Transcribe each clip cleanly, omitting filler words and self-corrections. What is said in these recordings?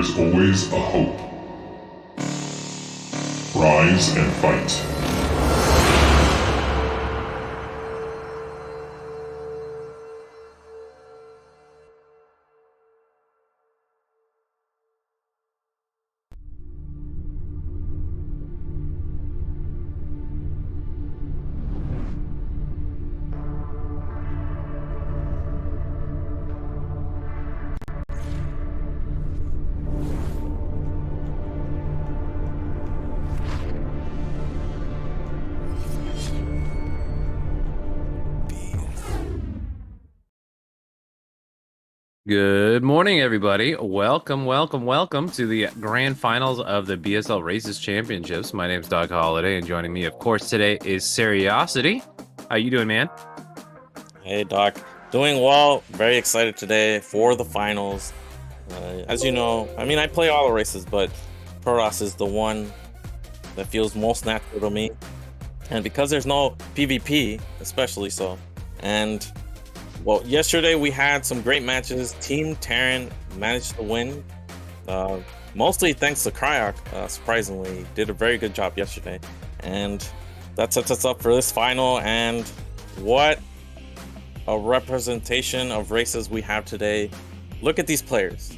there's always a hope. Rise and fight. Good morning, everybody. Welcome to the grand finals of the BSL Races Championships. My name is Doug Holiday, and joining me, of course, today is Seriosity. How you doing, man? Hey, Doc. Doing well. Very excited today for the finals. As you know, I play all the races, but Protoss is the one that feels most natural to me. And because there's no PvP, especially so. And well, yesterday we had some great matches. Team Terran managed to win, mostly thanks to Cryok. Surprisingly, did a very good job yesterday, and that sets us up for this final. And what a representation of races we have today! Look at these players.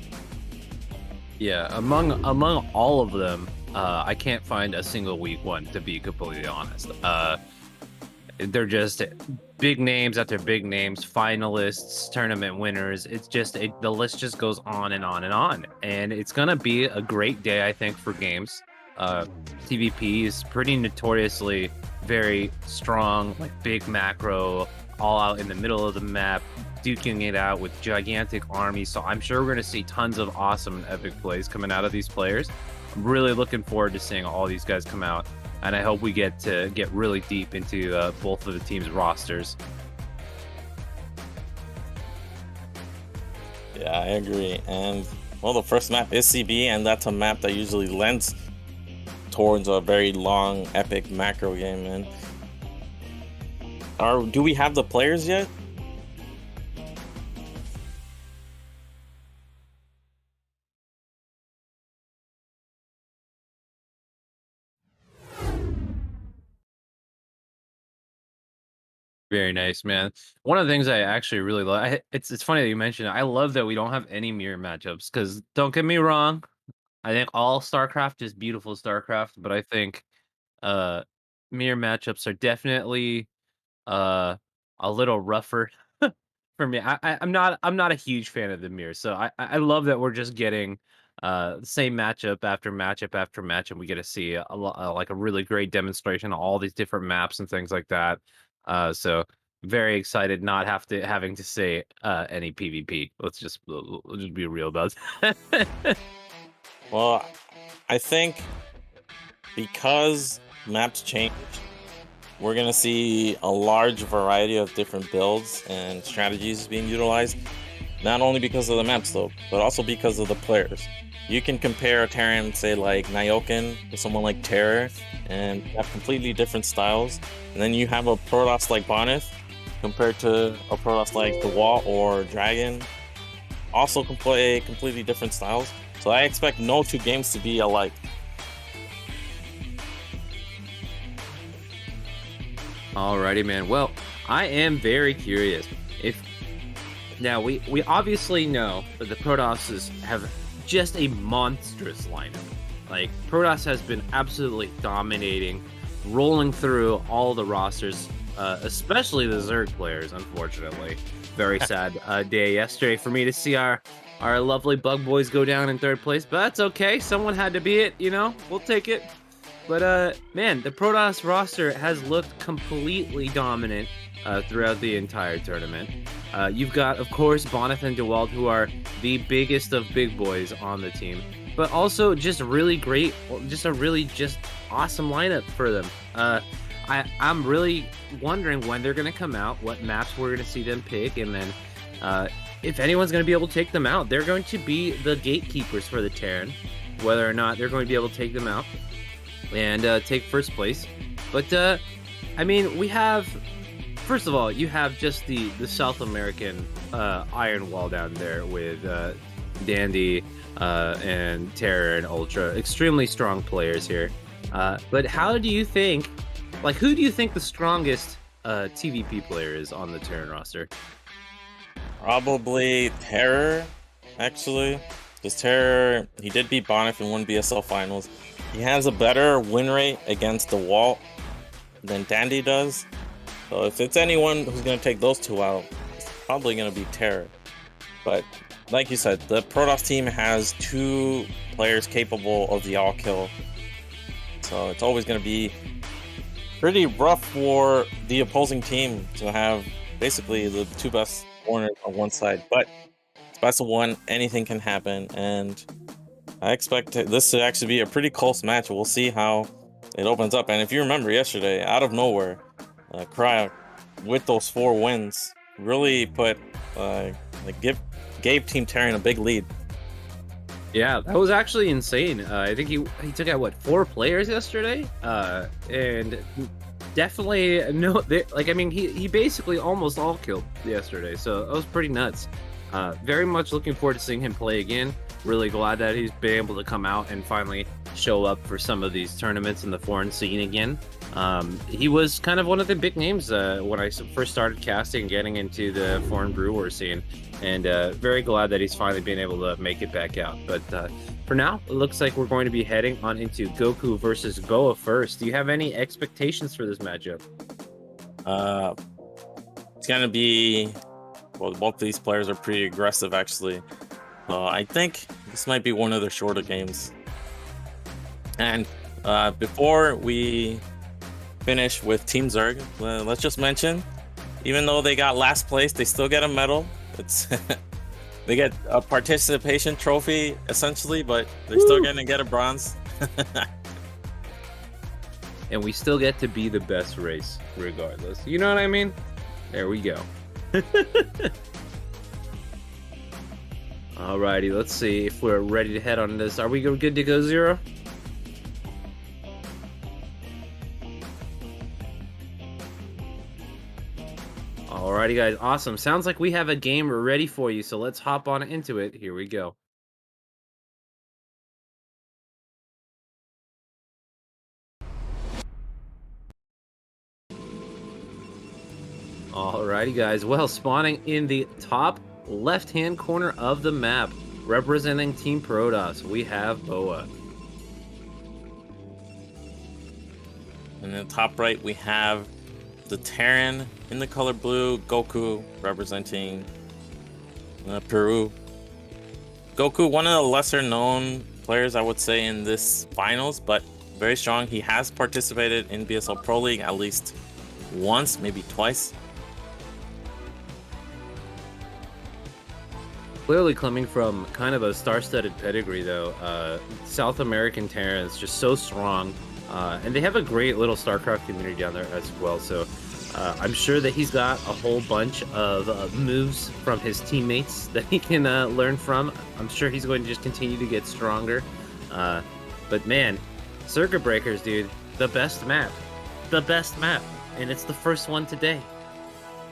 Yeah, among all of them, I can't find a single weak one, to be completely honest. They're just big names after big names, finalists, tournament winners. It's just the list just goes on and on and on, and it's gonna be a great day, I think, for games. TVP is pretty notoriously very strong, like big macro, all out in the middle of the map, duking it out with gigantic armies. So I'm sure we're gonna see tons of awesome and epic plays coming out of these players. I'm really looking forward to seeing all these guys come out. And I hope we get really deep into both of the teams' rosters. Yeah, I agree. And well, the first map is CB, and that's a map that usually lends towards a very long, epic macro game. And do we have the players yet? Very nice, man. One of the things I actually really love, it's funny that you mentioned it. I love that we don't have any mirror matchups, because don't get me wrong, I think all StarCraft is beautiful StarCraft, but I think uh mirror matchups are definitely a little rougher for me. I'm not a huge fan of the mirror, so I love that we're just getting the same matchup after matchup after match, and we get to see like a really great demonstration of all these different maps and things like that. So very excited not having to say any PvP. We'll just be real about it. Well, I think because maps change, we're going to see a large variety of different builds and strategies being utilized, not only because of the maps though, but also because of the players. You can compare a Terran, say like Nyoken, with someone like Terra, and have completely different styles. And then you have a Protoss like Boneth compared to a Protoss like the Wall or Dragon, also can play completely different styles. So I expect no two games to be alike. Alrighty, man. Well, I am very curious. Now we obviously know that the Protosses have just a monstrous lineup. Like, Protoss has been absolutely dominating, rolling through all the rosters, especially the Zerg players, unfortunately. Very sad day yesterday for me to see our lovely Bug Boys go down in third place, but that's okay. Someone had to be it, we'll take it. But man, the Protoss roster has looked completely dominant throughout the entire tournament. You've got, of course, Boneth and Dawid, who are the biggest of big boys on the team, but also just really great, just a really awesome lineup for them. I'm really wondering when they're going to come out, what maps we're going to see them pick, and then if anyone's going to be able to take them out. They're going to be the gatekeepers for the Terran, whether or not they're going to be able to take them out and take first place. But we have, first of all, you have just the South American Iron Wall down there with Dandy, and Terra and Ultra. Extremely strong players here. But how do you think, like, who do you think the strongest TVP player is on the Terran roster? Probably Terror, actually. Because Terror, he did beat Bonif in one BSL finals. He has a better win rate against the wall than Dandy does. So if it's anyone who's going to take those two out, it's probably going to be Terror. But like you said, the Protoss team has two players capable of the all-kill. So it's always going to be pretty rough for the opposing team to have basically the two best corners on one side. But it's best of one, anything can happen. And I expect this to actually be a pretty close match. We'll see how it opens up. And if you remember yesterday, out of nowhere, Cryo, with those 4 wins, really put gave Team Terran a big lead. Yeah, that was actually insane. I think he took out what 4 players yesterday, and definitely he basically almost all killed yesterday. So that was pretty nuts. Very much looking forward to seeing him play again. Really glad that he's been able to come out and finally show up for some of these tournaments in the foreign scene again. He was kind of one of the big names when I first started casting and getting into the foreign brew war scene, and very glad that he's finally been able to make it back out. But for now, it looks like we're going to be heading on into Goku versus Boa first. Do you have any expectations for this matchup? It's gonna be, well, both these players are pretty aggressive actually. I think this might be one of their shorter games. And before we finish with Team Zerg, let's just mention, even though they got last place, they still get a medal. It's they get a participation trophy essentially, but they're still going to get a bronze. And we still get to be the best race regardless. You know what I mean? There we go. Alrighty, let's see if we're ready to head on this. Are we good to go, Zero? Alrighty, guys, awesome. Sounds like we have a game ready for you, so let's hop on into it. Here we go. Alrighty, guys. Well, spawning in the top left-hand corner of the map, representing Team Protoss, we have Boa. And in the top right, we have the Terran in the color blue, Goku representing Peru. Goku, one of the lesser known players, I would say, in this finals, but very strong. He has participated in BSL Pro League at least once, maybe twice. Clearly coming from kind of a star-studded pedigree, though. South American Terran is just so strong. And they have a great little StarCraft community down there as well. So I'm sure that he's got a whole bunch of moves from his teammates that he can learn from. I'm sure he's going to just continue to get stronger. But man, Circuit Breakers, dude, the best map. The best map. And it's the first one today.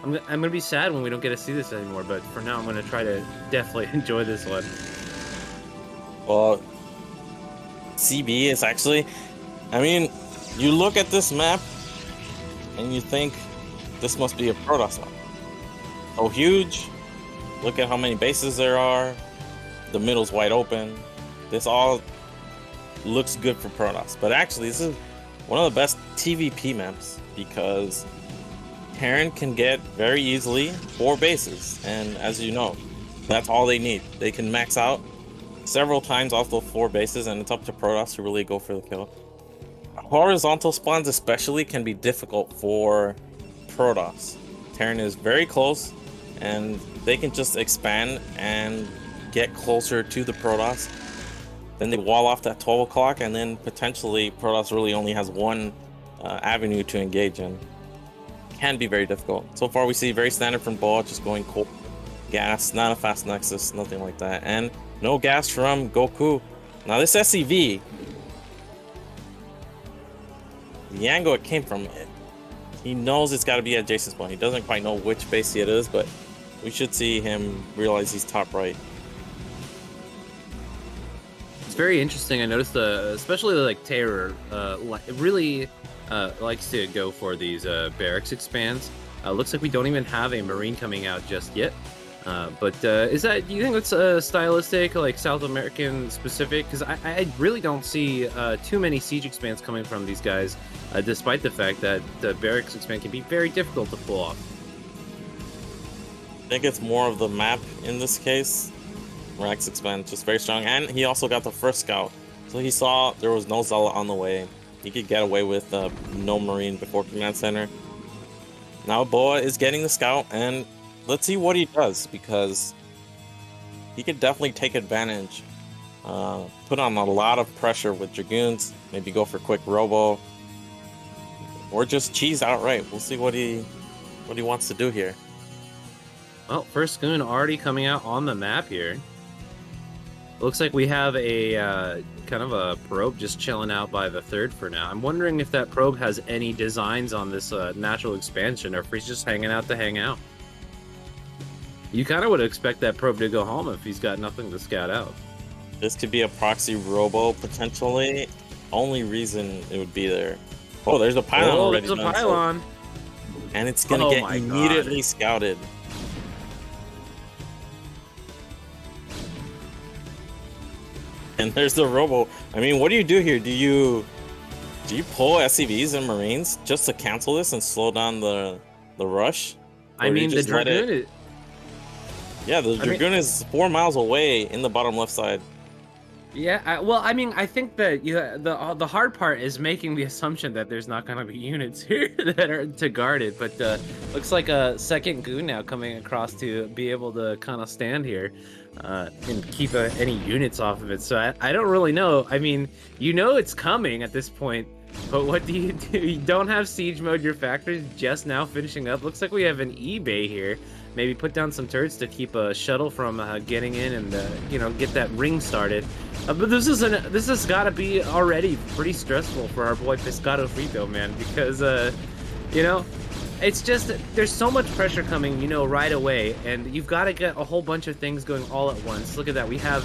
I'm going to be sad when we don't get to see this anymore. But for now, I'm going to try to definitely enjoy this one. Well, CB is actually... I mean, you look at this map and you think this must be a Protoss map. So huge. Look at how many bases there are. The middle's wide open. This all looks good for Protoss. But actually, this is one of the best TVP maps because Terran can get very easily 4 bases. And as you know, that's all they need. They can max out several times off those 4 bases, and it's up to Protoss to really go for the kill. Horizontal spawns especially can be difficult for Protoss. Terran is very close, and they can just expand and get closer to the Protoss. Then they wall off that 12 o'clock, and then potentially Protoss really only has one avenue to engage in. Can be very difficult. So far we see very standard from Boa, just going cold. Gas, not a fast nexus, nothing like that. And no gas from Goku. Now this SCV, the angle it came from, he knows it's got to be at Jason's spawn. He doesn't quite know which base it is, but we should see him realize he's top right. It's very interesting. I noticed especially like Terror, really likes to go for these barracks expands. Looks like we don't even have a Marine coming out just yet. But is that, do you think that's stylistic, like South American specific? Because I really don't see too many siege expands coming from these guys, despite the fact that the barracks expand can be very difficult to pull off. I think it's more of the map in this case. Barracks expand just very strong, and he also got the first scout, so he saw there was no Zealot on the way. He could get away with no Marine before command center. Now Boa is getting the scout, and let's see what he does, because he could definitely take advantage. Put on a lot of pressure with Dragoons, maybe go for quick robo, or just cheese outright. We'll see what he wants to do here. Well, first Goon already coming out on the map here. Looks like we have a kind of a probe just chilling out by the third for now. I'm wondering if that probe has any designs on this natural expansion, or if he's just hanging out to hang out. You kind of would expect that probe to go home if he's got nothing to scout out. This could be a proxy robo, potentially. Only reason it would be there. Oh, there's a pylon already. There's a pylon. And it's going to get immediately scouted. And there's the robo. I mean, what do you do here? Do you pull SCVs and Marines just to cancel this and slow down the rush? I mean, the Dragoon is... Yeah, the Dragoon is 4 miles away in the bottom left side. Yeah, well, I mean, I think that the hard part is making the assumption that there's not going to be units here that are to guard it, but looks like a second Goon now coming across to be able to kind of stand here and keep any units off of it. So I don't really know. I mean, you know it's coming at this point, but what do? You don't have siege mode. Your factory's just now finishing up. Looks like we have an eBay here. Maybe put down some turrets to keep a shuttle from getting in and get that ring started. But this has got to be already pretty stressful for our boy Pescado Frito, man, because it's just there's so much pressure coming, right away, and you've got to get a whole bunch of things going all at once. Look at that, we have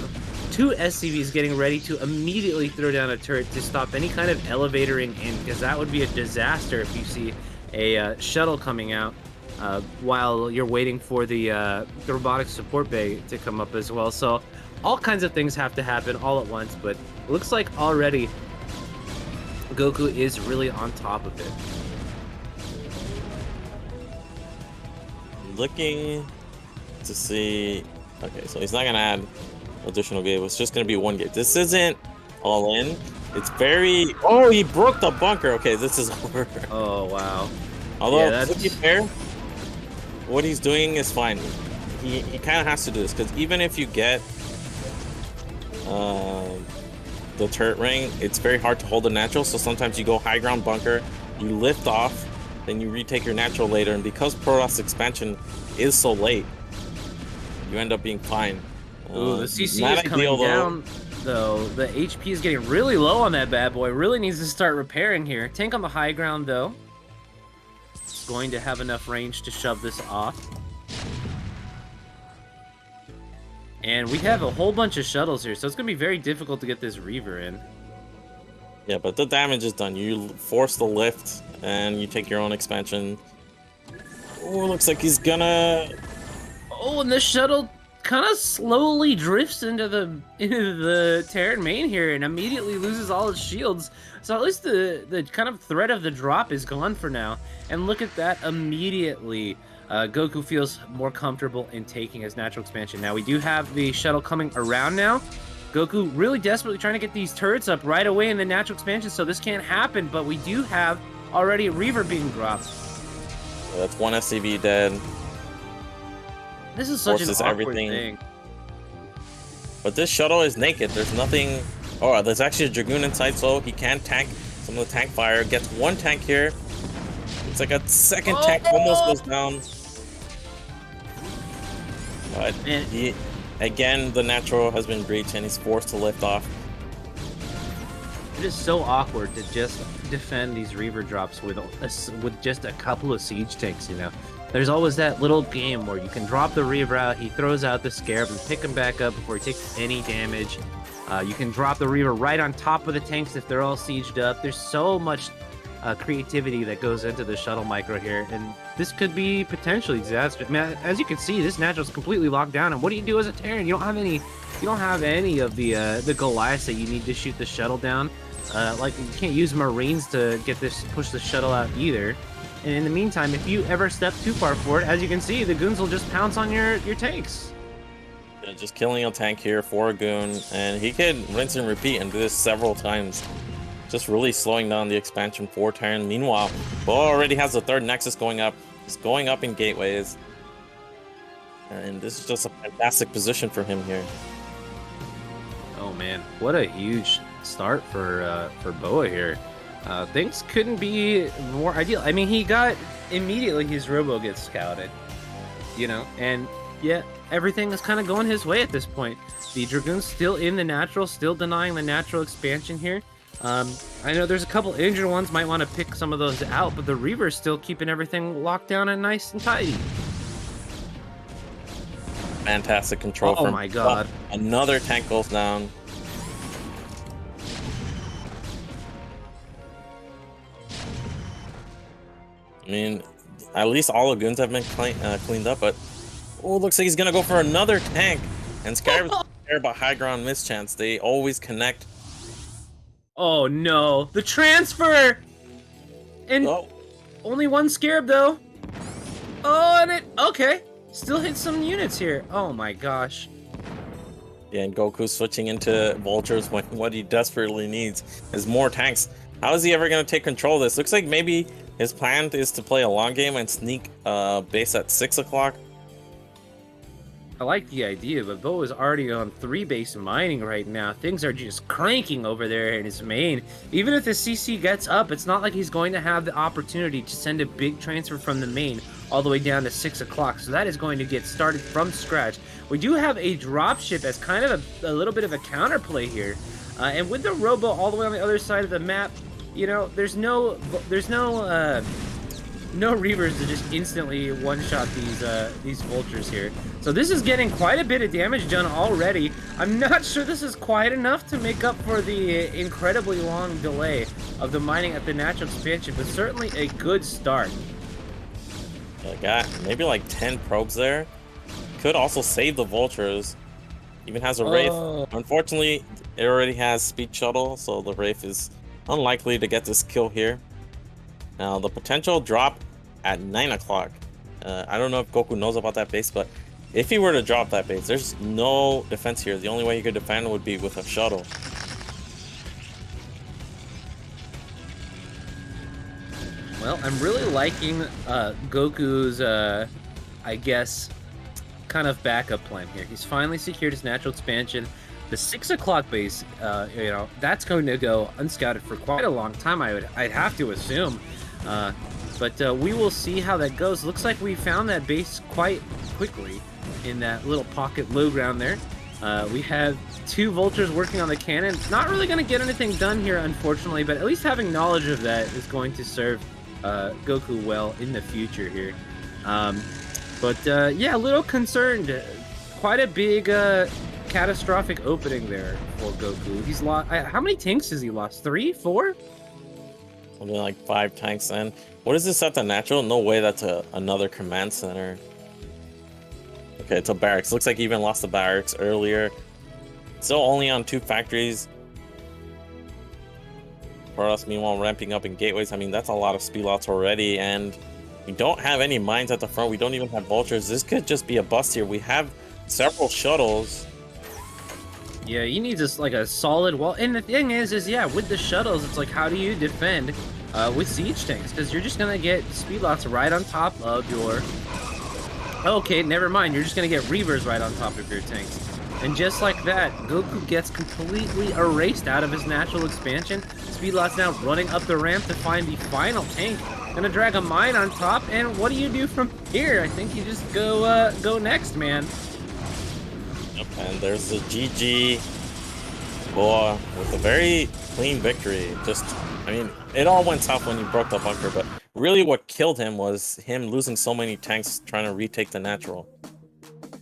2 SCVs getting ready to immediately throw down a turret to stop any kind of elevatoring in, because that would be a disaster if you see a shuttle coming out. While you're waiting for the robotics support bay to come up as well. So all kinds of things have to happen all at once, but it looks like already Goku is really on top of it. Looking to see... Okay, so he's not going to add additional gate. It's just going to be 1 gate. This isn't all in. It's very... Oh, he broke the bunker. Okay, this is over. Oh, wow. Although, to be fair, what he's doing is fine. He kind of has to do this, because even if you get the turret ring, it's very hard to hold the natural, so sometimes you go high ground bunker, you lift off, then you retake your natural later, and because Protoss expansion is so late, you end up being fine. Ooh, the CC is coming down, though. The HP is getting really low on that bad boy. Really needs to start repairing here. Tank on the high ground, though. Going to have enough range to shove this off. And we have a whole bunch of shuttles here, so it's going to be very difficult to get this Reaver in. Yeah, but the damage is done. You force the lift, and you take your own expansion. Oh, looks like he's gonna... Oh, and this shuttle kind of slowly drifts into the Terran main here and immediately loses all its shields. So at least the kind of threat of the drop is gone for now. And look at that, immediately Goku feels more comfortable in taking his natural expansion. Now we do have the shuttle coming around now. Goku really desperately trying to get these turrets up right away in the natural expansion, so this can't happen, but we do have already a Reaver being dropped. Yeah, that's 1 SCV dead. This is such an awkward thing. But this shuttle is naked. There's nothing... Oh, there's actually a Dragoon inside, so he can tank some of the tank fire. Gets 1 tank here. It's like a second tank almost goes down. But he... Again, the natural has been breached, and he's forced to lift off. It is so awkward to just defend these Reaver drops with just a couple of siege tanks, There's always that little game where you can drop the Reaver out, he throws out the Scarab and pick him back up before he takes any damage. You can drop the Reaver right on top of the tanks if they're all sieged up. There's so much creativity that goes into the shuttle micro here, and this could be potentially disastrous. I mean, as you can see, this natural's completely locked down. And what do you do as a Terran? You don't have any. You don't have any of the Goliaths that you need to shoot the shuttle down. Like you can't use Marines to get this push the shuttle out either. And in the meantime, if you ever step too far forward, as you can see, the goons will just pounce on your tanks. Yeah, just killing a tank here for a goon, and he can rinse and repeat and do this several times. Just really slowing down the expansion for Terran. Meanwhile, Bo already has the third Nexus going up. He's going up in gateways. And this is just a fantastic position for him here. Oh man, what a huge start for Boa here. Things couldn't be more ideal. I mean, he got immediately his robo gets scouted, you know, and yeah, everything is kind of going his way at this point. The Dragoon's still in the natural, still denying the natural expansion here. I know there's a couple injured ones, might want to pick some of those out, but the Reaver's still keeping everything locked down and nice and tidy. Fantastic control. Oh my god. Another tank goes down. I mean, at least all the goons have been cleaned up, but oh, looks like he's gonna go for another tank. And Scarab's care about high ground mischance. They always connect. Oh no, the transfer! And only one Scarab though. Oh, and it, okay. Still hit some units here. Oh my gosh. Yeah, and Goku switching into Vultures when what he desperately needs is more tanks. How is he ever going to take control of this? Looks like maybe his plan is to play a long game and sneak base at 6 o'clock. I like the idea, but Bo is already on 3 base mining right now. Things are just cranking over there in his main. Even if the CC gets up, it's not like he's going to have the opportunity to send a big transfer from the main all the way down to 6 o'clock. So that is going to get started from scratch. We do have a dropship as kind of a little bit of a counterplay here. And with the Robo all the way on the other side of the map, you know, there's no Reavers to just instantly one-shot these Vultures here. So this is getting quite a bit of damage done already. I'm not sure this is quite enough to make up for the incredibly long delay of the mining at the natural expansion, but certainly a good start. I got maybe like 10 probes there. Could also save the Vultures. Even has a Wraith. Unfortunately, it already has Speed Shuttle, so the Wraith is unlikely to get this kill here. Now, the potential drop at 9 o'clock. I don't know if Goku knows about that base, but if he were to drop that base, there's no defense here. The only way he could defend would be with a shuttle. Well, I'm really liking Goku's, I guess, kind of backup plan here. He's finally secured his natural expansion. The 6 o'clock base, you know, that's going to go unscouted for quite a long time, I'd have to assume. But we will see how that goes. Looks like we found that base quite quickly in that little pocket low ground there. We have 2 Vultures working on the cannon. Not really going to get anything done here, unfortunately, but at least having knowledge of that is going to serve Goku well in the future here. Yeah, a little concerned. Quite a big catastrophic opening there for Goku. He's lost. How many tanks has he lost? 3, 4? Something like 5 tanks. And what is this at the natural? No way that's another command center. Okay, it's a barracks. Looks like he even lost the barracks earlier. Still only on 2 factories. Protoss, meanwhile, ramping up in gateways. I mean, that's a lot of speed lots already. And we don't have any mines at the front. We don't even have Vultures. This could just be a bust here. We have several shuttles. Yeah, you need just like a solid wall. And the thing is yeah, with the shuttles, it's like, how do you defend with siege tanks? Because you're just gonna get speed lots right on top of your. Okay, never mind. You're just gonna get Reavers right on top of your tanks. And just like that, Goku gets completely erased out of his natural expansion. Speed lots now running up the ramp to find the final tank. Gonna drag a mine on top, and what do you do from here? I think you just go next, man. Yep, and there's the GG Boa with a very clean victory. Just, I mean, it all went south when he broke the bunker, but really what killed him was him losing so many tanks trying to retake the natural.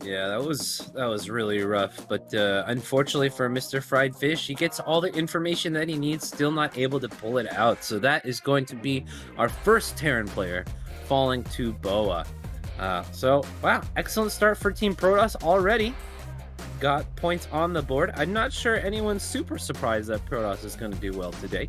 Yeah, that was really rough. But unfortunately for Mr. Fried Fish, he gets all the information that he needs, still not able to pull it out. So that is going to be our first Terran player falling to Boa. So wow, excellent start for Team Protoss already. Got points on the board. I'm not sure anyone's super surprised that Protoss is going to do well today.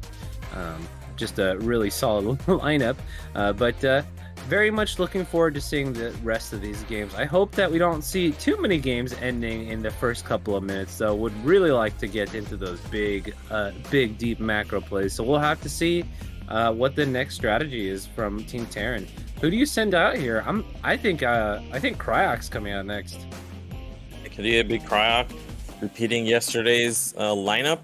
Just a really solid lineup. But very much looking forward to seeing the rest of these games. I hope that we don't see too many games ending in the first couple of minutes, though. Would really like to get into those big, deep macro plays. So we'll have to see what the next strategy is from Team Terran. Who do you send out here? I think Cryok's coming out next. Could it be Cryok repeating yesterday's lineup,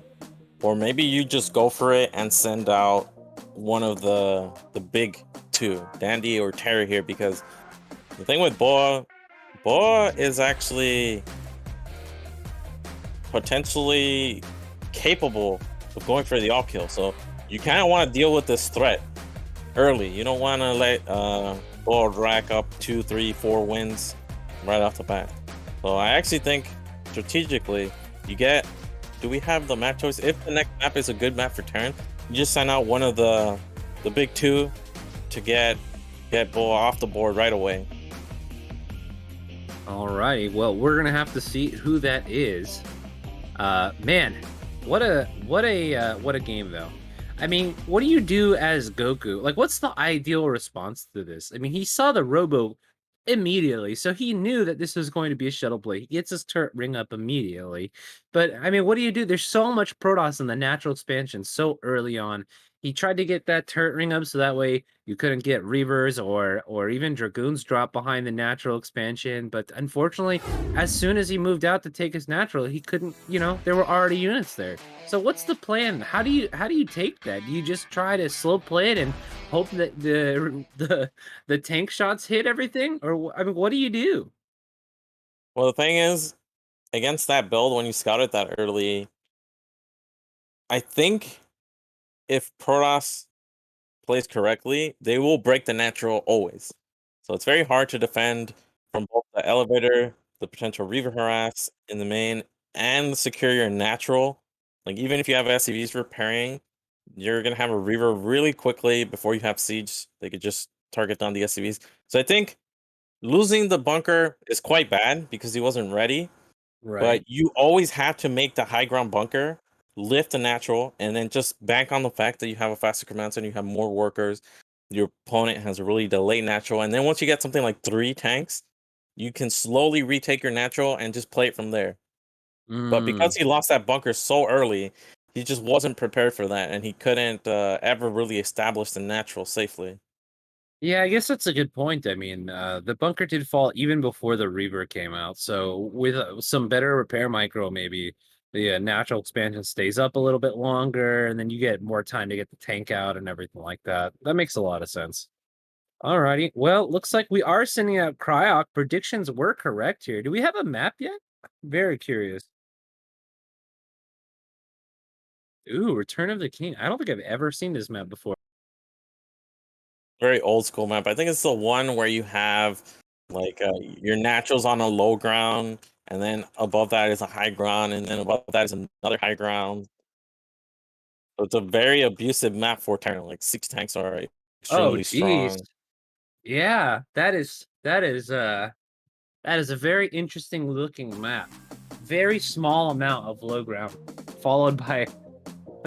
or maybe you just go for it and send out one of the big two, Dandy or Terra here, because the thing with Boa is actually potentially capable of going for the all kill. So you kind of want to deal with this threat early. You don't want to let Boa rack up 2, 3, 4 wins right off the bat. So I actually think strategically, do we have the map choice? If the next map is a good map for Terran, you just send out one of the big two to get Boa off the board right away. Alrighty, well, we're gonna have to see who that is. Man, what a game though. I mean, what do you do as Goku? Like, what's the ideal response to this? I mean, he saw the Robo immediately, so he knew that this was going to be a shuttle play. He gets his turret ring up immediately. But I mean, what do? There's so much Protoss in the natural expansion so early on. He tried to get that turret ring up so that way you couldn't get Reavers or even Dragoons drop behind the natural expansion. But unfortunately, as soon as he moved out to take his natural, he couldn't, there were already units there. So what's the plan? How do you take that? Do you just try to slow play it and hope that the tank shots hit everything? Or I mean, what do you do? Well, the thing is, against that build, when you scout it that early, I think if Protoss plays correctly, they will break the natural always. So it's very hard to defend from both the elevator, the potential Reaver harass in the main, and secure your natural. Like, even if you have SCVs repairing, you're going to have a Reaver really quickly before you have Siege. They could just target down the SCVs. So I think losing the bunker is quite bad because he wasn't ready. Right. But you always have to make the high ground bunker, lift the natural, and then just bank on the fact that you have a faster command center, you have more workers, your opponent has a really delayed natural, and then once you get something like 3 tanks, you can slowly retake your natural and just play it from there. But because he lost that bunker so early, he just wasn't prepared for that, and he couldn't ever really establish the natural safely. Yeah, I guess that's a good point. I mean, the bunker did fall even before the Reaver came out. So with some better repair micro, maybe the natural expansion stays up a little bit longer, and then you get more time to get the tank out and everything like that. That makes a lot of sense. Alrighty. Well, looks like we are sending out Cryok. Predictions were correct here. Do we have a map yet? Very curious. Ooh, Return of the King. I don't think I've ever seen this map before. Very old school map. I think it's the one where you have like your naturals on a low ground, and then above that is a high ground, and then above that is another high ground. So it's a very abusive map for Terran. Like 6 tanks are Oh, extremely geez. strong. Yeah, that is a very interesting looking map. Very small amount of low ground, followed by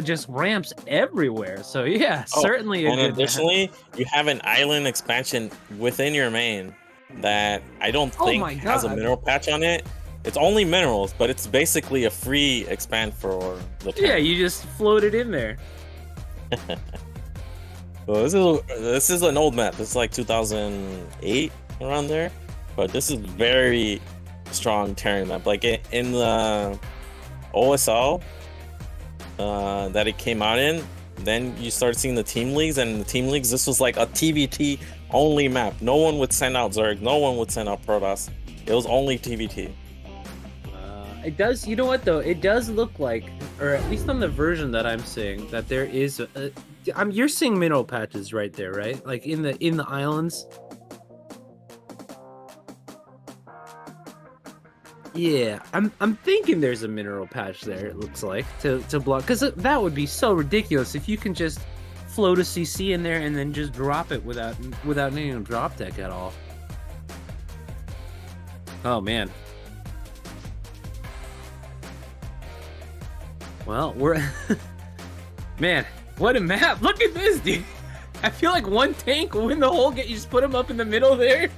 just ramps everywhere. So yeah, Oh, certainly a and good map. additionally, you have an island expansion within your main that I don't Oh think my has a god. mineral patch on it. It's only minerals, but it's basically a free expand for the Yeah, Terran. you just floated in there. So this is an old map. This is like 2008 around there, but this is very strong Terran map. Like in the OSL that it came out in, then you start seeing the team leagues, and the team leagues, this was like a TVT only map. No one would send out Zerg, no one would send out Protoss. It was only TVT. It does, you know what though? It does look like, or at least on the version that I'm seeing, that there is you're seeing mineral patches right there, right? Like in the islands. Yeah, I'm thinking there's a mineral patch there. It looks like to block, because that would be so ridiculous if you can just float a CC in there and then just drop it without needing a drop deck at all. Oh man. Well, we're man, what a map! Look at this, dude. I feel like one tank will win the whole game. You just put him up in the middle there.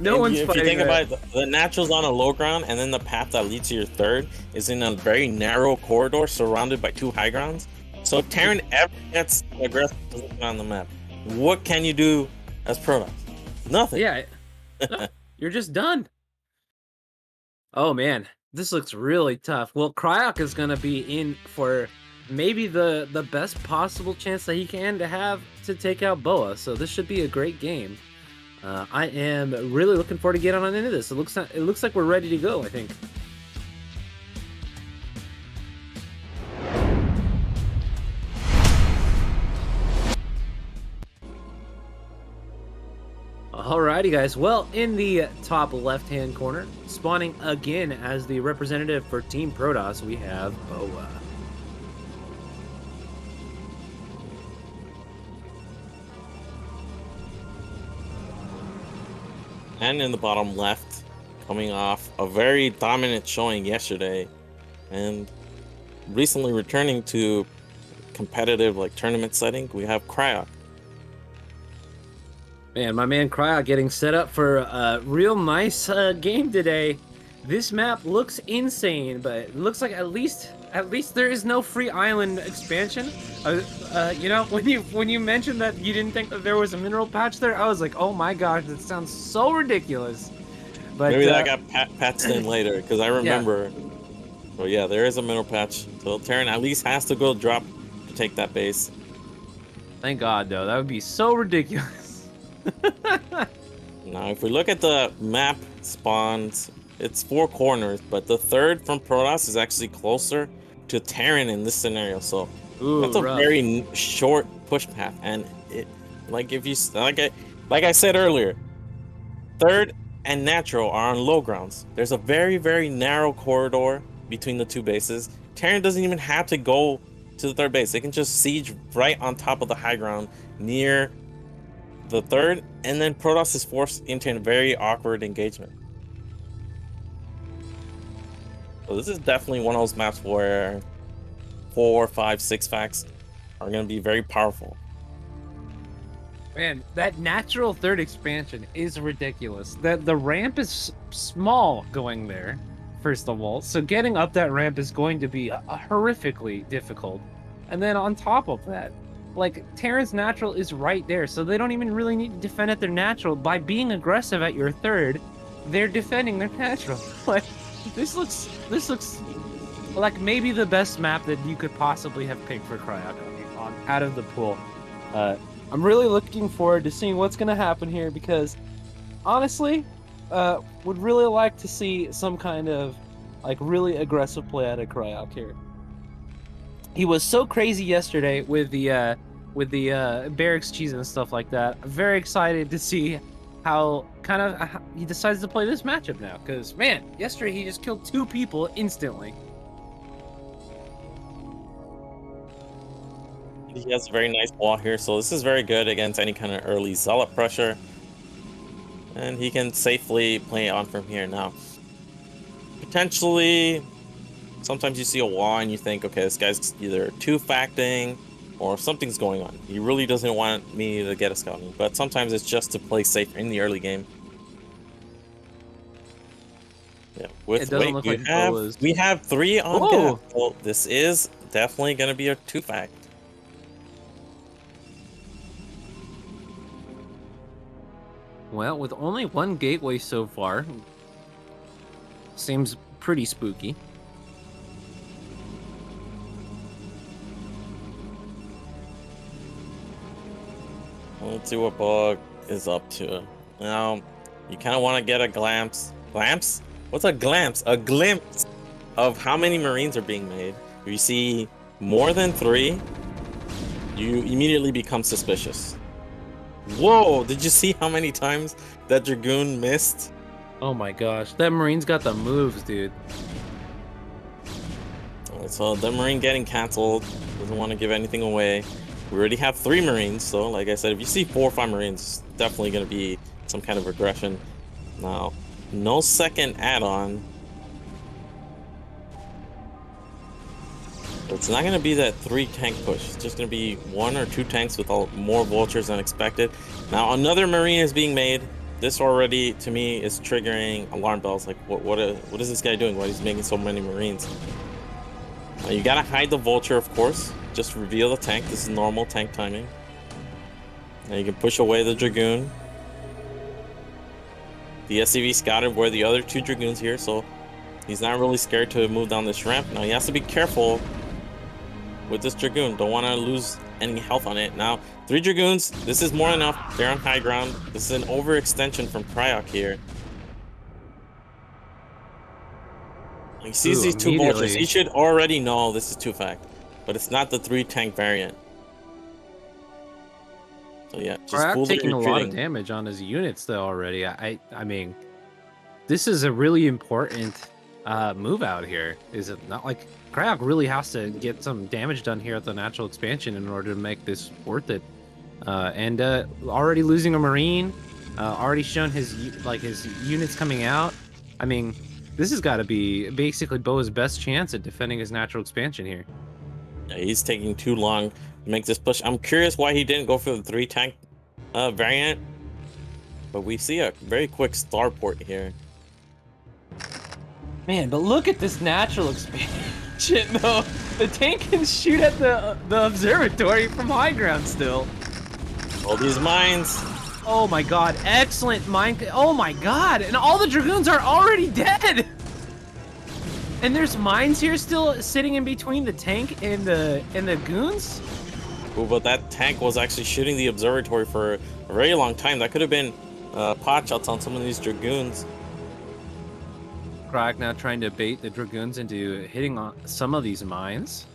No one's If fighting. you think about it, the natural's on a low ground, and then the path that leads to your third is in a very narrow corridor surrounded by 2 high grounds. So if Terran ever gets aggressive position on the map, what can you do as Protoss? Nothing. Yeah, no, you're just done. Oh man, this looks really tough. Well, Cryok is gonna be in for maybe the best possible chance that he can to have to take out Boa. So this should be a great game. I am really looking forward to getting on into this. It looks like we're ready to go, I think. Alrighty, guys. Well, in the top left-hand corner, spawning again as the representative for Team Protoss, we have Boa. And in the bottom left, coming off a very dominant showing yesterday, and recently returning to competitive tournament setting, we have Cryok. Man, my man Cryok getting set up for a real nice game today. This map looks insane, but it looks like at least there is no free island expansion. You know, when you mentioned that you didn't think that there was a mineral patch there, I was like, oh my gosh, that sounds so ridiculous. But Maybe that got patched in later, because I remember. Yeah. But yeah, there is a mineral patch, so Terran at least has to go drop to take that base. Thank God, though. That would be so ridiculous. Now, if we look at the map spawns, it's 4 corners, but the third from Protoss is actually closer to Terran in this scenario. So that's a rough. very short push path, and it if you like I said earlier, third and natural are on low grounds. There's a very, very narrow corridor between the 2 bases. Terran doesn't even have to go to the third base. They can just siege right on top of the high ground near the third, and then Protoss is forced into a very awkward engagement. So this is definitely one of those maps where 4, 5, 6 facts are going to be very powerful. Man, that natural third expansion is ridiculous. The ramp is small going there, first of all. So getting up that ramp is going to be horrifically difficult. And then on top of that, Terran's natural is right there, so they don't even really need to defend at their natural. By being aggressive at your third, they're defending their natural. This looks like maybe the best map that you could possibly have picked for Cryok out of the pool. I'm really looking forward to seeing what's going to happen here, because honestly, would really like to see some kind of really aggressive play out of Cryok here. He was so crazy yesterday with the barracks cheese and stuff like that. I'm very excited to see how he decides to play this matchup now, because man, yesterday he just killed 2 people instantly. He has a very nice wall here, so this is very good against any kind of early zealot pressure, and he can safely play on from here. Now, potentially, sometimes you see a wall and you think, okay, this guy's either 2-facting or something's going on. He really doesn't want me to get a scouting, but sometimes it's just to play safe in the early game. Yeah, with wait, we have 3 on gap. Well, this is definitely going to be a 2-fact. Well, with only 1 gateway so far, seems pretty spooky. Let's see what Bug is up to. Now, you kind of want to get a glimpse. Glimpse? What's a glimpse? A glimpse of how many Marines are being made. If you see more than 3, you immediately become suspicious. Whoa, did you see how many times that Dragoon missed Oh my gosh, that Marine's got the moves, dude. So the Marine getting canceled. Doesn't want to give anything away. We already have 3 Marines, so like I said, if you see 4 or 5 Marines, it's definitely going to be some kind of aggression. Now, no second add-on. It's not going to be that 3 tank push. It's just going to be 1 or 2 tanks with more vultures than expected. Now, another Marine is being made. This already, to me, is triggering alarm bells. Like, what is this guy doing? Why is he making so many Marines? You gotta hide the vulture, of course. Just reveal the tank. This is normal tank timing. Now you can push away the Dragoon. The SCV scouted where the other 2 Dragoons here, so he's not really scared to move down this ramp. Now he has to be careful with this Dragoon. Don't want to lose any health on it. Now, 3 Dragoons. This is more than enough. They're on high ground. This is an overextension from Cryok here. He sees these 2 vultures. He should already know this is 2-fact, but it's not the 3 tank variant. So yeah, just taking a lot of damage on his units though already. I mean, this is a really important move out here. Is it not? Like Cryok really has to get some damage done here at the natural expansion in order to make this worth it. And already losing a Marine, already shown his units coming out. I mean, this has got to be basically Bo's best chance at defending his natural expansion here. Yeah, he's taking too long to make this push. I'm curious why he didn't go for the 3 tank variant, but we see a very quick starport here. Man, but look at this natural expansion though. The tank can shoot at the observatory from high ground still. All these mines. Oh my god, excellent mine. Oh my god, and all the Dragoons are already dead. And there's mines here still sitting in between the tank and the goons. Ooh, but that tank was actually shooting the observatory for a very long time. That could have been pot shots on some of these Dragoons. Cryok now trying to bait the Dragoons into hitting on some of these mines.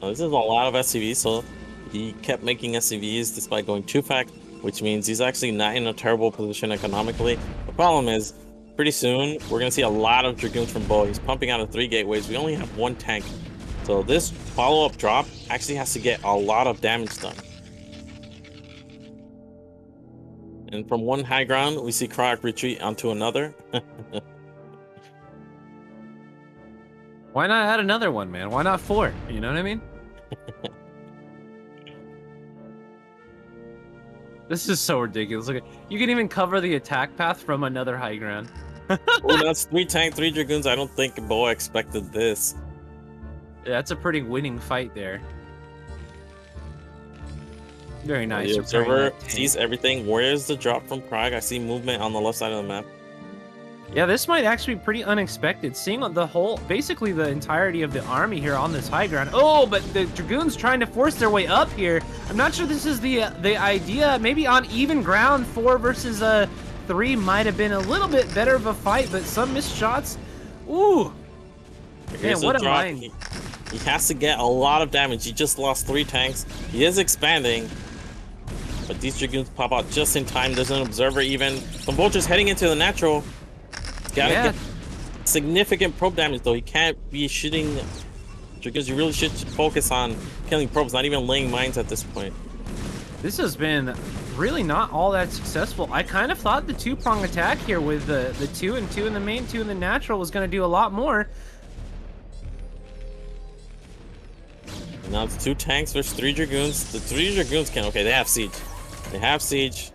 This is a lot of SCVs, so he kept making SCVs despite going 2-fact, which means he's actually not in a terrible position economically. The problem is, pretty soon, we're going to see a lot of Dragoons from Bo. He's pumping out of 3 gateways. We only have 1 tank. So this follow-up drop actually has to get a lot of damage done. And from 1 high ground, we see Cryok retreat onto another. Why not add another one, man? Why not 4? You know what I mean? This is so ridiculous. Look, you can even cover the attack path from another high ground. Oh, that's 3 tank, 3 Dragoons. I don't think Bo expected this. Yeah, that's a pretty winning fight there. Very nice. The observer sees everything. Where's the drop from Cryok? I see movement on the left side of the map. Yeah, this might actually be pretty unexpected. Seeing the whole, basically the entirety of the army here on this high ground. Oh, but the Dragoons trying to force their way up here. I'm not sure this is the idea. Maybe on even ground, 4 versus 3 might have been a little bit better of a fight, but some missed shots. Ooh. Man, what a mine. He has to get a lot of damage. He just lost 3 tanks. He is expanding, but these Dragoons pop out just in time. There's an observer even. Some vultures heading into the natural. Gotta get significant probe damage though. He can't be shooting Dragoons. You really should focus on killing probes, not even laying mines at this point. This has been really not all that successful. I kind of thought the 2-prong attack here with the 2 and 2 in the main, 2 in the natural was going to do a lot more. And now it's 2 tanks versus 3 Dragoons. The 3 Dragoons can, okay, they have siege. They have siege.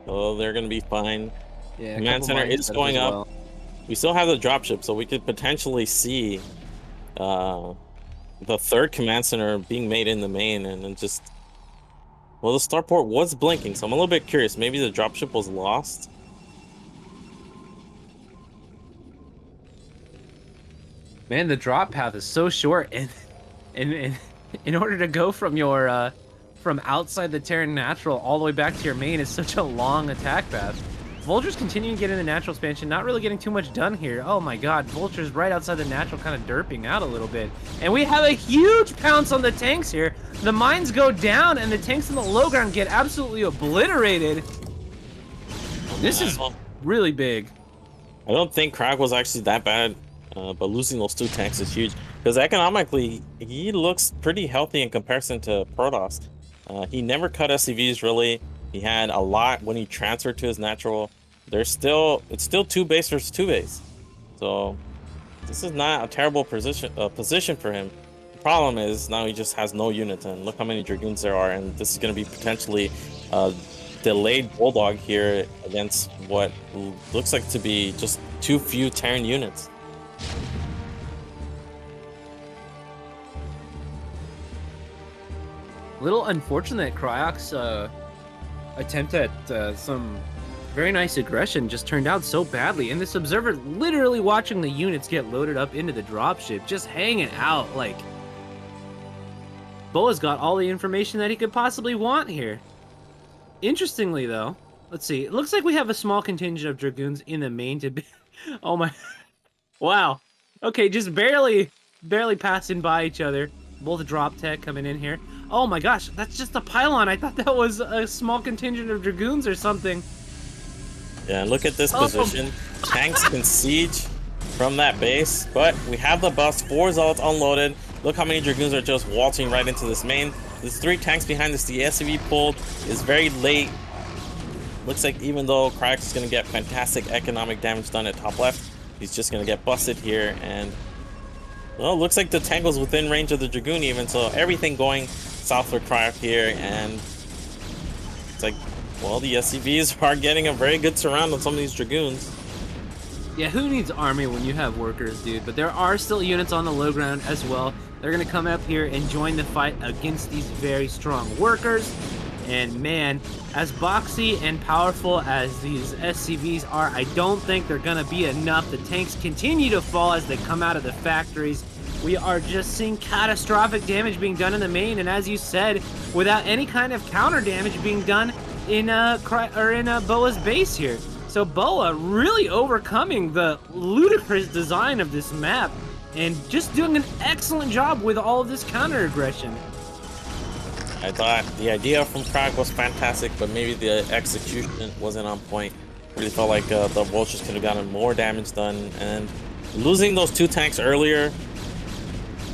Oh, they're going to be fine. Yeah, Command center is going up. Well. We still have the dropship, so we could potentially see the 3rd command center being made in the main, and then just... Well, the starport was blinking, so I'm a little bit curious. Maybe the dropship was lost? Man, the drop path is so short, and in order to go from your from outside the Terran natural all the way back to your main is such a long attack path. Vultures continuing to get in the natural expansion, not really getting too much done here. Oh my god, Vultures right outside the natural kind of derping out a little bit. And we have a huge pounce on the tanks here. The mines go down and the tanks in the low ground get absolutely obliterated. This is really big. I don't think Crack was actually that bad, but losing those 2 tanks is huge because economically he looks pretty healthy in comparison to Protoss. He never cut SCVs really. He had a lot when he transferred to his natural. It's still 2 base versus 2 base, so this is not a terrible position for him. The problem is now he just has no units, and look how many Dragoons there are, and this is going to be potentially delayed Bulldog here against what looks like to be just too few Terran units. Little unfortunate Cryok's attempt at some very nice aggression just turned out so badly, and this observer literally watching the units get loaded up into the dropship, just hanging out. Like, Boa's got all the information that he could possibly want here. Interestingly, though, let's see. It looks like we have a small contingent of Dragoons in the main to be... Oh my... Wow. Okay, just barely passing by each other. Both drop tech coming in here. Oh my gosh, that's just a pylon. I thought that was a small contingent of Dragoons or something. Yeah, look at this position. Tanks can siege from that base, but we have the buffs. 4 Zealots unloaded. Look how many Dragoons are just waltzing right into this main. There's 3 tanks behind this. The SCV pulled is very late. Looks like even though Crack's is going to get fantastic economic damage done at top left, he's just going to get busted here. And, well, looks like the tank was within range of the Dragoon even, so everything going south for Crack here. And it's like, well, the SCVs are getting a very good surround on some of these Dragoons. Yeah, who needs army when you have workers, dude? But there are still units on the low ground as well. They're going to come up here and join the fight against these very strong workers. And man, as boxy and powerful as these SCVs are, I don't think they're going to be enough. The tanks continue to fall as they come out of the factories. We are just seeing catastrophic damage being done in the main, and as you said, without any kind of counter damage being done in Boa's base here. So Boa really overcoming the ludicrous design of this map and just doing an excellent job with all of this counter aggression. I thought the idea from Crack was fantastic, but maybe the execution wasn't on point. Really felt like the Vultures could have gotten more damage done, and losing those 2 tanks earlier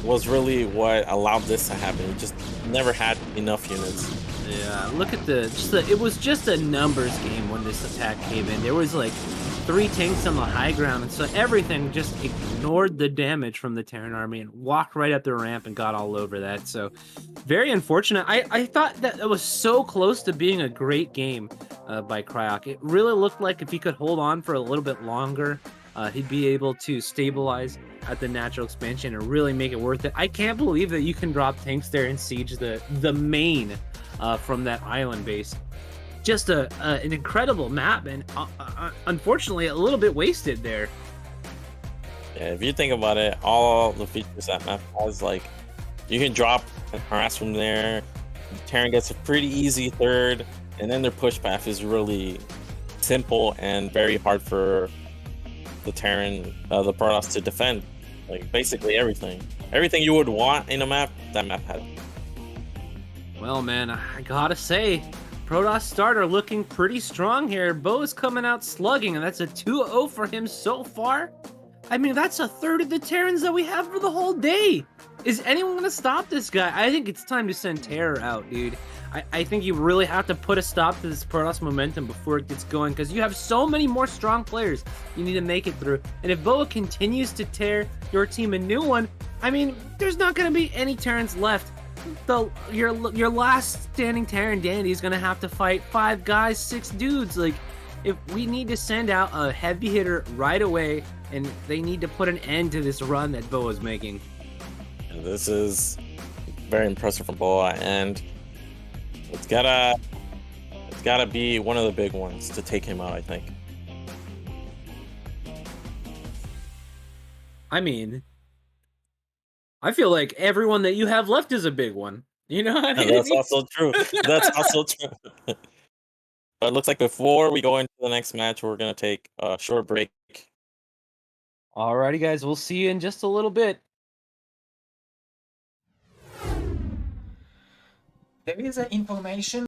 was really what allowed this to happen. We just never had enough units. Yeah, look at it was just a numbers game when this attack came in. There was like 3 tanks on the high ground, and so everything just ignored the damage from the Terran army and walked right up the ramp and got all over that. So very unfortunate. I thought that it was so close to being a great game by Cryok. It really looked like if he could hold on for a little bit longer, he'd be able to stabilize at the natural expansion and really make it worth it. I can't believe that you can drop tanks there and siege the main from that island base. Just an incredible map, and unfortunately a little bit wasted there. Yeah, if you think about it, all the features that map has, like, you can drop and harass from there. Terran gets a pretty easy third, and then their push path is really simple and very hard for the Terran, the Protoss to defend. Like, basically everything you would want in a map, that map had. Well, man, I gotta say, Protoss starter looking pretty strong here. Bo's coming out slugging, and that's a 2-0 for him so far. I mean, that's a third of the Terrans that we have for the whole day. Is anyone gonna stop this guy? I think it's time to send Terror out, dude. I think you really have to put a stop to this Protoss momentum before it gets going, because you have so many more strong players you need to make it through. And if Boa continues to tear your team a new one, I mean, there's not going to be any Terrans left. Your last standing Terran dandy is going to have to fight 5 guys, 6 dudes. Like, if we need to send out a heavy hitter right away, and they need to put an end to this run that Boa's making. And this is very impressive from Boa, and it's gotta be one of the big ones to take him out, I think. I mean, I feel like everyone that you have left is a big one. You know what I mean? That's also true. That's also true. But it looks like before we go into the next match, we're gonna take a short break. Alrighty, guys, we'll see you in just a little bit. There is information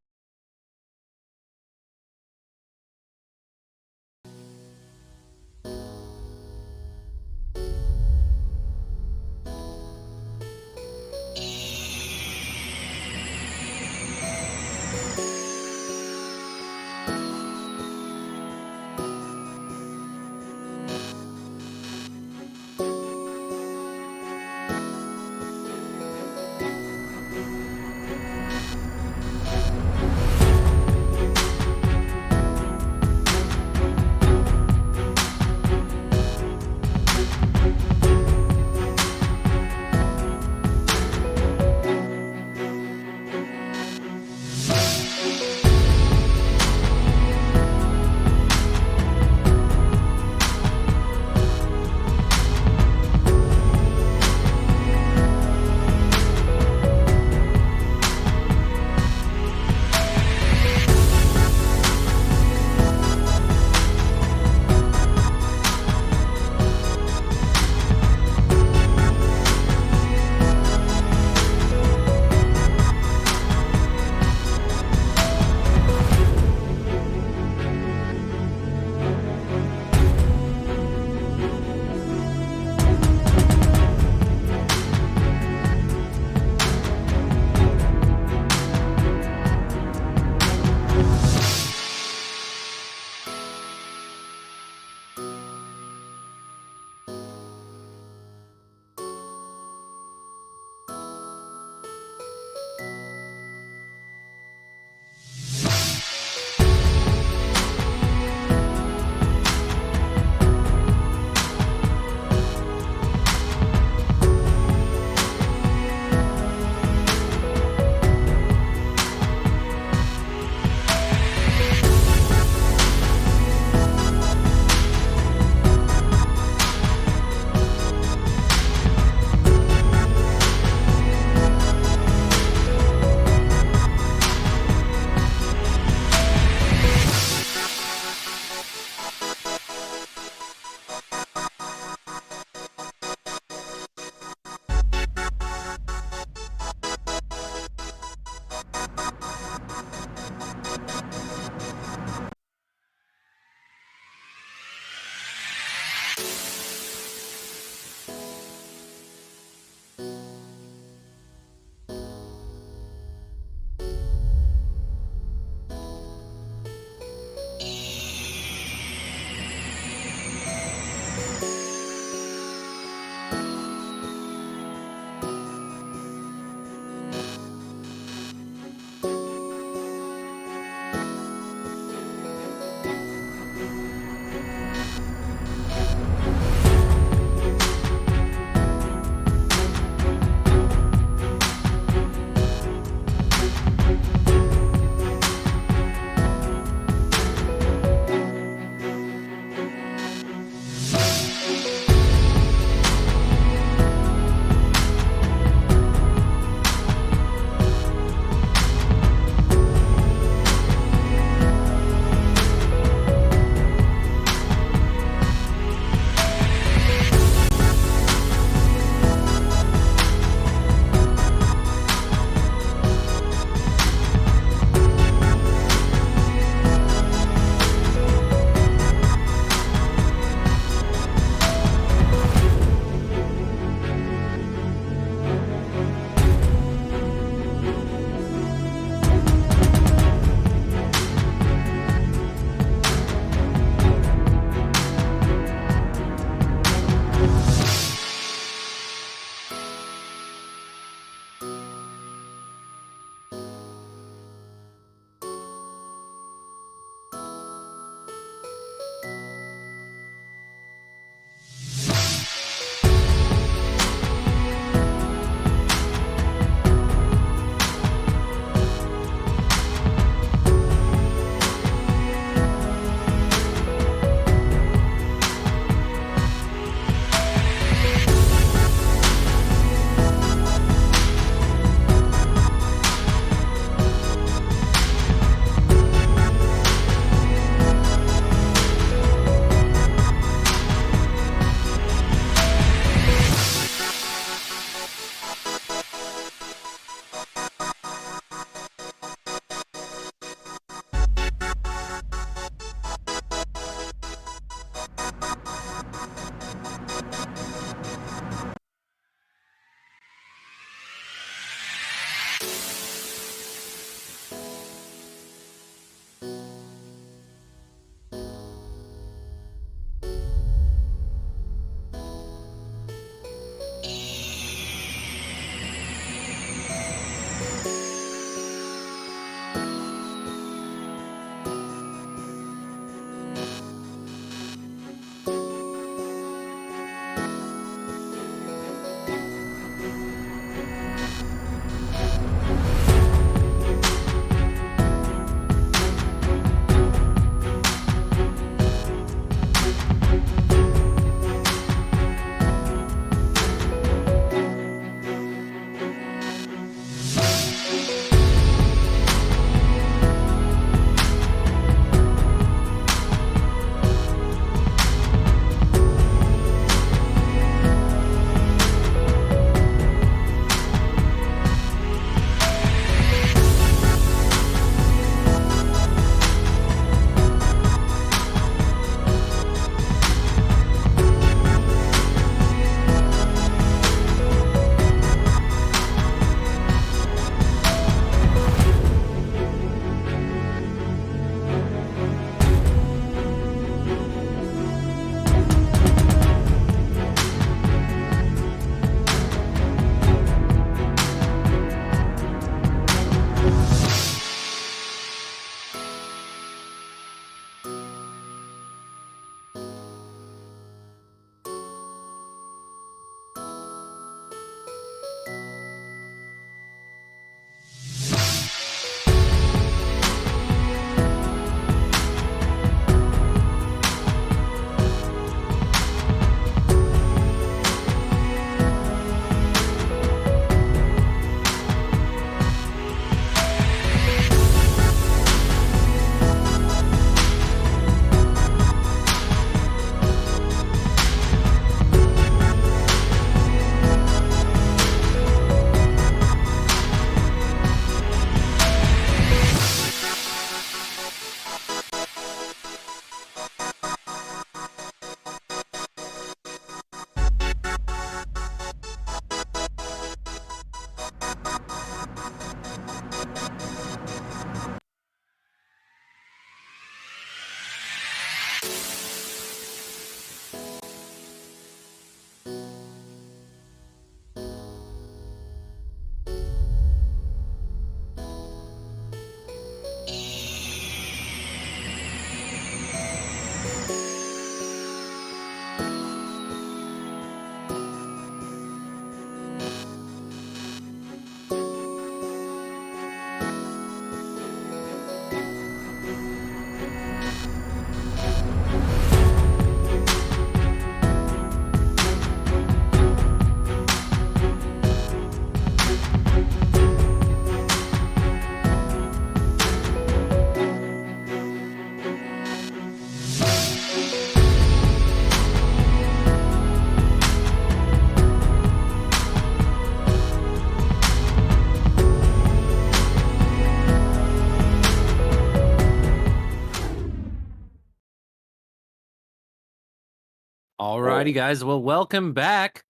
Alrighty, guys. Well, welcome back.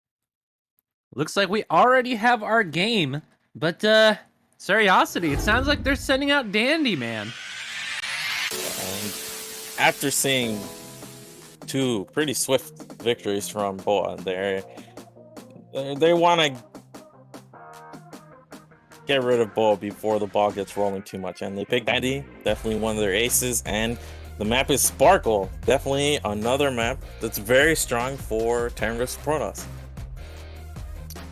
Looks like we already have our game, but Seriosity, it sounds like they're sending out Dandy, man. And after seeing two pretty swift victories from Boa, they want to get rid of Boa before the ball gets rolling too much, and they pick Dandy, definitely one of their aces, and the map is Sparkle, definitely another map that's very strong for Terran vs Protoss.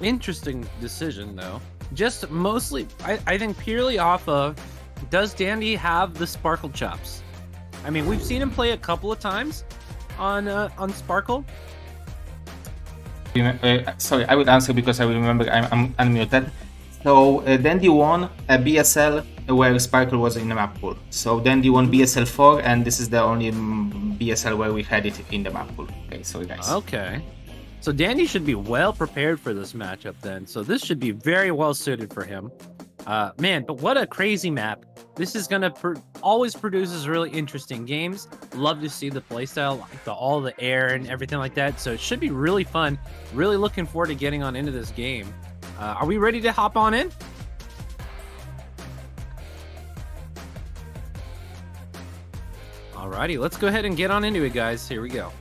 Interesting decision, though. Just mostly, I think purely off of, does Dandy have the Sparkle chops? I mean, we've seen him play a couple of times on Sparkle. Sorry, I would answer because I remember I'm unmuted. So Dandy won a BSL where Sparkle was in the map pool. So Dandy won BSL 4, and this is the only BSL where we had it in the map pool. Okay, sorry guys. Okay. So Dandy should be well prepared for this matchup then. So this should be very well suited for him. Man, but what a crazy map. This is going to always produces really interesting games. Love to see the playstyle, like all the air and everything like that. So it should be really fun. Really looking forward to getting on into this game. Are we ready to hop on in? Alrighty, let's go ahead and get on into it, guys. Here we go.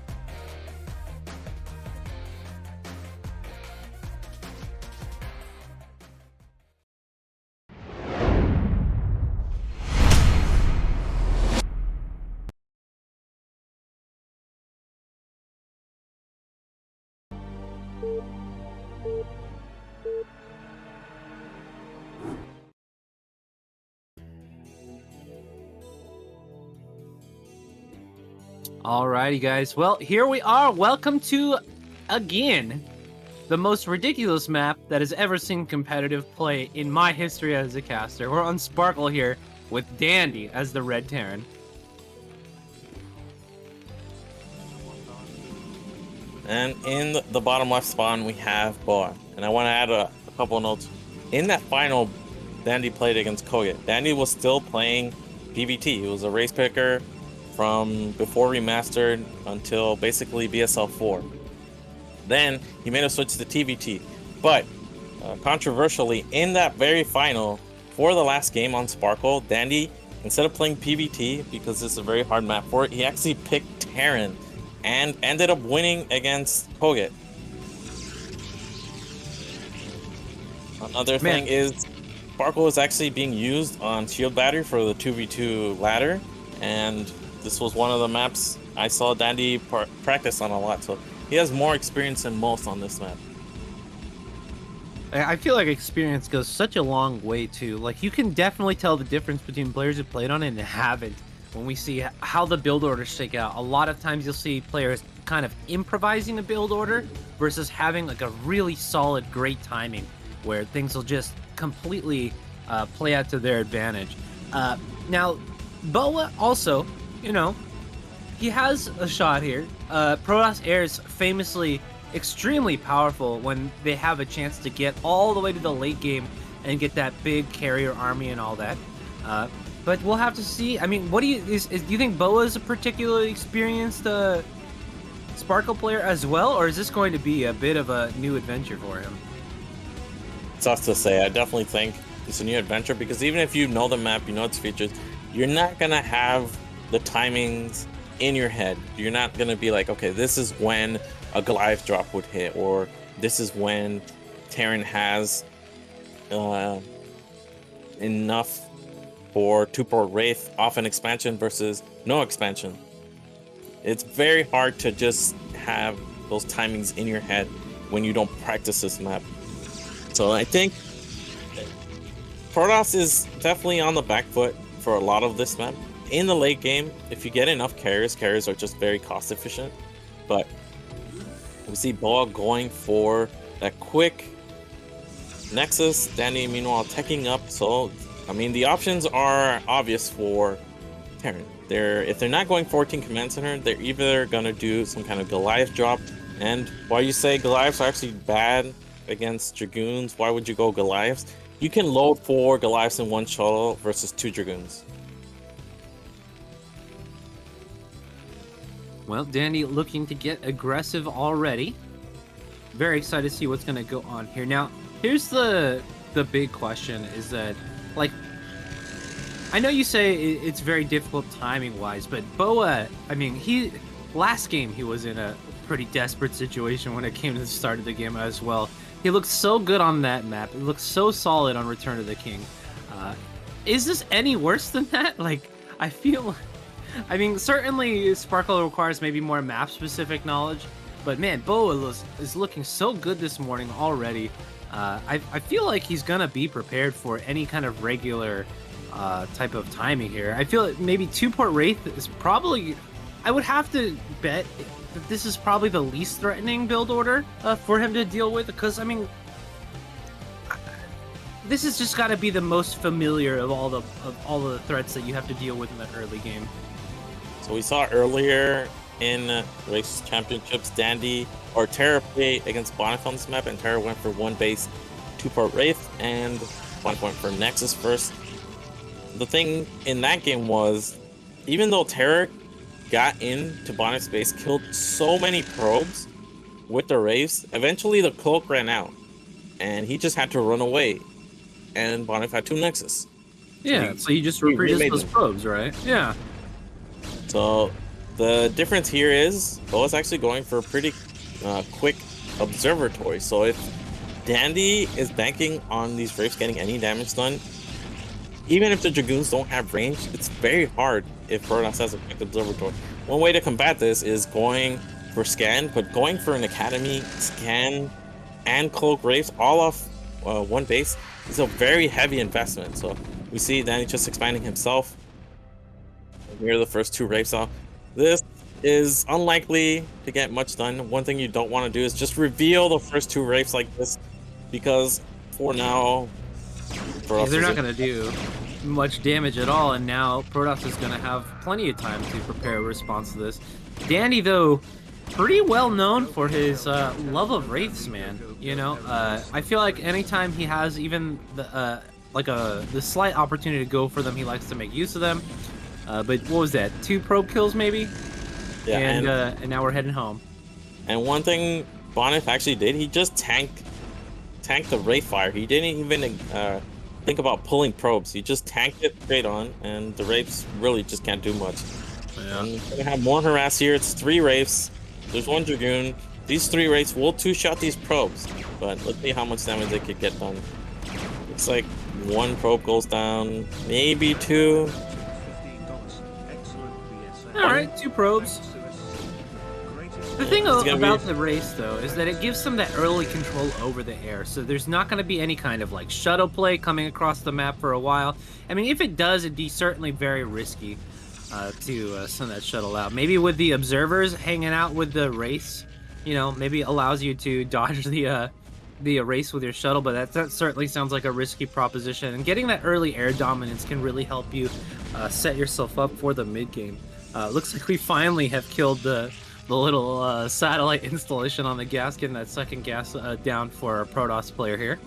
Alrighty, guys. Well, here we are. Welcome to, again, the most ridiculous map that has ever seen competitive play in my history as a caster. We're on Sparkle here with Dandy as the red Terran. And in the bottom left spawn, we have Boa. And I want to add a couple notes. In that final, Dandy played against Koget. Dandy was still playing PvT. He was a race picker from before remastered until basically BSL 4. Then he made a switch to TVT. But controversially, in that very final, for the last game on Sparkle, Dandy, instead of playing PvT, because this is a very hard map for it, he actually picked Terran and ended up winning against Koget. Another thing is, Sparkle is actually being used on Shield Battery for the 2v2 ladder, and this was one of the maps I saw Dandy practice on a lot, so he has more experience than most on this map. I feel like experience goes such a long way too. Like, you can definitely tell the difference between players who played on it and haven't when we see how the build orders shake out. A lot of times you'll see players kind of improvising a build order versus having like a really solid, great timing where things will just completely play out to their advantage. Now, Boa also, you know, he has a shot here. Protoss Airs famously extremely powerful when they have a chance to get all the way to the late game and get that big carrier army and all that. But we'll have to see. I mean, what do you do you think Boa is a particularly experienced Sparkle player as well, or is this going to be a bit of a new adventure for him? It's tough to say. I definitely think it's a new adventure because even if you know the map, you know its features, you're not gonna have the timings in your head. You're not gonna be like, okay, this is when a Goliath drop would hit, or this is when Terran has enough for 2-port Wraith off an expansion versus no expansion. It's very hard to just have those timings in your head when you don't practice this map. So I think Protoss is definitely on the back foot for a lot of this map. In the late game, if you get enough carriers are just very cost efficient. But we see Boa going for that quick Nexus, Dandy meanwhile teching up. So, I mean, the options are obvious for Terran. If they're not going 14 command center, they're either gonna do some kind of Goliath drop. And while you say Goliaths are actually bad against Dragoons, why would you go Goliaths? You can load 4 Goliaths in 1 shuttle versus 2 Dragoons. Well, Danny looking to get aggressive already. Very excited to see what's going to go on here. Now, here's the big question is that, like, I know you say it's very difficult timing-wise, but Boa, I mean, last game he was in a pretty desperate situation when it came to the start of the game as well. He looked so good on that map. It looked so solid on Return of the King. Is this any worse than that? Like, I feel... I mean, certainly Sparkle requires maybe more map-specific knowledge, but man, Boa is looking so good this morning already. I feel like he's gonna be prepared for any kind of regular type of timing here. I feel like maybe 2-port Wraith is probably... I would have to bet that this is probably the least threatening build order for him to deal with, because, I mean... This has just got to be the most familiar of all the threats that you have to deal with in the early game. So we saw earlier in Races Championships, Terra play against Bonif on this map, and Terra went for 1 base, 2-port Wraith, and Bonif went for Nexus first. The thing in that game was, even though Terra got into Bonif's base, killed so many probes with the Wraiths, eventually the cloak ran out, and he just had to run away, and Bonif had 2 Nexus. Yeah, so he just reproduced those probes, right? Yeah. So the difference here is Boa's actually going for a pretty quick observatory. So if Dandy is banking on these Wraiths getting any damage done, even if the Dragoons don't have range, it's very hard if Protoss has a quick observatory. One way to combat this is going for scan, but going for an academy, scan, and cloak Wraiths all off 1 base is a very heavy investment. So we see Dandy just expanding himself. Here are the first 2 Wraiths off. This is unlikely to get much done. One thing you don't want to do is just reveal the first 2 Wraiths like this, because for now, they're not going to do much damage at all, and now Protoss is going to have plenty of time to prepare a response to this. Dandy, though, pretty well known for his love of Wraiths, man. You know, I feel like anytime he has even the slight opportunity to go for them, he likes to make use of them. But what was that? 2 probe kills, maybe? Yeah, and now we're heading home. And one thing Bonif actually did, he just tanked the Wraith fire. He didn't even think about pulling probes. He just tanked it straight on, and the Wraiths really just can't do much. Yeah. And we're gonna have more harass here. It's 3 Wraiths. There's 1 Dragoon. These 3 Wraiths will 2-shot these probes, but let's see how much damage they could get done. Looks like 1 probe goes down, maybe 2. Alright, 2 probes. The thing about the race, though, is that it gives them that early control over the air, so there's not going to be any kind of, like, shuttle play coming across the map for a while. I mean, if it does, it'd be certainly very risky to send that shuttle out. Maybe with the observers hanging out with the race, you know, maybe allows you to dodge the race with your shuttle, but that certainly sounds like a risky proposition. And getting that early air dominance can really help you set yourself up for the mid-game. Looks like we finally have killed the little satellite installation on the gasket, and that second gas down for our Protoss player here.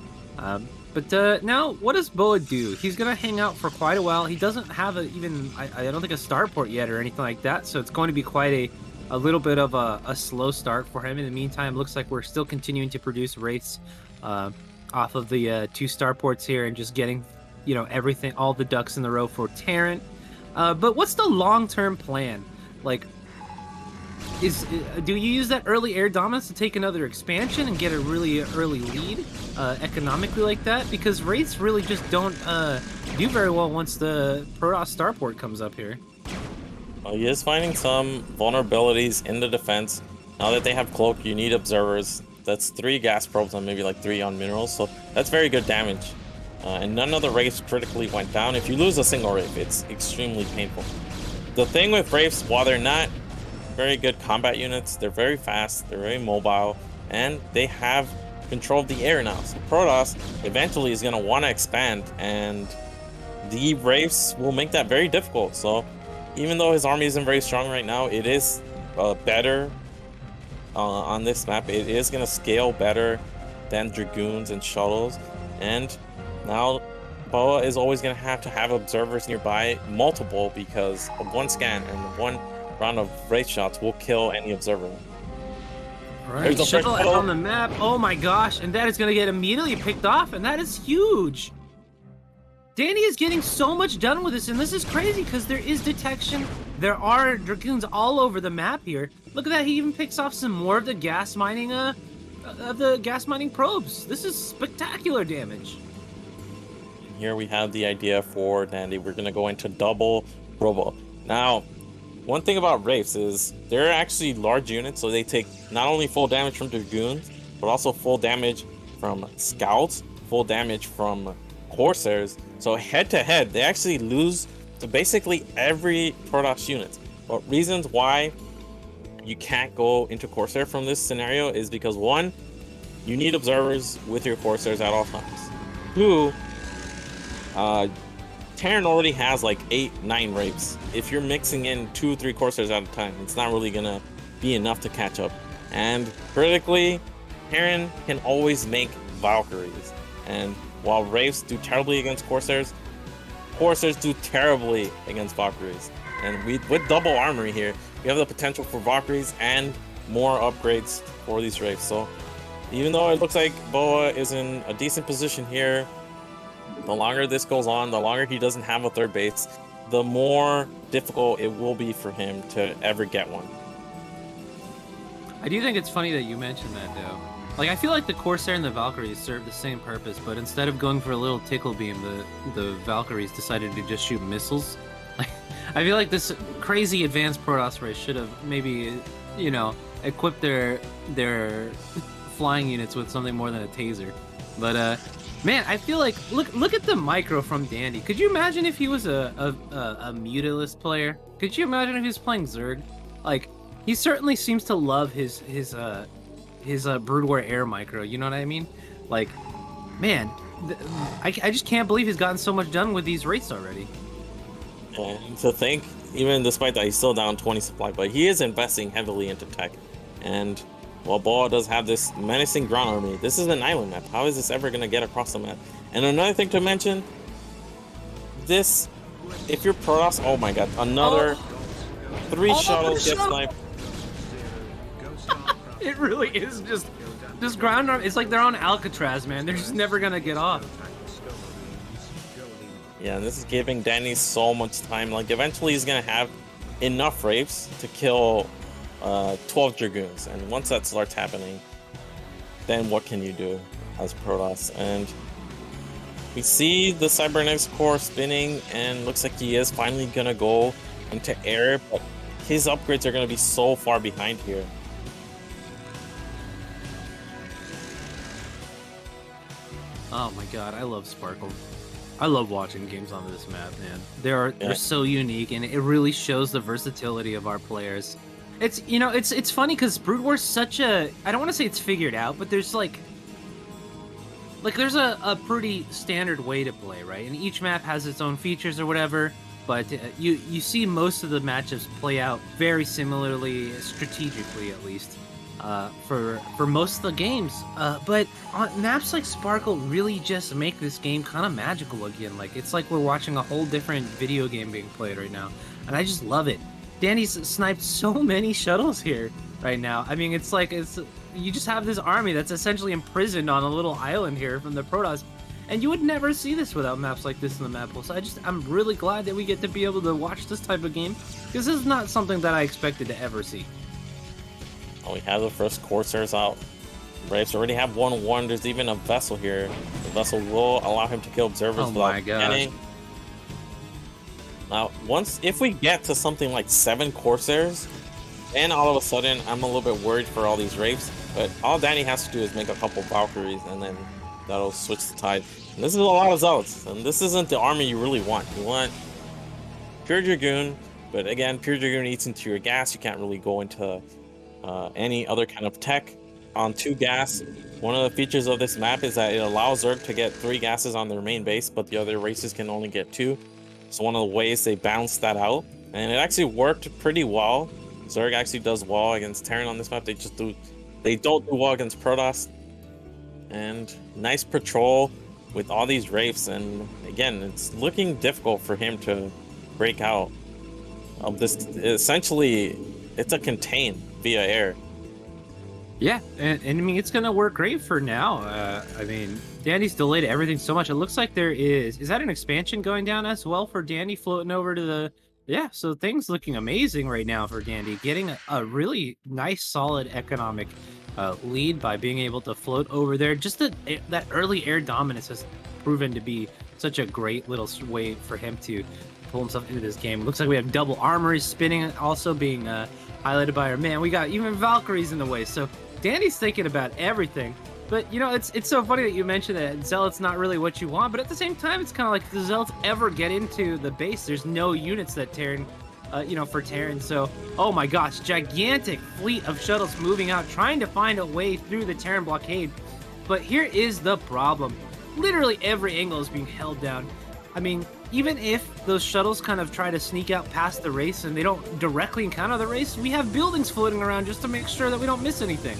But now, what does Boa do? He's going to hang out for quite a while. He doesn't have I don't think a starport yet or anything like that, so it's going to be quite a little bit of a slow start for him. In the meantime, looks like we're still continuing to produce Wraiths off of the 2 starports here and just getting, you know, everything, all the ducks in the row for Terran. But what's the long-term plan? Like, do you use that early air dominance to take another expansion and get a really early lead economically like that? Because Wraiths really just don't do very well once the Protoss starport comes up here. Well, he is finding some vulnerabilities in the defense. Now that they have cloak, you need observers. That's 3 gas probes on maybe like 3 on minerals, so that's very good damage. And none of the Wraiths critically went down. If you lose a single Wraith, it's extremely painful. The thing with Wraiths, while they're not very good combat units, they're very fast, they're very mobile, and they have control of the air now. So Protoss eventually is going to want to expand, and the Wraiths will make that very difficult. So even though his army isn't very strong right now, it is better on this map. It is going to scale better than Dragoons and Shuttles, and now Boa is always going to have observers nearby, multiple, because of 1 scan and 1 round of Wraith shots will kill any observer. Right. There's a Shuttle first on the map. Oh my gosh. And that is going to get immediately picked off. And that is huge. Danny is getting so much done with this. And this is crazy because there is detection. There are Dragoons all over the map here. Look at that. He even picks off some more of the gas mining probes. This is spectacular damage. Here we have the idea for Dandy. We're going to go into double Robo. Now, one thing about Wraiths is they're actually large units, so they take not only full damage from Dragoons, but also full damage from Scouts, full damage from Corsairs. So head-to-head, they actually lose to basically every Protoss unit. But reasons why you can't go into Corsair from this scenario is because, one, you need observers with your Corsairs at all times. Two, Terran already has like 8-9 Wraiths. If you're mixing in 2-3 Corsairs at a time, it's not really gonna be enough to catch up. And critically, Terran can always make Valkyries. And while Wraiths do terribly against Corsairs, Corsairs do terribly against Valkyries. And with double armory here, we have the potential for Valkyries and more upgrades for these Wraiths. So even though it looks like Boa is in a decent position here, the longer this goes on, the longer he doesn't have a third base, the more difficult it will be for him to ever get one. I do think it's funny that you mentioned that, though. Like, I feel like the Corsair and the Valkyries serve the same purpose, but instead of going for a little tickle beam, the Valkyries decided to just shoot missiles. Like, I feel like this crazy advanced Protoss race should have maybe, you know, equipped their flying units with something more than a taser. But man, I feel like look at the micro from Dandy. Could you imagine if he was a Mutalist player? Could you imagine if he was playing Zerg? Like, he certainly seems to love his Brood War Air micro. You know what I mean? Like, man, I just can't believe he's gotten so much done with these rates already. And to think, even despite that, he's still down 20 supply, but he is investing heavily into tech. And while Boa does have this menacing ground army, this is an island map. How is this ever going to get across the map? And another thing to mention, this, if you're Protoss, oh my god, another 3 shuttles get sniped. It really is just ground army. It's like they're on Alcatraz, man. They're just never going to get off. Yeah, and this is giving Danny so much time. Like, eventually he's going to have enough Wraiths to kill 12 Dragoons, and once that starts happening, then what can you do as Protoss? And we see the Cybernetics core spinning, and looks like he is finally gonna go into air, but his upgrades are gonna be so far behind here. Oh my god, I love Sparkle. I love watching games on this map, man. They're so unique, and it really shows the versatility of our players. It's, you know, it's funny because Brood War's such a, I don't want to say it's figured out, but there's like there's a pretty standard way to play, right? And each map has its own features or whatever, but you see most of the matchups play out very similarly, strategically at least, for most of the games. But on maps like Sparkle really just make this game kind of magical again. Like, it's like we're watching a whole different video game being played right now, and I just love it. Danny's sniped so many shuttles here right now. I mean, it's like you just have this army that's essentially imprisoned on a little island here from the Protoss, and you would never see this without maps like this in the map pool. So I'm really glad that we get to be able to watch this type of game, because this is not something that I expected to ever see. Oh, we have the first Corsairs out. Wraiths already have 1-1. There's even a vessel here. The vessel will allow him to kill observers without scanning. Now, if we get to something like 7 Corsairs, then all of a sudden I'm a little bit worried for all these Wraiths. But all Danny has to do is make a couple Valkyries, and then that'll switch the tide. And this is a lot of Zealots, and this isn't the army you really want. You want pure Dragoon, but again, pure Dragoon eats into your gas. You can't really go into any other kind of tech on 2 gas. One of the features of this map is that it allows Zerg to get 3 gases on their main base, but the other races can only get 2. So one of the ways they balanced that out, and it actually worked pretty well. Zerg actually does well against Terran on this map. They don't do well against Protoss. And nice patrol with all these Wraiths, and again, it's looking difficult for him to break out. of this. Essentially, it's a contain via air. Yeah, and I mean, it's going to work great for now. I mean, Dandy's delayed everything so much. It looks like there is that an expansion going down as well for Dandy floating over to the... Yeah, so things looking amazing right now for Dandy, getting a really nice, solid economic lead by being able to float over there. Just that early air dominance has proven to be such a great little way for him to pull himself into this game. It looks like we have double armories spinning, also being highlighted by our man. We got even Valkyries in the way, so Dandy's thinking about everything. But, you know, it's so funny that you mentioned that Zealot's not really what you want, but at the same time, it's kind of like if the Zealots ever get into the base, there's no units that Terran, for Terran. So, oh my gosh, gigantic fleet of shuttles moving out, trying to find a way through the Terran blockade. But here is the problem. Literally every angle is being held down. I mean, even if those shuttles kind of try to sneak out past the race and they don't directly encounter the race, we have buildings floating around just to make sure that we don't miss anything.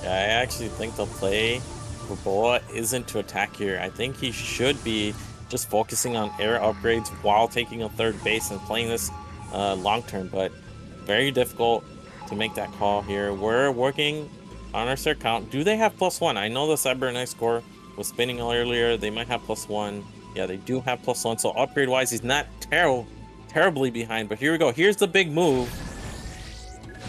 I actually think the play for Boa isn't to attack here. I think he should be just focusing on air upgrades while taking a third base and playing this long term, but very difficult to make that call here. We're working on our cert count. Do they have +1? I know the Cybernetic score was spinning earlier. They might have +1. Yeah, they do have +1. So upgrade wise, he's not terribly behind, but here we go. Here's the big move.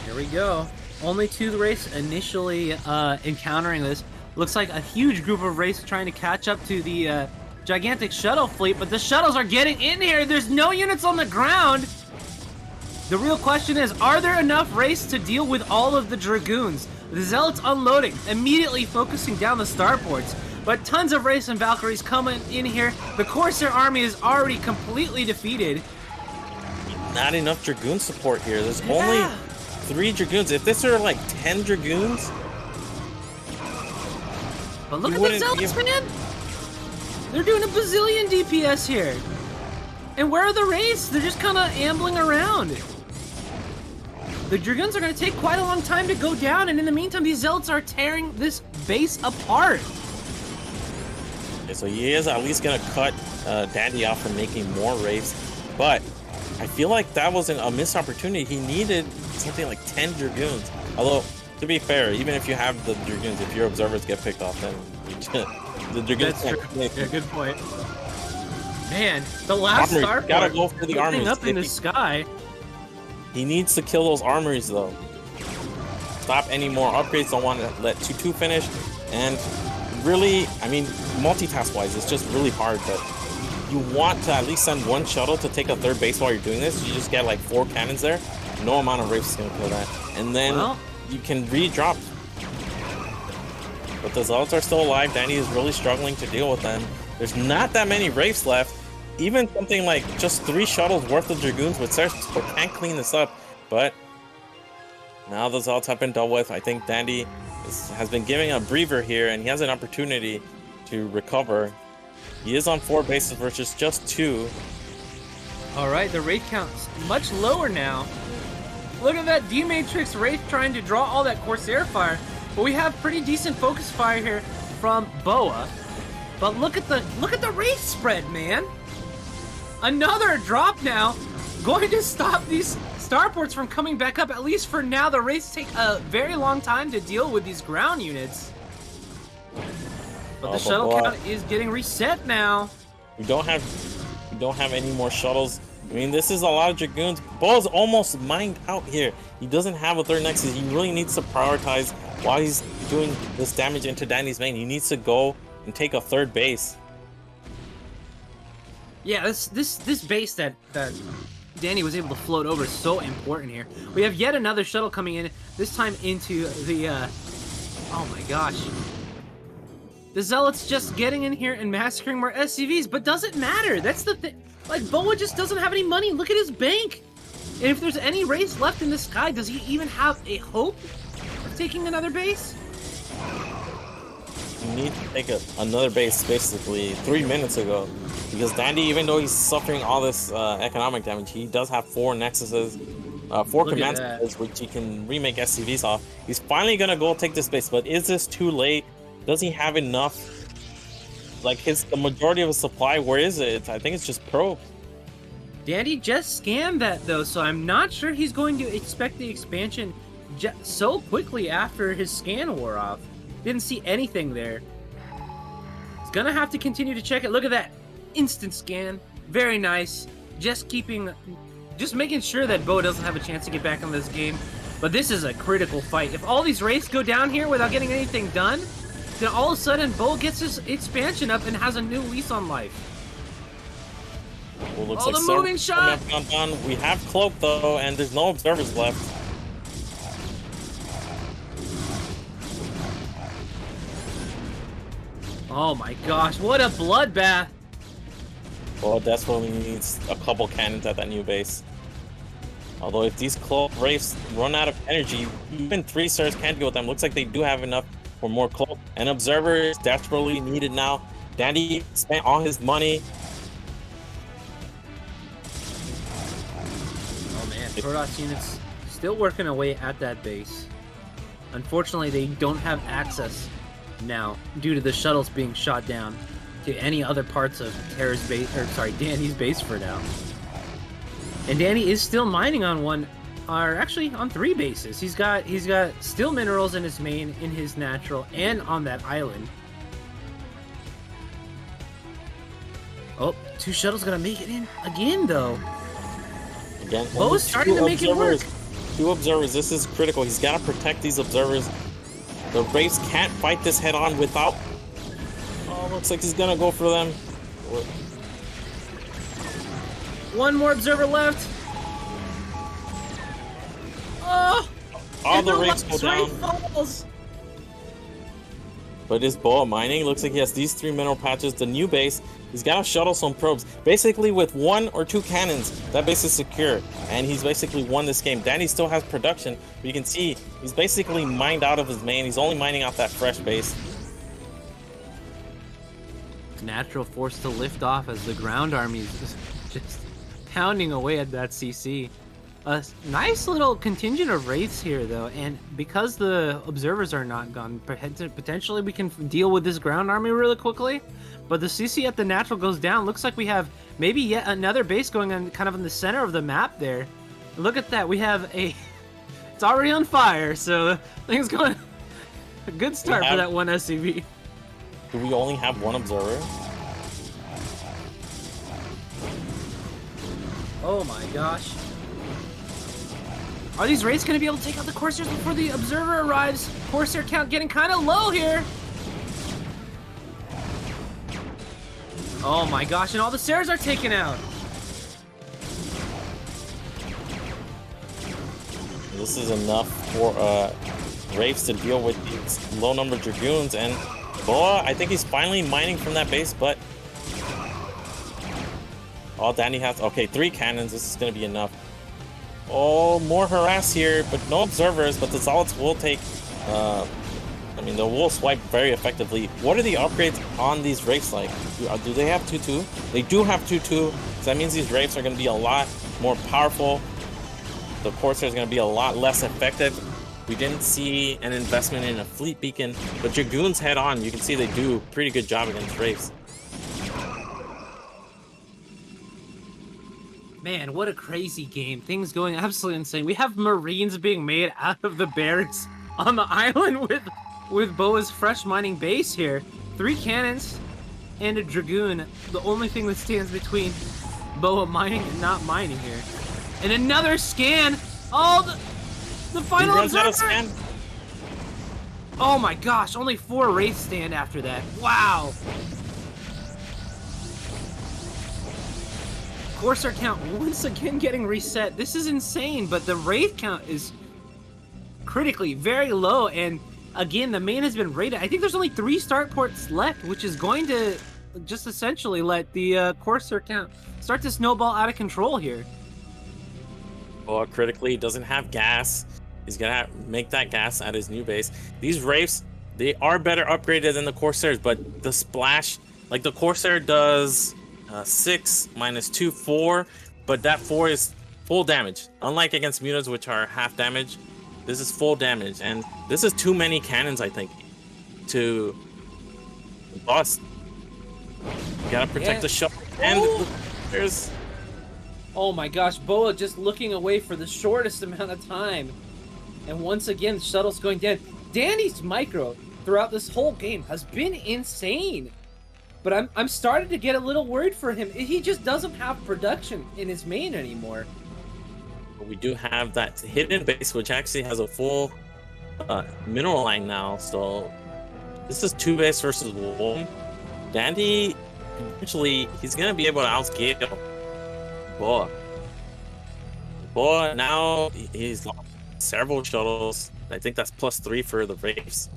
Here we go. Only 2 the race initially encountering this. Looks like a huge group of race trying to catch up to the gigantic shuttle fleet, but the shuttles are getting in here. There's no units on the ground. The real question is, are there enough race to deal with all of the Dragoons? The Zealots unloading, immediately focusing down the starports, but tons of race and Valkyries coming in here. The Corsair army is already completely defeated. Not enough Dragoon support here. There's only 3 Dragoons. If this are like 10 Dragoons... But look at the Zealots, man! They're doing a bazillion DPS here. And where are the Wraiths? They're just kind of ambling around. The Dragoons are going to take quite a long time to go down, and in the meantime, these Zealots are tearing this base apart. Okay, so he is at least going to cut Dandy off from making more Wraiths, but I feel like that wasn't a missed opportunity. He needed something like 10 Dragoons. Although, to be fair, even if you have the Dragoons, if your observers get picked off, then the Dragoons can't. Yeah, good point. Man, the last Armory, gotta go for the armories. Up in the sky. He needs to kill those armories, though. Stop any more upgrades. Don't want to let 2-2 finish. And really, I mean, multitask-wise, it's just really hard, but you want to at least send 1 shuttle to take a third base while you're doing this. You just get like 4 cannons there. No amount of Wraiths is going to kill that. And then you can re-drop. But the Zealots are still alive. Danny is really struggling to deal with them. There's not that many Wraiths left. Even something like just 3 shuttles worth of Dragoons with Cersei can't clean this up. But now the Zealots have been dealt with. I think Dandy has been giving a breather here, and he has an opportunity to recover. He is on 4 bases versus just 2. All right, the Wraith count's much lower now. Look at that D-Matrix Wraith trying to draw all that Corsair fire. But we have pretty decent focus fire here from Boa. But look at the Wraith spread, man. Another drop now. Going to stop these starports from coming back up. At least for now, the Wraiths take a very long time to deal with these ground units. But the shuttle count is getting reset now. We don't have any more shuttles. I mean, this is a lot of Dragoons. Boa's almost mined out here. He doesn't have a third Nexus. He really needs to prioritize while he's doing this damage into Danny's main. He needs to go and take a third base. Yeah, this base that Danny was able to float over is so important here. We have yet another shuttle coming in, this time into the, oh my gosh. The Zealots just getting in here and massacring more SCVs, but doesn't matter. That's the thing. Like, Boa just doesn't have any money. Look at his bank. And if there's any Wraiths left in the sky, does he even have a hope of taking another base? You need to take another base basically 3 minutes ago. Because Dandy, even though he's suffering all this economic damage, he does have 4 Nexuses, 4 command centers, which he can remake SCVs off. He's finally going to go take this base, but is this too late? Does he have enough? Like, the majority of his supply, where is it? I think it's just probe. Dandy just scanned that though, so I'm not sure he's going to expect the expansion so quickly after his scan wore off. Didn't see anything there. He's gonna have to continue to check it. Look at that instant scan. Very nice. Just making sure that Bo doesn't have a chance to get back in this game. But this is a critical fight. If all these wraiths go down here without getting anything done, then all of a sudden Bo gets his expansion up and has a new lease on life. Well, looks Oh, like the moving shot! We have Cloak though, and there's no observers left. Oh my gosh, what a bloodbath! Well, desperately needs a couple cannons at that new base. Although if these Cloak Wraiths run out of energy, even 3 stars can't deal with them. Looks like they do have enough for more Cloak. An observer is desperately needed now. Dandy spent all his money. Oh man, Protoss units still working away at that base. Unfortunately, they don't have access now due to the shuttles being shot down to any other parts of Terra's base, or sorry, Danny's base for now. And Danny is still mining on actually on 3 bases. He's got still minerals in his main, in his natural, and on that island. Oh, 2 shuttles gonna make it in again though. Again, Bo's starting to make it work. 2 observers. This is critical. He's got to protect these observers. The Wraiths can't fight this head on without. Oh, looks like he's gonna go for them. 1 more observer left. Oh! All the and Wraiths go last down. Wraith falls. But is Boa mining? Looks like he has these 3 mineral patches. The new base, he's got to shuttle some probes. Basically, with 1 or 2 cannons, that base is secure. And he's basically won this game. Danny still has production, but you can see he's basically mined out of his main. He's only mining out that fresh base. Natural forced to lift off as the ground army is just pounding away at that CC. A nice little contingent of wraiths here though, and because the observers are not gone, potentially we can deal with this ground army really quickly. But the CC at the natural goes down. Looks like we have maybe yet another base going on kind of in the center of the map there. Look at that, we have it's already on fire, so things going a good start for that 1 SCV. Do we only have 1 observer? Oh my gosh. Are these wraiths going to be able to take out the Corsairs before the observer arrives? Corsair count getting kind of low here. Oh my gosh, and all the Sares are taken out. This is enough for Wraiths to deal with these low number Dragoons, and Boa, I think he's finally mining from that base, but all Danny has, okay, 3 cannons, this is going to be enough. Oh, more harass here, but no observers, but the Zealots will take, I mean, they will swipe very effectively. What are the upgrades on these Wraiths like? Do they have 2-2? They do have 2-2, so that means these Wraiths are going to be a lot more powerful. The Corsair is going to be a lot less effective. We didn't see an investment in a fleet beacon, but Dragoons head on. You can see they do a pretty good job against Wraiths. Man, what a crazy game. Things going absolutely insane. We have Marines being made out of the barracks on the island with Boa's fresh mining base here. 3 cannons and a Dragoon. The only thing that stands between Boa mining and not mining here. And another scan. Oh, the final observer. Scan. Oh my gosh, only 4 wraiths stand after that. Wow. Corsair count once again getting reset. This is insane, but the wraith count is critically very low, and again, the main has been raided. I think there's only 3 start ports left, which is going to just essentially let the Corsair count start to snowball out of control here. Well, critically, doesn't have gas. He's gonna make that gas at his new base. These Wraiths, they are better upgraded than the Corsairs, but the splash, like the Corsair does 6 minus 2, 4, but that 4 is full damage. Unlike against Mutas, which are half damage, this is full damage, and this is too many cannons, I think, to bust. You gotta protect the shuttle, and there's Oh my gosh, Boa just looking away for the shortest amount of time. And once again, the shuttle's going down. Danny's micro throughout this whole game has been insane. But I'm starting to get a little worried for him. He just doesn't have production in his main anymore. We do have that hidden base, which actually has a full mineral line now. So this is 2 base versus 1. Dandy, eventually, he's going to be able to outscale Boa. Boa, now he's lost several shuttles. I think that's +3 for the Wraiths.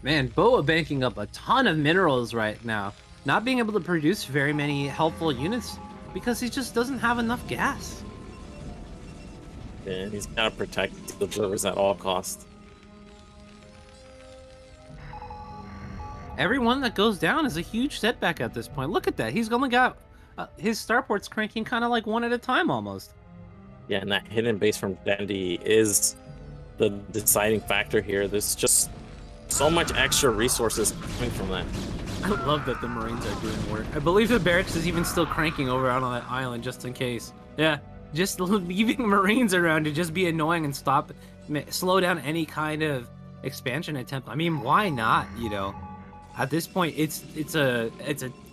Man, Boa banking up a ton of minerals right now. Not being able to produce very many helpful units because he just doesn't have enough gas. And he's got to protect the observers at all costs. Every one that goes down is a huge setback at this point. Look at that. He's only got his starports cranking kind of like one at a time almost. Yeah, and that hidden base from Dandy is the deciding factor here. There's just so much extra resources coming from that. I love that the Marines are doing work. I believe the barracks is even still cranking over out on that island just in case. Yeah, just leaving Marines around to just be annoying and slow down any kind of expansion attempt. I mean, why not, you know? At this point, it's a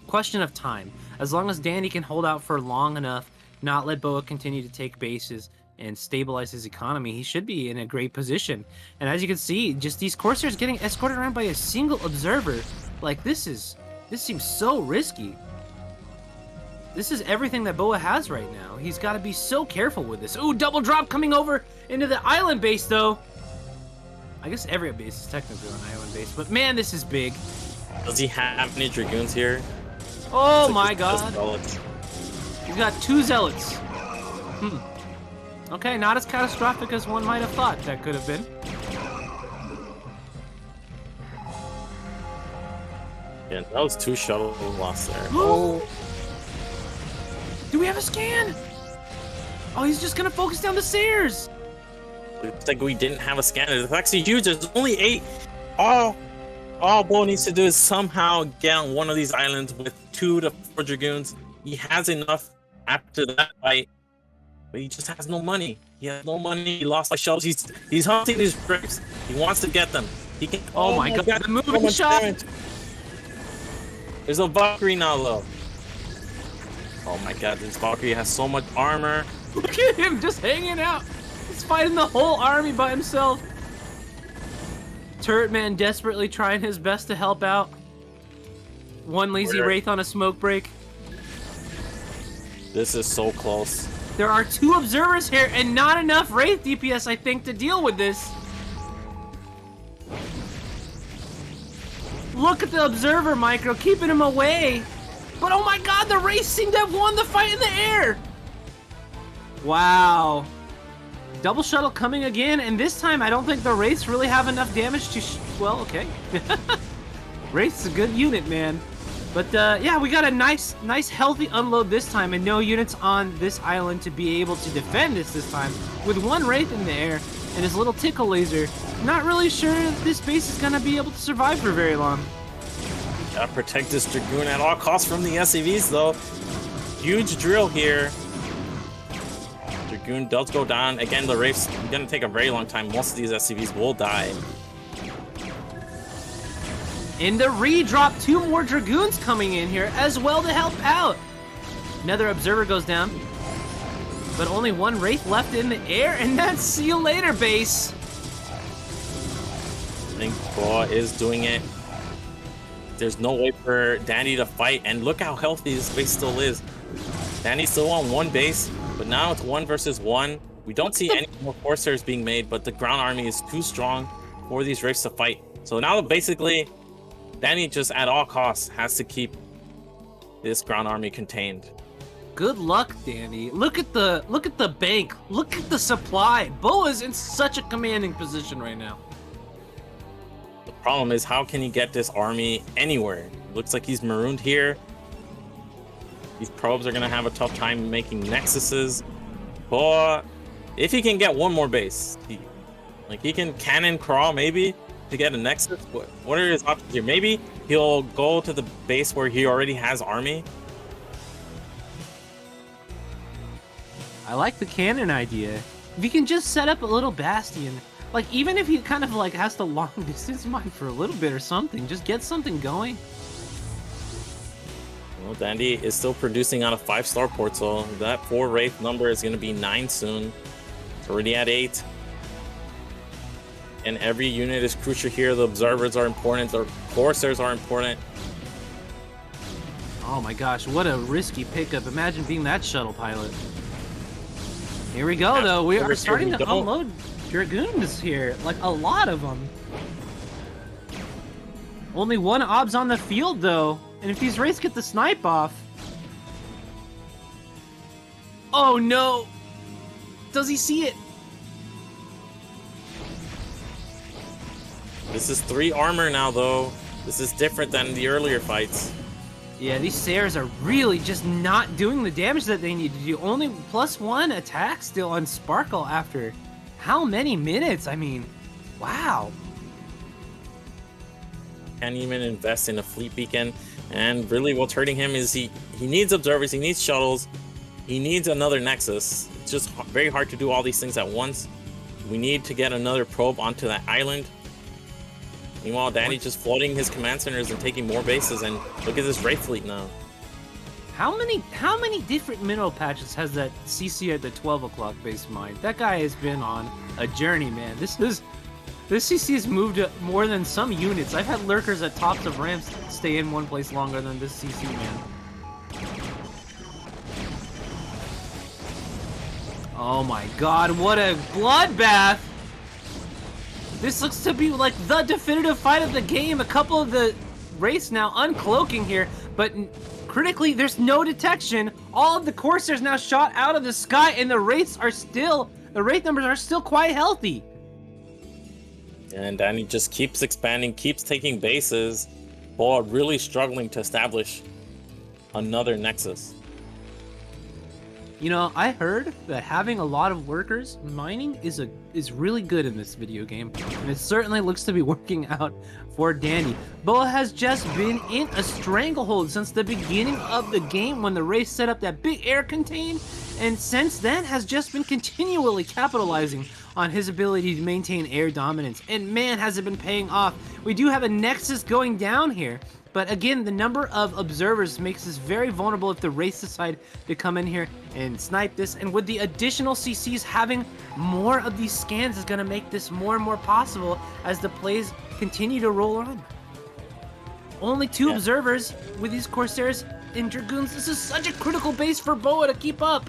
question of time. As long as Danny can hold out for long enough, not let Boa continue to take bases and stabilize his economy, he should be in a great position. And as you can see, just these Corsairs getting escorted around by a single observer, like this seems so risky. This is everything that Boa has right now. He's got to be so careful with this. Ooh, double drop coming over into the island base though. I guess every base is technically an island base, but man, this is big. Does he have any Dragoons here? Oh Like my god. He's got 2 zealots. Okay, not as catastrophic as one might have thought that could have been. Yeah, that was 2 shuttle lost there. Oh. Do we have a scan? Oh, he's just gonna focus down the Sears. Looks like we didn't have a scanner. It's actually huge. There's only 8. All Bo needs to do is somehow get on one of these islands with 2 to 4 Dragoons. He has enough after that fight, but he just has no money. He has no money. He lost 5 shells. He's hunting these bricks. He wants to get them. He can. Oh my god, the moving shot. Damage. There's a Valkyrie now, though. Oh my god, this Valkyrie has so much armor. Look at him just hanging out. He's fighting the whole army by himself. Turret Man desperately trying his best to help out. One lazy Wraith on a smoke break. This is so close. There are 2 observers here and not enough Wraith DPS, I think, to deal with this. Look at the observer micro, keeping him away. But oh my god, the Wraiths seem to have won the fight in the air. Wow. Double shuttle coming again, and this time I don't think the Wraiths really have enough damage to well, okay. Wraith's a good unit, man. But yeah, we got a nice healthy unload this time, and no units on this island to be able to defend us this time. With 1 Wraith in the air and his little tickle laser, not really sure if this base is gonna be able to survive for very long. Gotta protect this Dragoon at all costs from the SCVs, though. Huge drill here. Dragoon does go down. Again, the Wraith's gonna take a very long time. Most of these SCVs will die. In the redrop, 2 more Dragoons coming in here as well to help out. Another observer goes down, but only 1 Wraith left in the air, and that's see you later, base. I think Boa is doing it. There's no way for Danny to fight, and look how healthy this base still is. Danny's still on 1 base, but now it's 1 versus 1. We don't see any more Corsairs being made, but the ground army is too strong for these Wraiths to fight. So now basically, Danny just at all costs has to keep this ground army contained. Good luck, Danny. Look at the bank. Look at the supply. Boa's in such a commanding position right now. The problem is, how can he get this army anywhere? Looks like he's marooned here. These probes are gonna have a tough time making nexuses. Boa, if he can get 1 more base, he can cannon crawl maybe, to get a Nexus? What are his options here? Maybe he'll go to the base where he already has army. I like the cannon idea. If you can just set up a little bastion, like even if he kind of like has to long distance mine for a little bit or something, just get something going. Well, Dandy is still producing on a 5-star port, so that 4 Wraith number is going to be 9 soon. It's already at 8. And every unit is crucial here. The observers are important. The Corsairs are important. Oh my gosh, what a risky pickup. Imagine being that shuttle pilot. Here we go, though. We are starting to unload Dragoons here. Like, a lot of them. Only 1 obs on the field, though. And if these Wraiths get the snipe off... Oh, no! Does he see it? This is 3 armor now, though. This is different than the earlier fights. Yeah, these Sayers are really just not doing the damage that they need to do. Only +1 attack still on Sparkle after how many minutes? I mean, wow. Can't even invest in a fleet beacon. And really what's hurting him is he needs observers, he needs shuttles, he needs another Nexus. It's just very hard to do all these things at once. We need to get another probe onto that island. Meanwhile, Danny just floating his command centers and taking more bases, and look at this Wraith fleet now. How many different mineral patches has that CC at the 12 o'clock base mine? That guy has been on a journey, man. This CC has moved more than some units. I've had lurkers at tops of ramps stay in one place longer than this CC, man. Oh my god, what a bloodbath! This looks to be like the definitive fight of the game. A couple of the Wraiths now uncloaking here, but critically, there's no detection. All of the Corsairs now shot out of the sky, and the Wraith numbers are still quite healthy. And Danny just keeps expanding, keeps taking bases, while really struggling to establish another Nexus. You know, I heard that having a lot of workers mining is really good in this video game, and it certainly looks to be working out for Dandy. Boa has just been in a stranglehold since the beginning of the game when the race set up that big air contain, and since then has just been continually capitalizing on his ability to maintain air dominance. And man, has it been paying off. We do have a Nexus going down here, but again, the number of observers makes us very vulnerable if the race decide to come in here and snipe this. And with the additional CCs, having more of these scans is going to make this more and more possible as the plays continue to roll on. Only 2 observers with these Corsairs and Dragoons. This is such a critical base for Boa to keep up.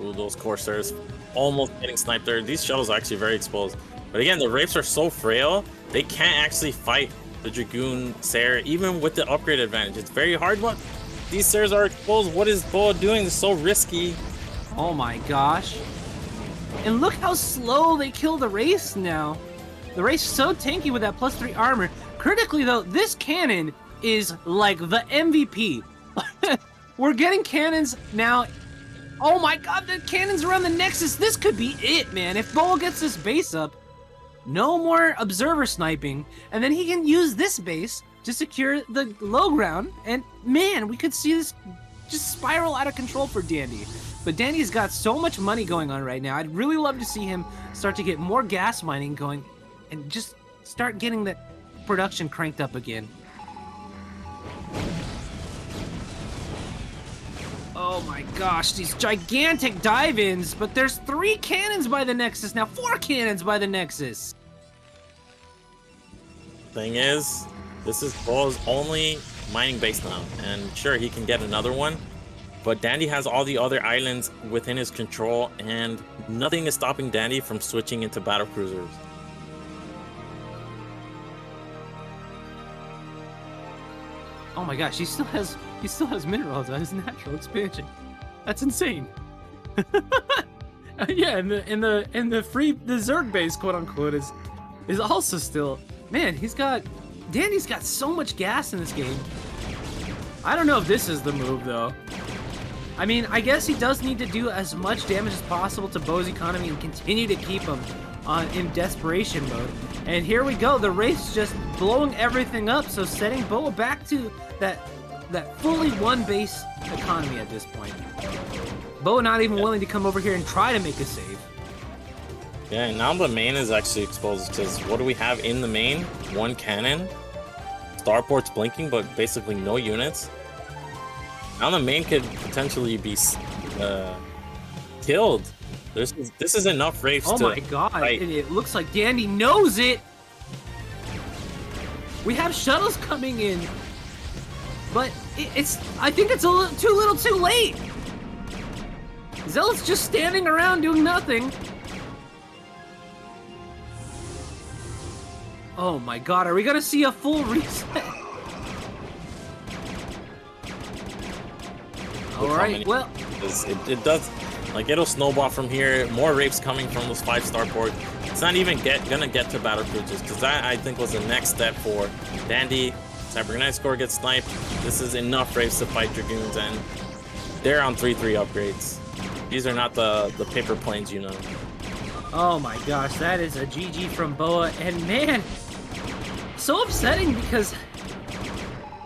Ooh, those Corsairs almost getting sniped there. These shuttles are actually very exposed. But again, the Wraiths are so frail, they can't actually fight the Dragoon Sayer, even with the upgrade advantage. It's very hard. Look, these Sayers are exposed. What is Boa doing? It's so risky. Oh my gosh. And look how slow they kill the Wraiths now. The Wraith's so tanky with that +3 armor. Critically though, this cannon is like the MVP. We're getting cannons now. Oh my god, the cannons around the Nexus. This could be it, man. If Boa gets this base up, no more observer sniping, and then he can use this base to secure the low ground, and man, we could see this just spiral out of control for Dandy. But Dandy's got so much money going on right now. I'd really love to see him start to get more gas mining going and just start getting the production cranked up again. Oh my gosh, these gigantic dive-ins, but there's 3 cannons by the Nexus now, 4 cannons by the Nexus. Thing is, this is Boa's only mining base now, and sure, he can get another one, but Dandy has all the other islands within his control, and nothing is stopping Dandy from switching into battle cruisers. Oh my gosh, he still has minerals on his natural expansion. That's insane. Yeah, and the free Zerg base, quote unquote, is also still, man, Dandy's got so much gas in this game. I don't know if this is the move though. I mean, I guess he does need to do as much damage as possible to Boa's economy and continue to keep him in desperation mode. And here we go, the race just blowing everything up, so setting Boa back to that fully one base economy at this point. Boa not even willing to come over here and try to make a save. Yeah, and now the main is actually exposed because what do we have in the main? One cannon, starports blinking, but basically no units. Now the main could potentially be killed. This is enough Wraiths to... Oh my god, fight. it looks like Dandy knows it! We have shuttles coming in, but I think it's a little too late! Zealot's just standing around doing nothing. Oh my god, are we gonna see a full reset? Alright, well... It does... Like, it'll snowball from here. More Wraiths coming from those 5-star ports. It's not even gonna get to battle cruisers, because that, I think, was the next step for Dandy. Cybernetic Score gets sniped. This is enough Wraiths to fight Dragoons, and they're on 3-3 upgrades. These are not the paper planes, you know. Oh my gosh, that is a GG from Boa, and man, so upsetting because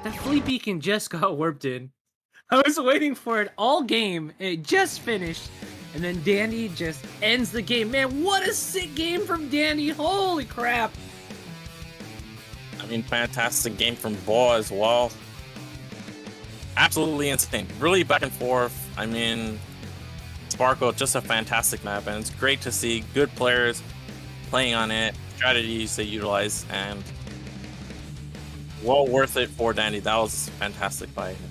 that fleet beacon just got warped in. I was waiting for it all game, it just finished, and then Dandy just ends the game. Man, what a sick game from Dandy, holy crap. I mean, fantastic game from Boa as well. Absolutely insane. Really back and forth. I mean, Sparkle, just a fantastic map, and it's great to see good players playing on it, strategies they utilize, and well worth it for Dandy. That was fantastic by him.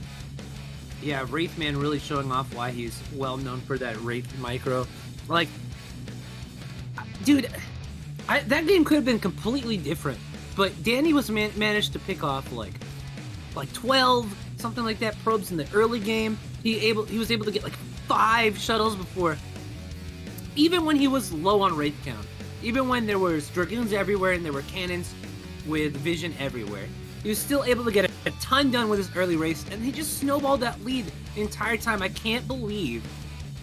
Yeah, Wraithman really showing off why he's well known for that Wraith micro. Like, dude, that game could have been completely different, but Danny was managed to pick off like 12, something like that, probes in the early game. He was able to get like 5 shuttles before, even when he was low on Wraith count, even when there was Dragoons everywhere and there were cannons with vision everywhere. He was still able to get a ton done with his early race, and he just snowballed that lead the entire time. I can't believe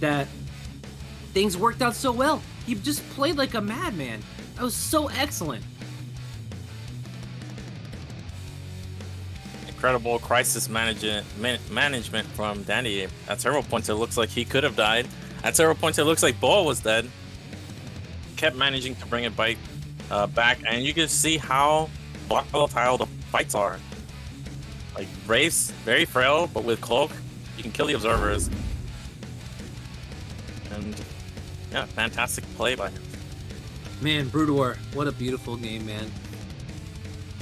that things worked out so well. He just played like a madman. That was so excellent. Incredible crisis management from Dandy. At several points, it looks like he could have died. At several points, it looks like Boa was dead. Kept managing to bring it back, and you can see how volatile the fights are. Like, Wraiths, very frail, but with Cloak, you can kill the observers. And yeah, fantastic play by him. Man, Brood War, what a beautiful game, man.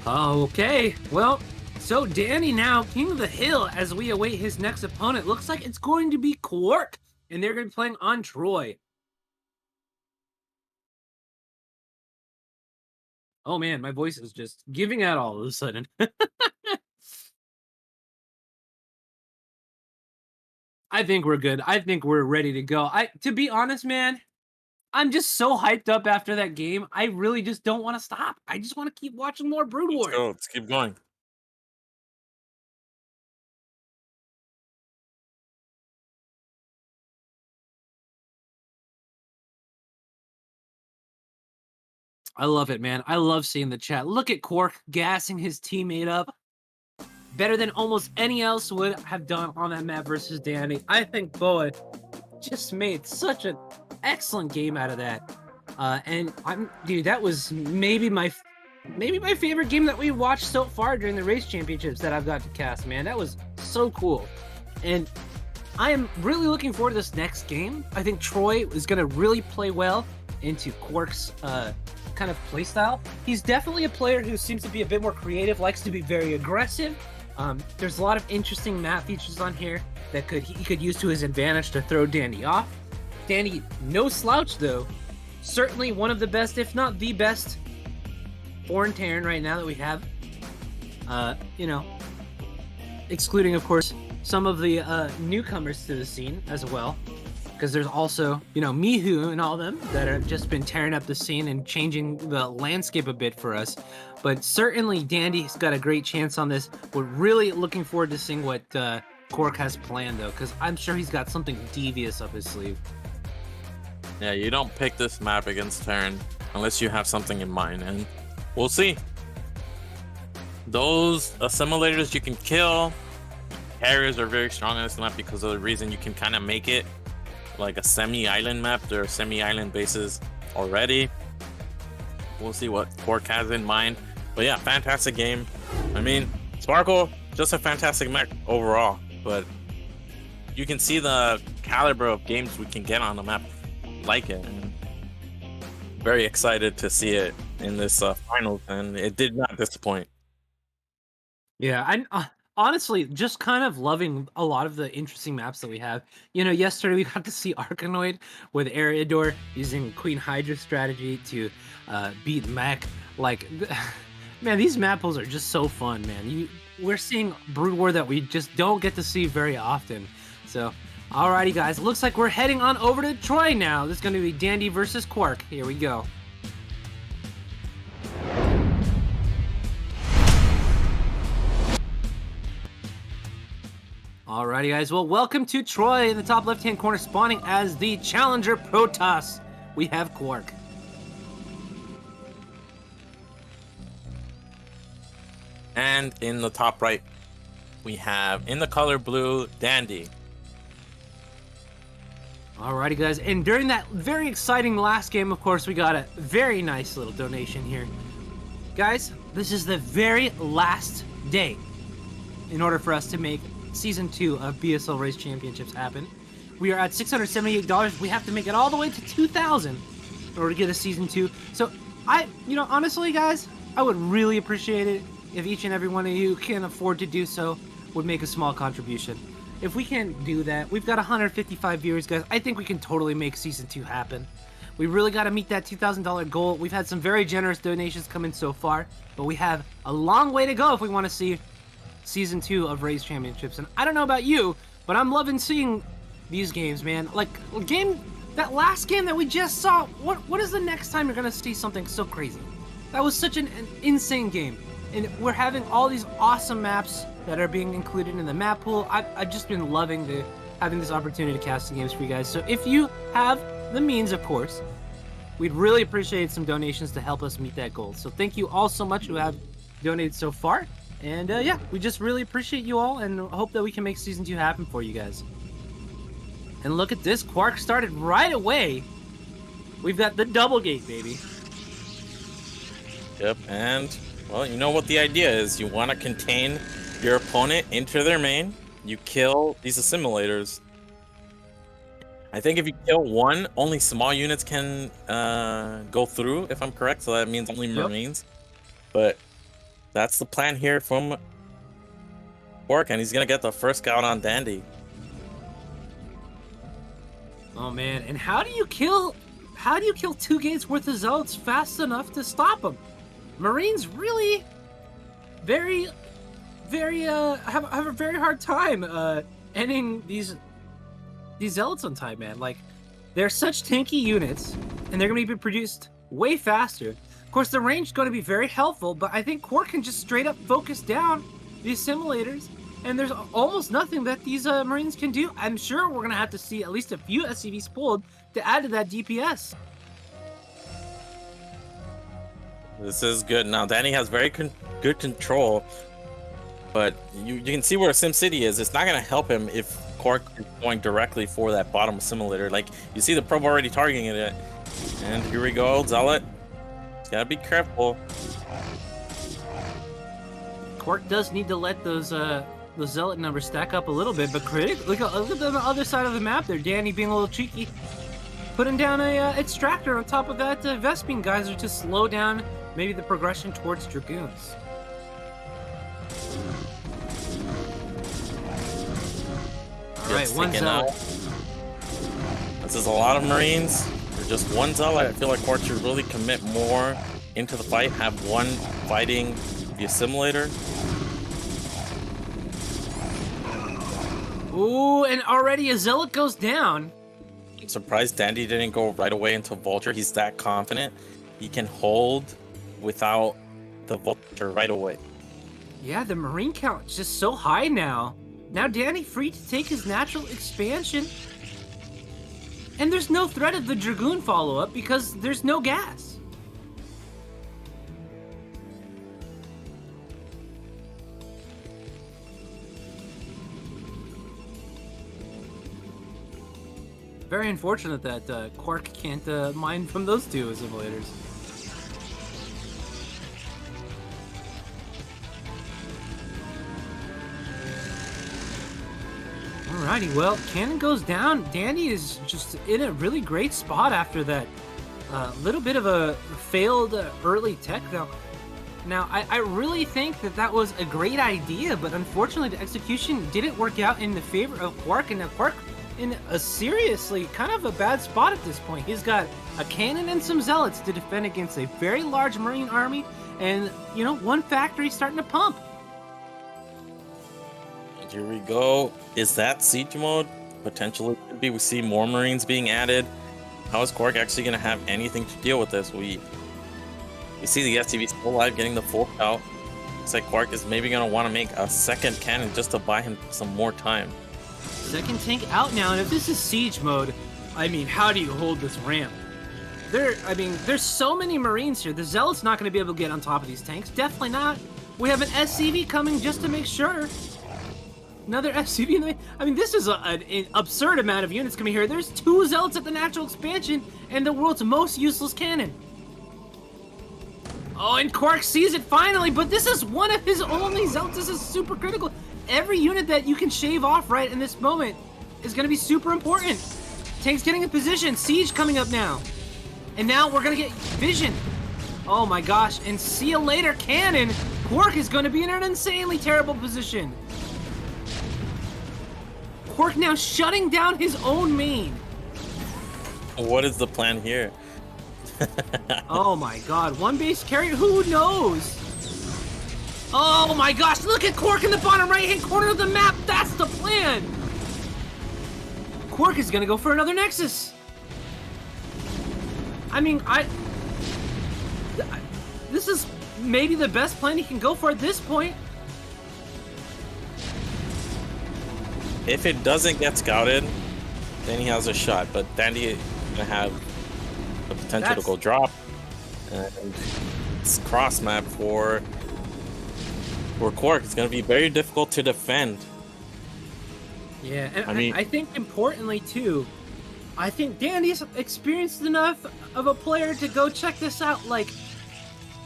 Okay, well, so Danny now king of the hill as we await his next opponent. Looks like it's going to be Quark, and they're going to be playing on Troy. Oh man, my voice is just giving out all of a sudden. I think we're good. I think we're ready to go. To be honest, man, I'm just so hyped up after that game. I really just don't want to stop. I just want to keep watching more Brood War. Let's go. Let's keep going. I love it, man. I love seeing the chat. Look at Quark gassing his teammate up. Better than almost any else would have done on that map versus Danny. I think Boa just made such an excellent game out of that. And dude, that was maybe my favorite game that we watched so far during the race championships that I've got to cast, man. That was so cool. And I am really looking forward to this next game. I think Troy is going to really play well into Quark's kind of playstyle. He's definitely a player who seems to be a bit more creative, likes to be very aggressive. There's a lot of interesting map features on here that he could use to his advantage to throw Danny off. Danny, no slouch though. Certainly one of the best, if not the best, foreign Terran right now that we have. You know, excluding of course some of the newcomers to the scene as well. Because there's also, you know, Mihu and all them that have just been tearing up the scene and changing the landscape a bit for us. But certainly Dandy's got a great chance on this. We're really looking forward to seeing what Quark has planned, though, because I'm sure he's got something devious up his sleeve. Yeah, you don't pick this map against Terran. unless you have something in mind, and we'll see. Those assimilators you can kill. Carriers are very strong on this map because of the reason you can kind of make it like a semi-island map. There are semi-island bases already. We'll see what Quark has in mind. But yeah, fantastic game. I mean, Sparkle, just a fantastic map overall. But you can see the caliber of games we can get on the map like it. And very excited to see it in this finals, and it did not disappoint. Yeah, I'm honestly just kind of loving a lot of the interesting maps that we have. You know, yesterday we got to see Arkanoid with Eriador using Queen Hydra strategy to beat Mech. Like, man, these map pulls are just so fun, man. We're seeing Brood War that we just don't get to see very often. So, alrighty, guys, looks like we're heading on over to Troy now. This is going to be Dandy versus Quark. Here we go. Alrighty, guys. Well, welcome to Troy. In the top left-hand corner, spawning as the challenger Protoss, we have Quark. And in the top right, we have, in the color blue, Dandy. Alrighty, guys. And during that very exciting last game, of course, we got a very nice little donation here. Guys, this is the very last day in order for us to make Season 2 of BSL Race Championships happen. We are at $678. We have to make it all the way to 2,000 in order to get a Season 2. So, honestly, guys, I would really appreciate it if each and every one of you can afford to do so, would make a small contribution. If we can do that, we've got 155 viewers, guys. I think we can totally make Season 2 happen. We really got to meet that $2,000 goal. We've had some very generous donations come in so far, but we have a long way to go if we want to see Season 2 of Race Championships. And I don't know about you, but I'm loving seeing these games, man. Like, that last game that we just saw, what is the next time you're going to see something so crazy? That was such an insane game. And we're having all these awesome maps that are being included in the map pool. I've just been loving having this opportunity to cast the games for you guys. So if you have the means, of course, we'd really appreciate some donations to help us meet that goal. So thank you all so much who have donated so far. And yeah, we just really appreciate you all and hope that we can make Season 2 happen for you guys. And look at this, Quark started right away. We've got the double gate, baby. Yep, and, well, you know what the idea is. You want to contain your opponent into their main. You kill these assimilators. I think if you kill one, only small units can go through, if I'm correct. So that means only Marines. But that's the plan here from Quark, and he's going to get the first scout on Dandy. Oh, man. And how do you kill 2 gates worth of Zealots fast enough to stop them? Marines really have a very hard time ending these Zealots on time, man. Like, they're such tanky units, and they're going to be produced way faster. Of course, the range is going to be very helpful, but I think Quark can just straight up focus down the assimilators, and there's almost nothing that these Marines can do. I'm sure we're going to have to see at least a few SCVs pulled to add to that DPS. This is good. Now, Danny has very good control, but you can see where SimCity is. It's not going to help him if Quark is going directly for that bottom assimilator. Like, you see the probe already targeting it. And here we go, Zealot. Gotta be careful. Quark does need to let those Zealot numbers stack up a little bit, but look at the other side of the map there. Danny being a little cheeky, putting down a extractor on top of that Vespene geyser to slow down maybe the progression towards Dragoons. All right, one Zealot. This is a lot of Marines. Just one Zealot. I feel like Quark should really commit more into the fight. Have one fighting the assimilator. Ooh, and already a Zealot goes down. I'm surprised Dandy didn't go right away into Vulture. He's that confident. He can hold without the Vulture right away. Yeah, the Marine count is just so high now. Now Danny free to take his natural expansion. And there's no threat of the Dragoon follow-up because there's no gas. Very unfortunate that Quark can't mine from those two assimilators. Alrighty, well, cannon goes down. Dandy is just in a really great spot after that little bit of a failed early tech. Now, I really think that was a great idea, but unfortunately the execution didn't work out in the favor of Quark, and now Quark in a seriously kind of a bad spot at this point. He's got a cannon and some zealots to defend against a very large Marine army, and, you know, one factory starting to pump. Here we go. Is that siege mode? Potentially could be. We see more Marines being added. How is Quark actually going to have anything to deal with this? We see the SCV still alive, getting the full out. Looks like Quark is maybe going to want to make a second cannon just to buy him some more time. Second tank out now, and if this is siege mode, I mean, how do you hold this ramp? There's so many Marines here. The Zealot's not going to be able to get on top of these tanks. Definitely not. We have an SCV coming just to make sure. Another SCV. I mean, this is an absurd amount of units coming here. There's 2 Zealots at the natural expansion and the world's most useless cannon. Oh, and Quark sees it finally, but this is one of his only Zealots. This is super critical. Every unit that you can shave off right in this moment is going to be super important. Tank's getting in position. Siege coming up now. And now we're going to get Vision. Oh my gosh. And see you later, cannon. Quark is going to be in an insanely terrible position. Quark now shutting down his own main. What is the plan here? Oh my god, one base carrier, who knows? Oh my gosh, look at Quark in the bottom right hand corner of the map, that's the plan! Quark is gonna go for another Nexus. I mean, this is maybe the best plan he can go for at this point. If it doesn't get scouted, then he has a shot. But Dandy is gonna have the potential to go drop, and it's cross map for Quark. It's gonna be very difficult to defend. Yeah, and I mean, I think importantly too, I think Dandy's experienced enough of a player to go check this out. Like,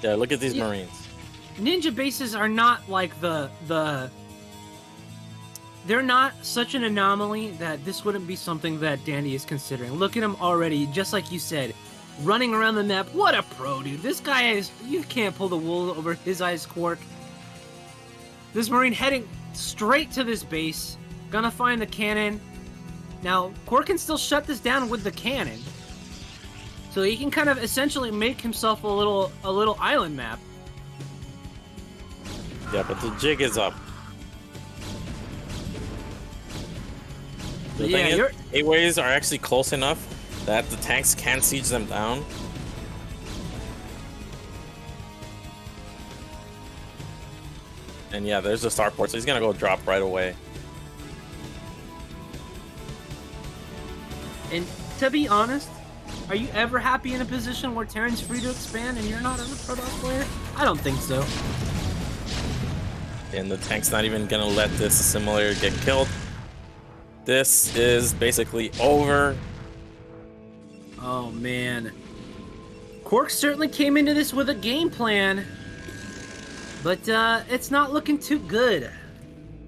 yeah, look at these Marines. Ninja bases are not like they're not such an anomaly that this wouldn't be something that Dandy is considering. Look at him already, just like you said, running around the map. What a pro, dude. This guy is, you can't pull the wool over his eyes, Quark. This Marine heading straight to this base, gonna find the cannon. Now, Quark can still shut this down with the cannon. So he can kind of essentially make himself a little island map. Yeah, but the jig is up. The thing is, gateways are actually close enough that the tanks can siege them down. And yeah, there's the starport, so he's gonna go drop right away. And to be honest, are you ever happy in a position where Terran's free to expand and you're not as a Protoss player? I don't think so. And the tank's not even gonna let this assimilator get killed. This is basically over. Oh man. Quark certainly came into this with a game plan, but it's not looking too good.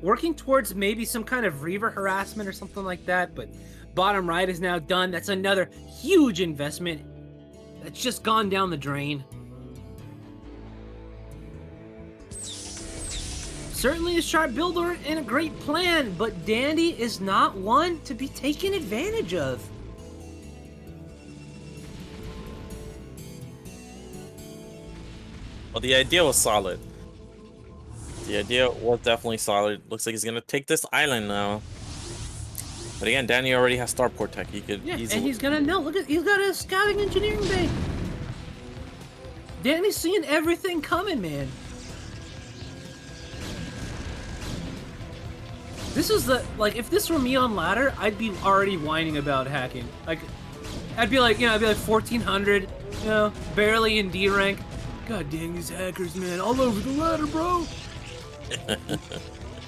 Working towards maybe some kind of Reaver harassment or something like that, but bottom right is now done. That's another huge investment that's just gone down the drain. Certainly a sharp builder and a great plan, but Dandy is not one to be taken advantage of. Well, the idea was solid. The idea was definitely solid. Looks like he's gonna take this island now. But again, Danny already has starport tech. He could easily. And he's gonna know. Look at, he's got a scouting engineering bay. Danny's seeing everything coming, man. This is the, like, if this were me on ladder, I'd be already whining about hacking. Like, I'd be like 1400, you know, barely in D rank. God dang these hackers, man, all over the ladder, bro.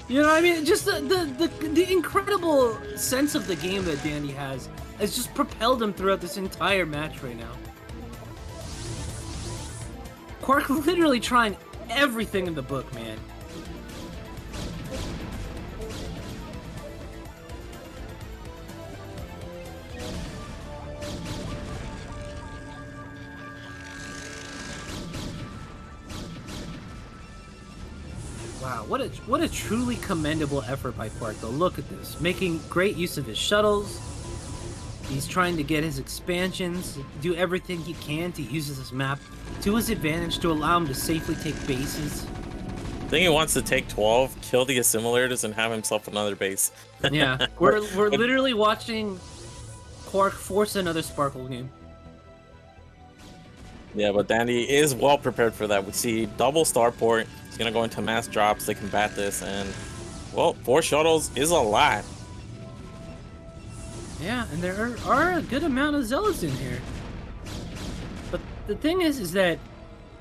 You know what I mean? Just the incredible sense of the game that Danny has just propelled him throughout this entire match right now. Quark literally trying everything in the book, man. Wow, what a truly commendable effort by Quark, though. Look at this. Making great use of his shuttles. He's trying to get his expansions, do everything he can to use this map to his advantage to allow him to safely take bases. I think he wants to take 12, kill the assimilators, and have himself another base. Yeah, we're literally watching Quark force another Sparkle game. Yeah, but Dandy is well prepared for that. We see double starport. He's gonna go into mass drops to combat this, and well, 4 shuttles is a lot. Yeah, and there are a good amount of Zealots in here. But the thing is that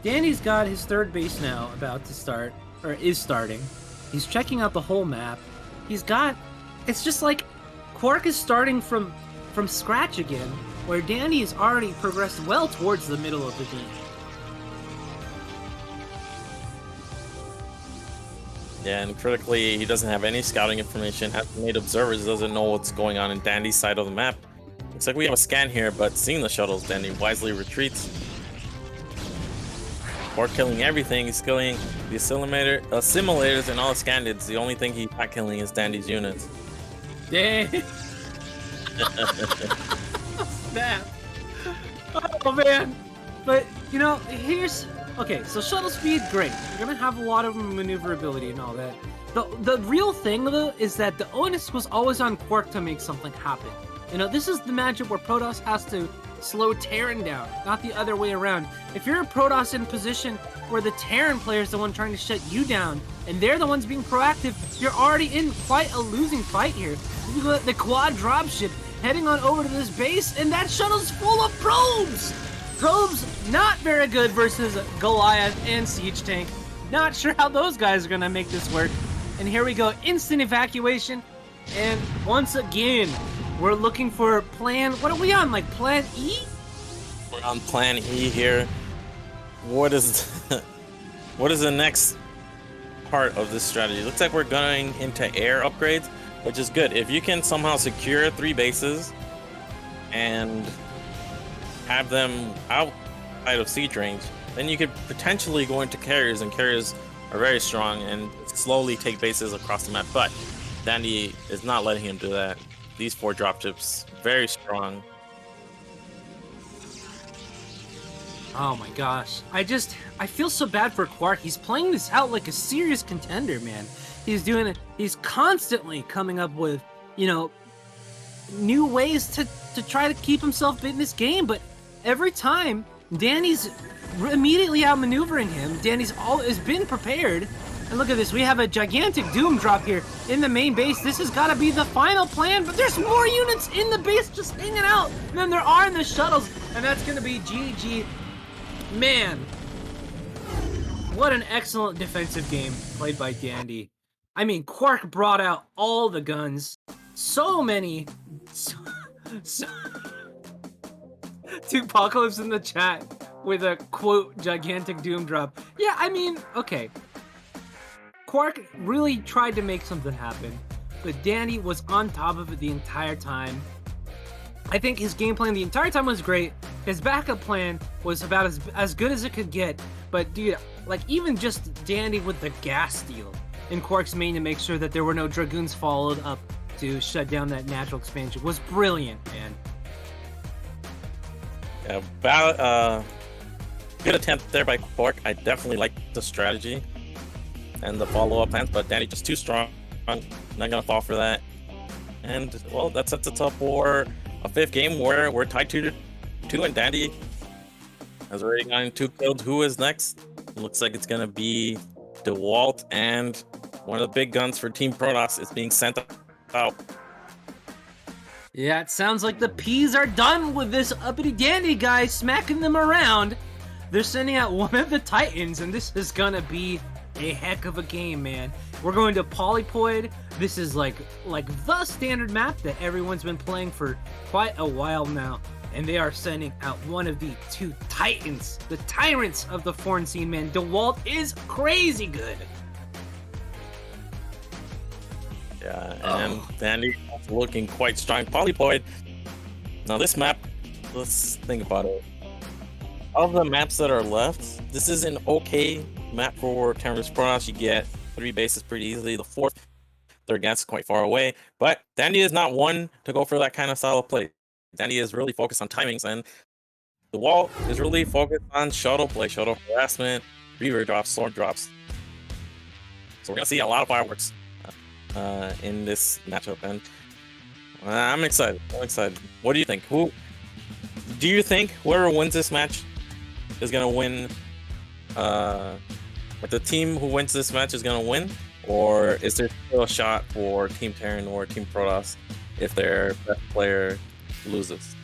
Danny's got his 3rd base now about to start, or is starting. He's checking out the whole map. He's got, it's just like Quark is starting from scratch again, where Danny has already progressed well towards the middle of the game. Yeah, and critically, he doesn't have any scouting information, hasn't made observers, doesn't know what's going on in Dandy's side of the map. Looks like we have a scan here, but seeing the shuttles, Dandy wisely retreats. Quark killing everything, he's killing the assimilators and all the scandids. The only thing he's not killing is Dandy's units. Dang. Snap. Oh man. But you know, okay, so shuttle speed, great. You're gonna have a lot of maneuverability and all that. The real thing though is that the onus was always on Quark to make something happen. You know, this is the matchup where Protoss has to slow Terran down, not the other way around. If you're a Protoss in position where the Terran player is the one trying to shut you down, and they're the ones being proactive, you're already in quite a losing fight here. You got the quad dropship heading on over to this base, and that shuttle's full of probes! Probes, not very good versus Goliath and Siege Tank. Not sure how those guys are gonna make this work. And here we go, instant evacuation. And once again, we're looking for plan, what are we on, like plan E? We're on plan E here. What is what is the next part of this strategy? Looks like we're going into air upgrades, which is good. If you can somehow secure 3 bases and have them outside of siege range, then you could potentially go into carriers, and carriers are very strong and slowly take bases across the map. But Dandy is not letting him do that. These 4 dropships, very strong. Oh my gosh. I feel so bad for Quark. He's playing this out like a serious contender, man. He's doing it. He's constantly coming up with, you know, new ways to try to keep himself in this game. But every time, Danny's immediately outmaneuvering him. Danny's has been prepared. And look at this. We have a gigantic Doom drop here in the main base. This has got to be the final plan. But there's more units in the base just hanging out than there are in the shuttles. And that's going to be GG. Man, what an excellent defensive game played by Dandy. I mean, Quark brought out all the guns. So many. Apocalypse in the chat with a quote gigantic Doom drop. Yeah, I mean, okay. Quark really tried to make something happen, but Dandy was on top of it the entire time. I think his game plan the entire time was great. His backup plan was about as good as it could get. But dude, like even just Dandy with the gas steal in Quark's main to make sure that there were no Dragoons followed up to shut down that natural expansion was brilliant, man. Yeah, good attempt there by Quark. I definitely like the strategy and the follow-up plans, but Dandy just too strong. Not gonna fall for that. And well, that sets us up for a 5th game where we're tied 2-2, and Dandy has already gotten 2 killed. Who is next? Looks like it's gonna be DeWalt, and one of the big guns for Team Protoss is being sent out. Yeah, it sounds like the P's are done with this uppity Dandy guy smacking them around. They're sending out one of the Titans, and this is gonna be a heck of a game, man. We're going to Polypoid. This is like the standard map that everyone's been playing for quite a while now. And they are sending out one of the two titans, the tyrants of the foreign scene, man. Dawid is crazy good. Yeah, and Dandy looking quite strong. Polypoid. Now this map, let's think about it. Of the maps that are left, this is an okay map for Terran Protoss. You get 3 bases pretty easily. The 4th, third gets quite far away. But Dandy is not one to go for that kind of style of play. Dandy is really focused on timings, and the wall is really focused on shuttle play, shuttle harassment, reaver drops, sword drops. So we're gonna see a lot of fireworks in this matchup, and I'm excited. What do you think? Who do you think whoever wins this match is gonna win? Like the team who wins this match is gonna win, or is there still a shot for Team Terran or Team Protoss if their best player loses?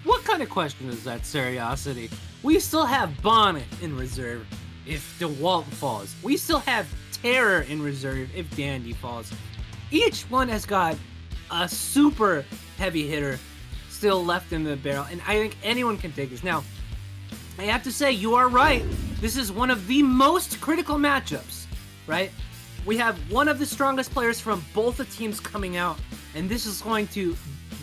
What kind of question is that, Seriosity? We still have Bonnet in reserve if Dawid falls. We still have Terror in reserve if Dandy falls. Each one has got a super heavy hitter still left in the barrel, and I think anyone can take this. Now, I have to say, you are right. This is one of the most critical matchups, right? We have one of the strongest players from both the teams coming out, and this is going to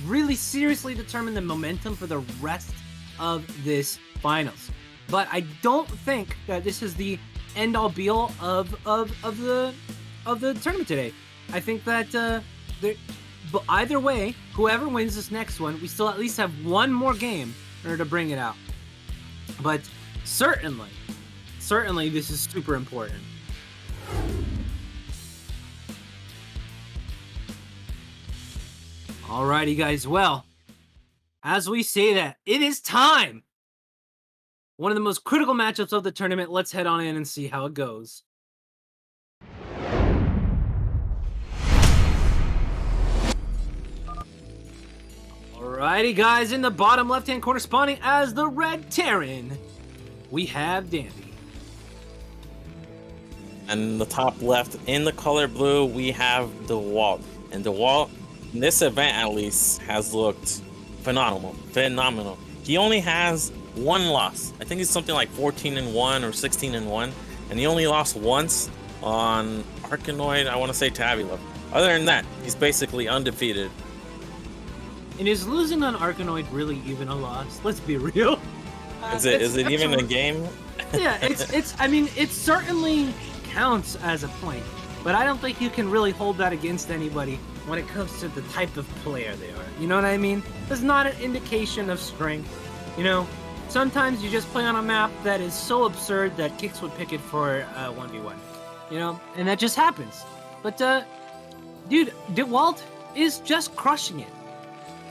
really seriously determine the momentum for the rest of this finals. But I don't think that this is the end-all be-all of the tournament today. I think that but either way, whoever wins this next one, we still at least have one more game in order to bring it out. But certainly, this is super important. Alrighty, guys. Well, as we say that, it is time. One of the most critical matchups of the tournament. Let's head on in and see how it goes. Alrighty, guys. In the bottom left-hand corner, spawning as the red Terran, we have Dandy. And in the top left, in the color blue, we have Dawid. And Dawid, in this event at least, has looked phenomenal. He only has one loss. I think it's something like 14-1 or 16-1, and he only lost once on Arkanoid, I want to say Tabula. Other than that, he's basically undefeated. And is losing on Arkanoid really even a loss? Let's be real. Is it even a game? Yeah, I mean, it certainly counts as a point, but I don't think you can really hold that against anybody when it comes to the type of player they are. You know what I mean? It's not an indication of strength. You know, sometimes you just play on a map that is so absurd that Kix would pick it for 1v1. You know, and that just happens. But, dude, Dawid is just crushing it.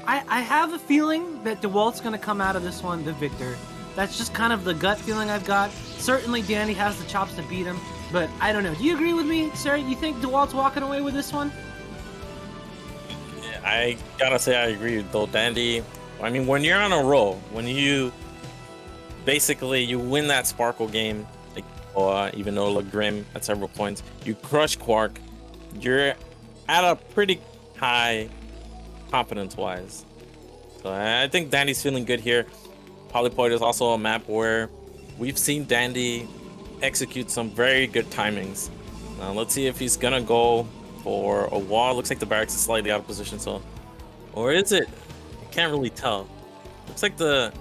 I have a feeling that Dawid's going to come out of this one the victor. That's just kind of the gut feeling I've got. Certainly Danny has the chops to beat him, but I don't know. Do you agree with me, Sarah? You think Dawid's walking away with this one? Yeah, I gotta say I agree, though. Dandy, I mean, when you're on a roll, when you basically you win that Sparkle game, like, even though it looked grim at several points, you crush Quark, you're at a pretty high confidence-wise. So I think Dandy's feeling good here. Polypoid is also a map where we've seen Dandy execute some very good timings. Let's see if he's gonna go for a wall. Looks like the barracks is slightly out of position, so, or is it? I can't really tell. Looks like there's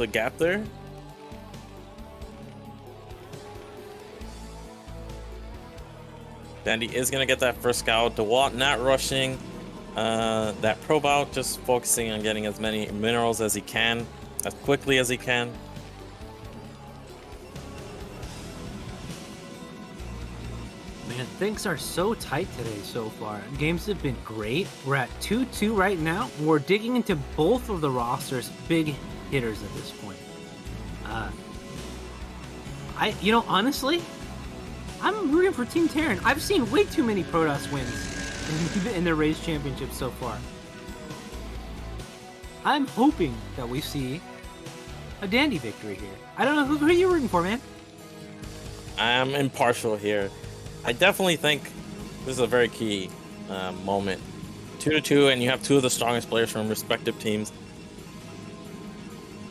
a gap there. Dandy is gonna get that first scout. Dawid not rushing that probe out, just focusing on getting as many minerals as he can, as quickly as he can. Man, things are so tight today so far. Games have been great. We're at 2-2 right now. We're digging into both of the rosters' big hitters at this point. Honestly, I'm rooting for Team Terran. I've seen way too many Protoss wins in the Race Championship so far. I'm hoping that we see a Dandy victory here. I don't know, who are you rooting for, man? I'm impartial here. I definitely think this is a very key moment. 2-2, and you have two of the strongest players from respective teams.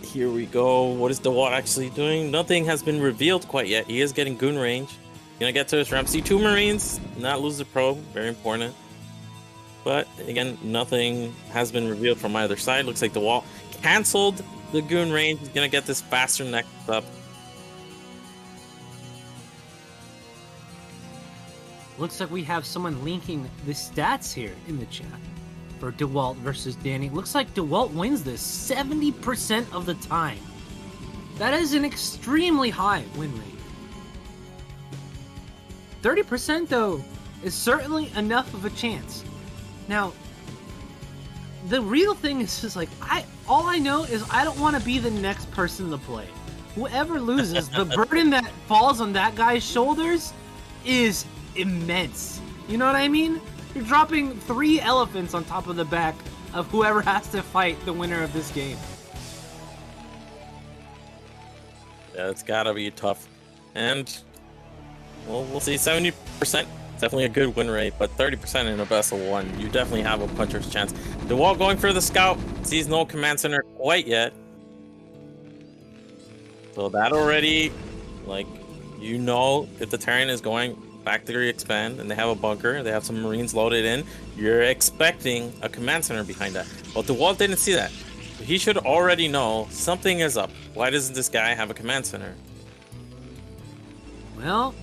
Here we go. What is Dawid actually doing? Nothing has been revealed quite yet. He is getting goon range. Gonna get to his ramp. See 2 Marines, not lose the probe. Very important. But again, nothing has been revealed from either side. Looks like Dawid canceled the goon range. He's gonna get this faster next up. Looks like we have someone linking the stats here in the chat for DeWalt versus Danny. Looks like DeWalt wins this 70% of the time. That is an extremely high win rate. 30% though is certainly enough of a chance. Now, the real thing is just like all I know is I don't want to be the next person to play. Whoever loses, the burden that falls on that guy's shoulders is immense. You know what I mean? You're dropping 3 elephants on top of the back of whoever has to fight the winner of this game. Yeah, it's gotta be tough. And well, we'll see. 70%, definitely a good win rate, but 30% in a best of 1, you definitely have a puncher's chance. DeWalt going for the scout, sees no command center quite yet. So that already, like, you know, if the Terran is going factory expand and they have a bunker, they have some Marines loaded in, you're expecting a command center behind that. But DeWalt didn't see that. He should already know something is up. Why doesn't this guy have a command center? Well,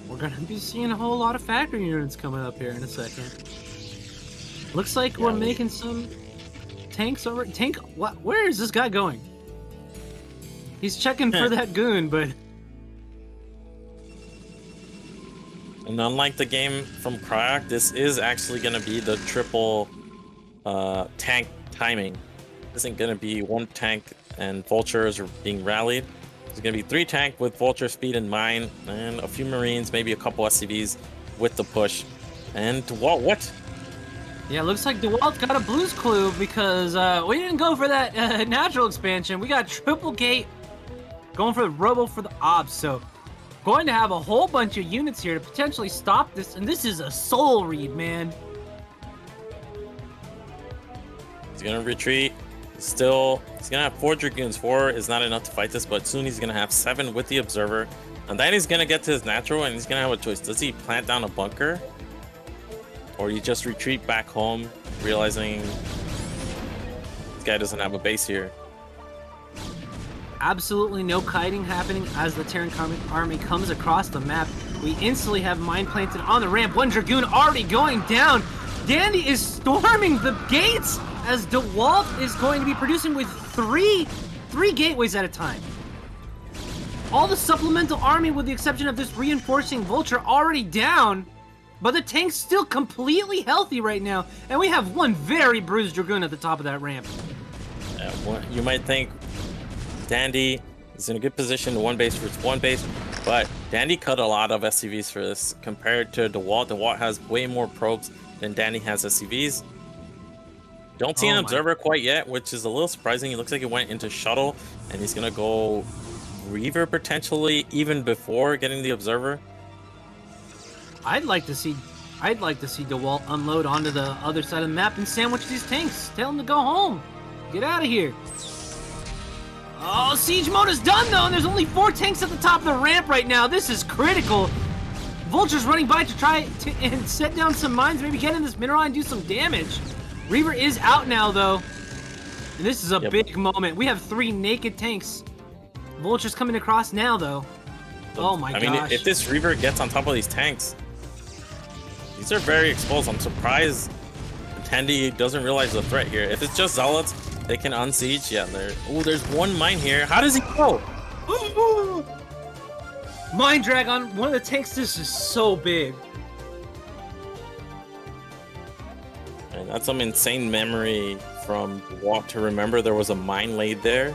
we're gonna be seeing a whole lot of factory units coming up here in a second. Looks like we're making some tanks over. What? Where is this guy going? He's checking for that goon, but. And unlike the game from Kryak, this is actually going to be the triple tank timing. This isn't going to be 1 tank and vultures are being rallied. There's going to be 3 tank with vulture speed and mine, and a few Marines, maybe a couple SCVs with the push. And what? Yeah, looks like DeWalt got a Blues Clue because we didn't go for that natural expansion. We got triple gate going for the robo for the obs, so going to have a whole bunch of units here to potentially stop this, and this is a soul read, man. He's gonna retreat. Still, he's gonna have 4 Dragoons. 4 is not enough to fight this, but soon he's gonna have 7 with the Observer. And then he's gonna get to his natural, and he's gonna have a choice. Does he plant down a bunker? Or you just retreat back home, realizing this guy doesn't have a base here. Absolutely no kiting happening as the Terran army comes across the map. We instantly have mine planted on the ramp. 1 Dragoon already going down. Dandy is storming the gates as DeWalt is going to be producing with three gateways at a time. All the supplemental army, with the exception of this reinforcing vulture, already down. But the tank's still completely healthy right now. And we have 1 very bruised Dragoon at the top of that ramp. Well, you might think Dandy is in a good position to 1 base versus 1 base, but Dandy cut a lot of SCVs for this compared to DeWalt. DeWalt has way more probes than Dandy has SCVs. Don't see an observer quite yet, which is a little surprising. It looks like it went into shuttle, and he's gonna go Reaver potentially even before getting the observer. I'd like to see DeWalt unload onto the other side of the map and sandwich these tanks. Tell them to go home. Get out of here. Oh, siege mode is done though, and there's only 4 tanks at the top of the ramp right now. This is critical. Vulture's running by to try and set down some mines, maybe get in this mineral and do some damage. Reaver is out now though, and this is a big moment. We have 3 naked tanks. Vulture's coming across now though. Oh my gosh. I mean, if this Reaver gets on top of these tanks, these are very exposed. I'm surprised Tandy doesn't realize the threat here. If it's just Zealots, they can unsiege. Yeah, there's 1 mine here. How does he go? Mine drag on one of the tanks. This is so big. And that's some insane memory from Walk to remember there was a mine laid there.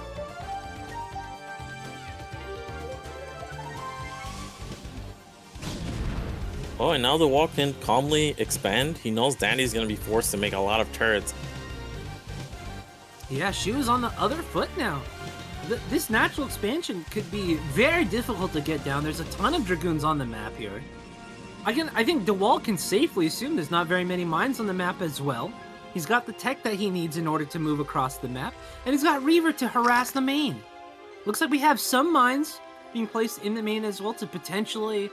Oh, and now the Walk can calmly expand. He knows Dandy's going to be forced to make a lot of turrets. Yeah, she was on the other foot now. This natural expansion could be very difficult to get down. There's a ton of Dragoons on the map here. I think Dawid can safely assume there's not very many mines on the map as well. He's got the tech that he needs in order to move across the map, and he's got Reaver to harass the main. Looks like we have some mines being placed in the main as well to potentially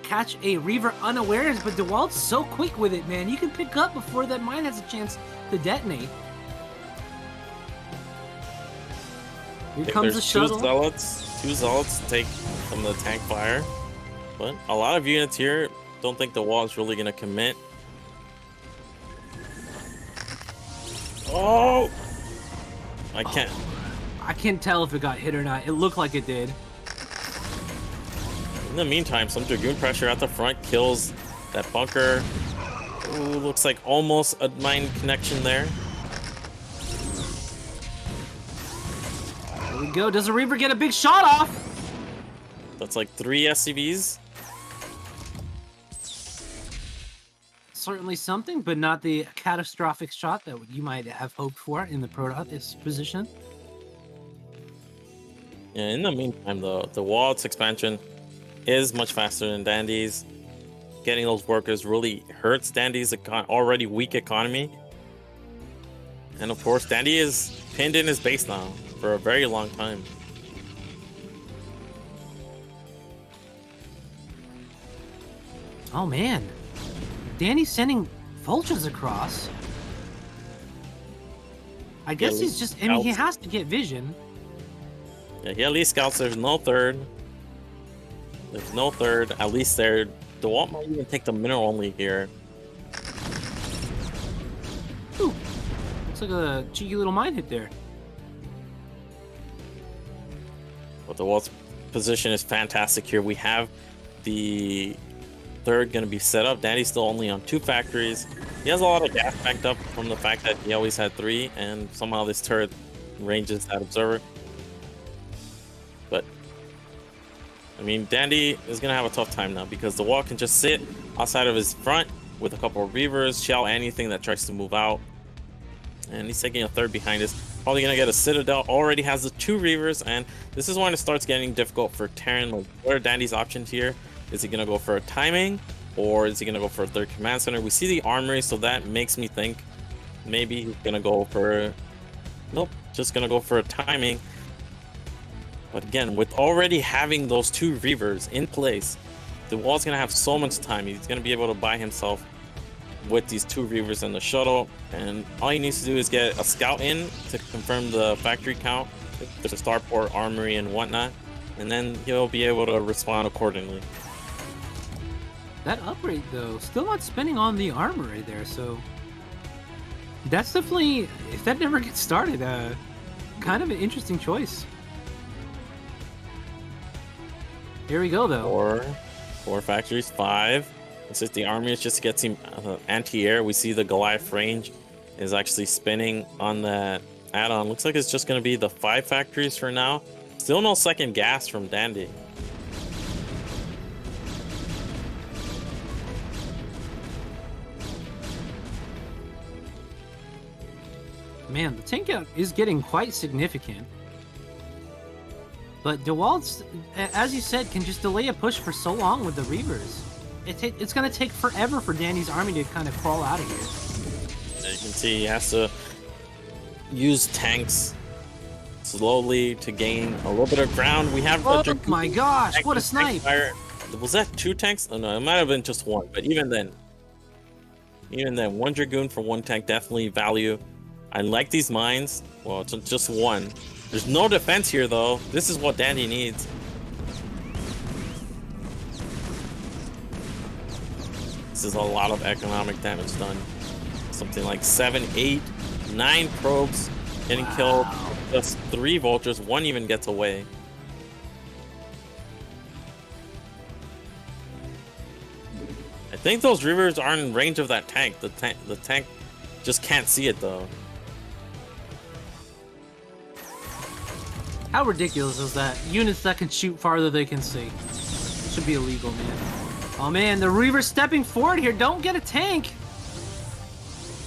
catch a Reaver unawares, but Dawid's so quick with it, man. You can pick up before that mine has a chance to detonate. Here comes the shuttle. Two zealots take from the tank fire, but a lot of units here don't think the wall is really gonna commit. Oh, I can't tell if it got hit or not. It looked like it did. In the meantime, some Dragoon pressure at the front kills that bunker. Ooh, looks like almost a mine connection there. There we go. Does the Reaver get a big shot off? That's like 3 SCVs. Certainly something, but not the catastrophic shot that you might have hoped for in the Protoss position. Yeah, in the meantime, though, the Wald's expansion is much faster than Dandy's. Getting those workers really hurts Dandy's already weak economy. And of course, Dandy is pinned in his base now for a very long time. Oh man, Danny's sending vultures across. I guess he's just, I mean, he has to get vision. Yeah, he at least scouts. There's no third. There's no third. At least there. The Walt might even take the mineral only here. Ooh, looks like a cheeky little mine hit there. But the Walt's position is fantastic here. We have the third going to be set up. Dandy's still only on 2 factories. He has a lot of gas backed up from the fact that he always had 3, and somehow this turret ranges that observer. But I mean, Dandy is going to have a tough time now because the wall can just sit outside of his front with a couple of Reavers, shell anything that tries to move out. And he's taking a third behind us. Probably going to get a Citadel. Already has the 2 Reavers, and this is when it starts getting difficult for Terran. Like, what are Dandy's options here? Is he going to go for a timing, or is he going to go for a third command center? We see the armory, so that makes me think maybe he's going to go for... Nope, just going to go for a timing. But again, with already having those 2 Reavers in place, the wall's going to have so much time. He's going to be able to buy himself with these 2 Reavers and the shuttle. And all he needs to do is get a scout in to confirm the factory count. There's a starport, armory, and whatnot. And then he'll be able to respond accordingly. That upgrade, though, still not spending on the armory there, so... That's definitely, if that never gets started, kind of an interesting choice. Here we go, though. 4 factories, 5. It's just the army is just to get some anti-air. We see the Goliath range is actually spinning on that add-on. Looks like it's just going to be the 5 factories for now. Still no second gas from Dandy. Man, the tank out is getting quite significant. But Dawid, as you said, can just delay a push for so long with the Reavers. It's going to take forever for Dandy's army to kind of crawl out of here. As you can see, he has to use tanks slowly to gain a little bit of ground. We have... Oh my gosh, what a snipe! Was that 2 tanks? Oh no, it might have been just 1. But even then, 1 Dragoon for 1 tank, definitely value. I like these mines. Well, it's just 1. There's no defense here, though. This is what Dandy needs. This is a lot of economic damage done. Something like 7, 8, 9 probes getting killed. Just 3 vultures. 1 even gets away. I think those Reavers are in range of that tank. The tank just can't see it, though. How ridiculous is that? Units that can shoot farther they can see. Should be illegal, man. Oh man, the Reaver's stepping forward here. Don't get a tank.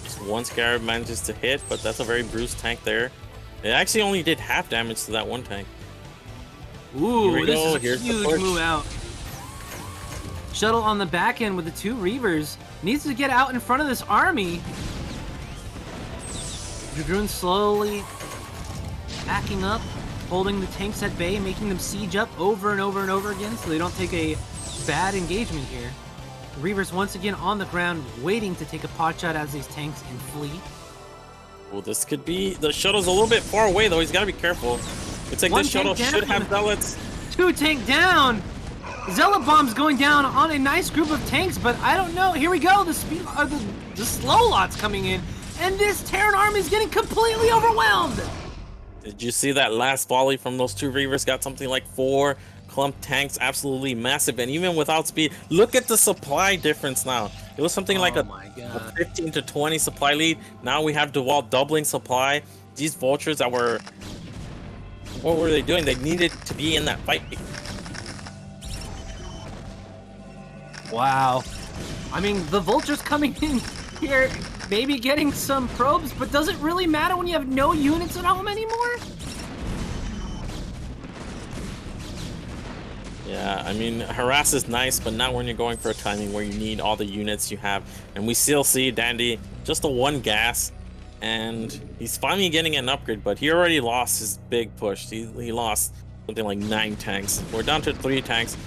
Just 1 Scarab manages to hit, but that's a very bruised tank there. It actually only did half damage to that one tank. Ooh, Here we this go. is a Here's the huge push. move out. Shuttle on the back end with the 2 Reavers. Needs to get out in front of this army. Dragoon slowly backing up, holding the tanks at bay, making them siege up over and over and over again so they don't take a bad engagement here. The Reavers once again on the ground, waiting to take a pot shot as these tanks and flee. Well, this could be... The shuttle's a little bit far away, though. He's got to be careful. It's like One this shuttle tank should down. have zealots. 2 tank down. Zealot bombs going down on a nice group of tanks, but I don't know. Here we go. The slow lots coming in, and this Terran army is getting completely overwhelmed. Did you see that last volley from those 2 Reavers? Got something like 4 clump tanks, absolutely massive. And even without speed, look at the supply difference now. It was something like Oh a my a god. 15 to 20 supply lead. Now we have DeWalt doubling supply. These vultures that were... What were they doing? They needed to be in that fight. Wow. I mean, the vultures coming in here, maybe getting some probes, but does it really matter when you have no units at home anymore? Yeah, I mean, harass is nice, but not when you're going for a timing where you need all the units you have. And we still see Dandy just a 1 gas, and he's finally getting an upgrade, but he already lost his big push. He lost something like 9 tanks. We're down to 3 tanks.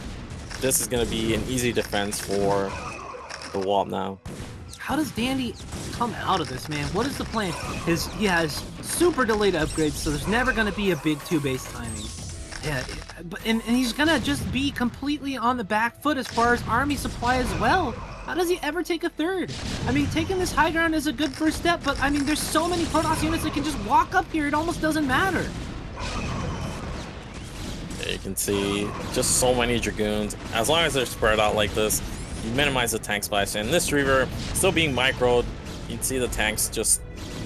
This is going to be an easy defense for the Walt now. How does Dandy come out of this, man? What is the plan? He has super delayed upgrades, so there's never going to be a big 2-base timing. Yeah, and he's going to just be completely on the back foot as far as army supply as well. How does he ever take a 3rd? I mean, taking this high ground is a good first step, but I mean, there's so many Protoss units that can just walk up here, it almost doesn't matter. You can see just so many Dragoons. As long as they're spread out like this, you minimize the tank splash. And this Reaver still being microed, you can see the tanks just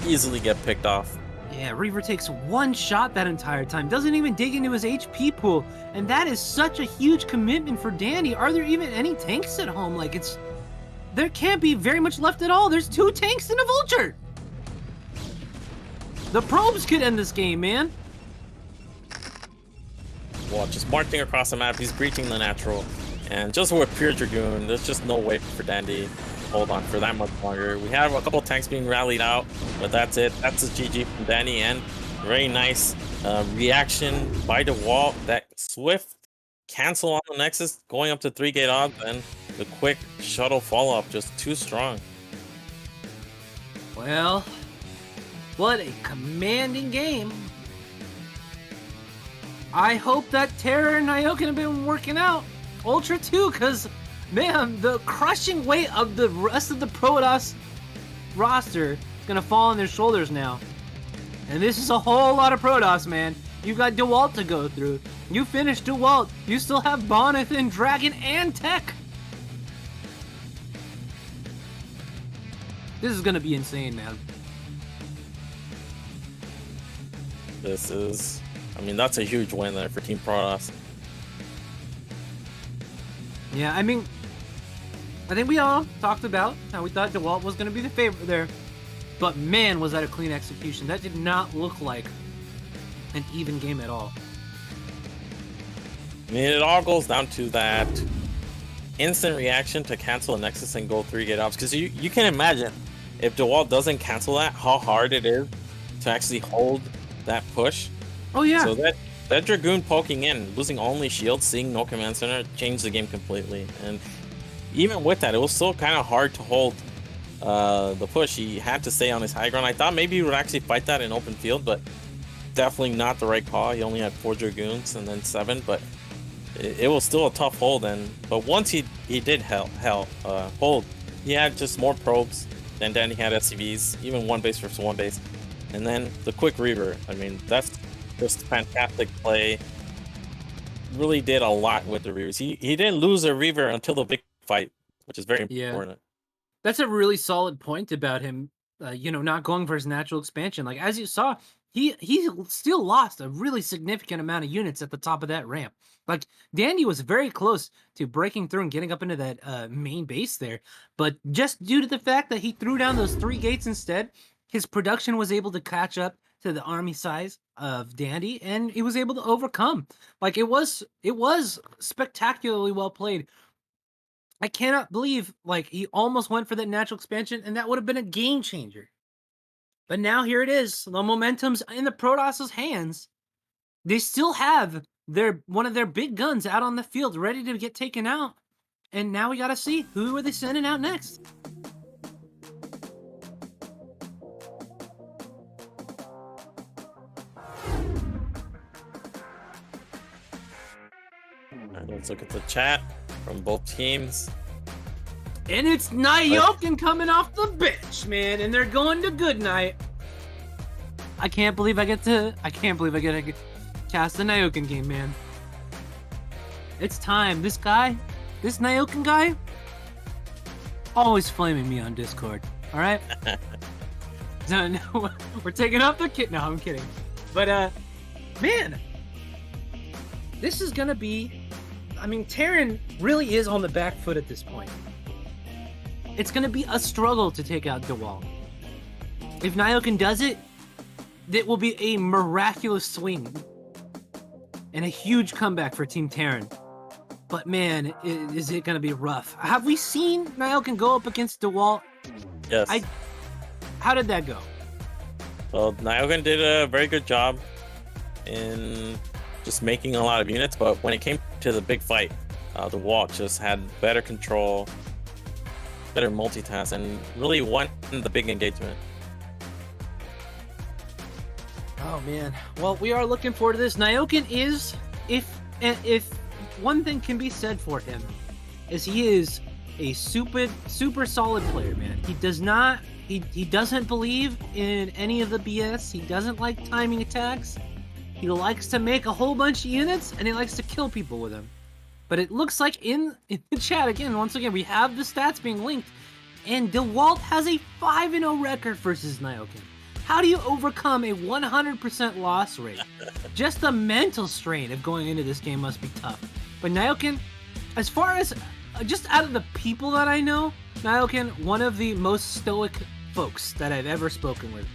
easily get picked off. Yeah, Reaver takes 1 shot that entire time, doesn't even dig into his HP pool, and that is such a huge commitment for Dandy. Are there even any tanks at home? Like, there can't be very much left at all. There's 2 tanks and a vulture. The probes could end this game, man. Well, just marching across the map, he's breaching the natural. And just with pure Dragoon, there's just no way for Dandy to hold on for that much longer. We have a couple tanks being rallied out, but that's it. That's a GG from Dandy, and very nice reaction by DeWalt. That swift cancel on the Nexus, going up to 3-gate odds, and the quick shuttle follow-up, just too strong. Well, what a commanding game. I hope that Terra and Nyokin have been working out. Ultra too, because, man, the crushing weight of the rest of the Protoss roster is going to fall on their shoulders now. And this is a whole lot of Protoss, man. You've got DeWalt to go through. You finished DeWalt. You still have Boneth and Dragon and Tech. This is going to be insane, man. This is... I mean, that's a huge win there for Team Protoss. Yeah, I mean, I think we all talked about how we thought DeWalt was going to be the favorite there. But man, was that a clean execution. That did not look like an even game at all. I mean, it all goes down to that instant reaction to cancel a Nexus and go 3-gate ops. Because you can imagine, if DeWalt doesn't cancel that, how hard it is to actually hold that push. Oh yeah. So that Dragoon poking in, losing only shields, seeing no command center, changed the game completely. And even with that, it was still kind of hard to hold the push. He had to stay on his high ground. I thought maybe he would actually fight that in open field, but definitely not the right call. He only had 4 Dragoons and then 7, but it was still a tough hold. But once he did hold, he had just more probes, and then he had SCVs, even 1 base versus 1 base. And then the quick Reaver. I mean, that's just fantastic play. Really did a lot with the Reavers. He didn't lose a Reaver until the big fight, which is very important. That's a really solid point about him, not going for his natural expansion. Like, as you saw, he still lost a really significant amount of units at the top of that ramp. Like, Dandy was very close to breaking through and getting up into that main base there. But just due to the fact that he threw down those 3 gates instead, his production was able to catch up to the army size of Dandy, and he was able to overcome. Like it was spectacularly well played. I cannot believe like he almost went for that natural expansion, and that would have been a game changer. But now here it is. The momentum's in the Protoss' hands. They still have one of their big guns out on the field, ready to get taken out. And now we gotta see who are they sending out next. Alright, let's look at the chat from both teams. And it's Nyokin coming off the bench, man, and they're going to good night. I can't believe I get to cast the Nyokin game, man. It's time. This Nyokin guy, always flaming me on Discord. All right. No, we're taking off the kit. No, I'm kidding. But man, this is gonna be. I mean, Terran really is on the back foot at this point. It's going to be a struggle to take out Dawid. If Nyokin does it, it will be a miraculous swing and a huge comeback for Team Terran. But man, is it going to be rough. Have we seen Nyokin go up against Dawid? Yes. How did that go? Well, Nyokin did a very good job in just making a lot of units, but when it came to the big fight, Dawid just had better control, better multitask, and really won the big engagement. Oh man. Well, we are looking forward to this. Nyokin is, if one thing can be said for him, is he is a super solid player, man. He doesn't believe in any of the BS. He doesn't like timing attacks. He likes to make a whole bunch of units, and he likes to kill people with them. But it looks like in the chat, once again, we have the stats being linked, and Dawid has a 5-0 record versus Nyokin. How do you overcome a 100% loss rate? Just the mental strain of going into this game must be tough. But Nyokin, as far as, just out of the people that I know, Nyokin, one of the most stoic folks that I've ever spoken with.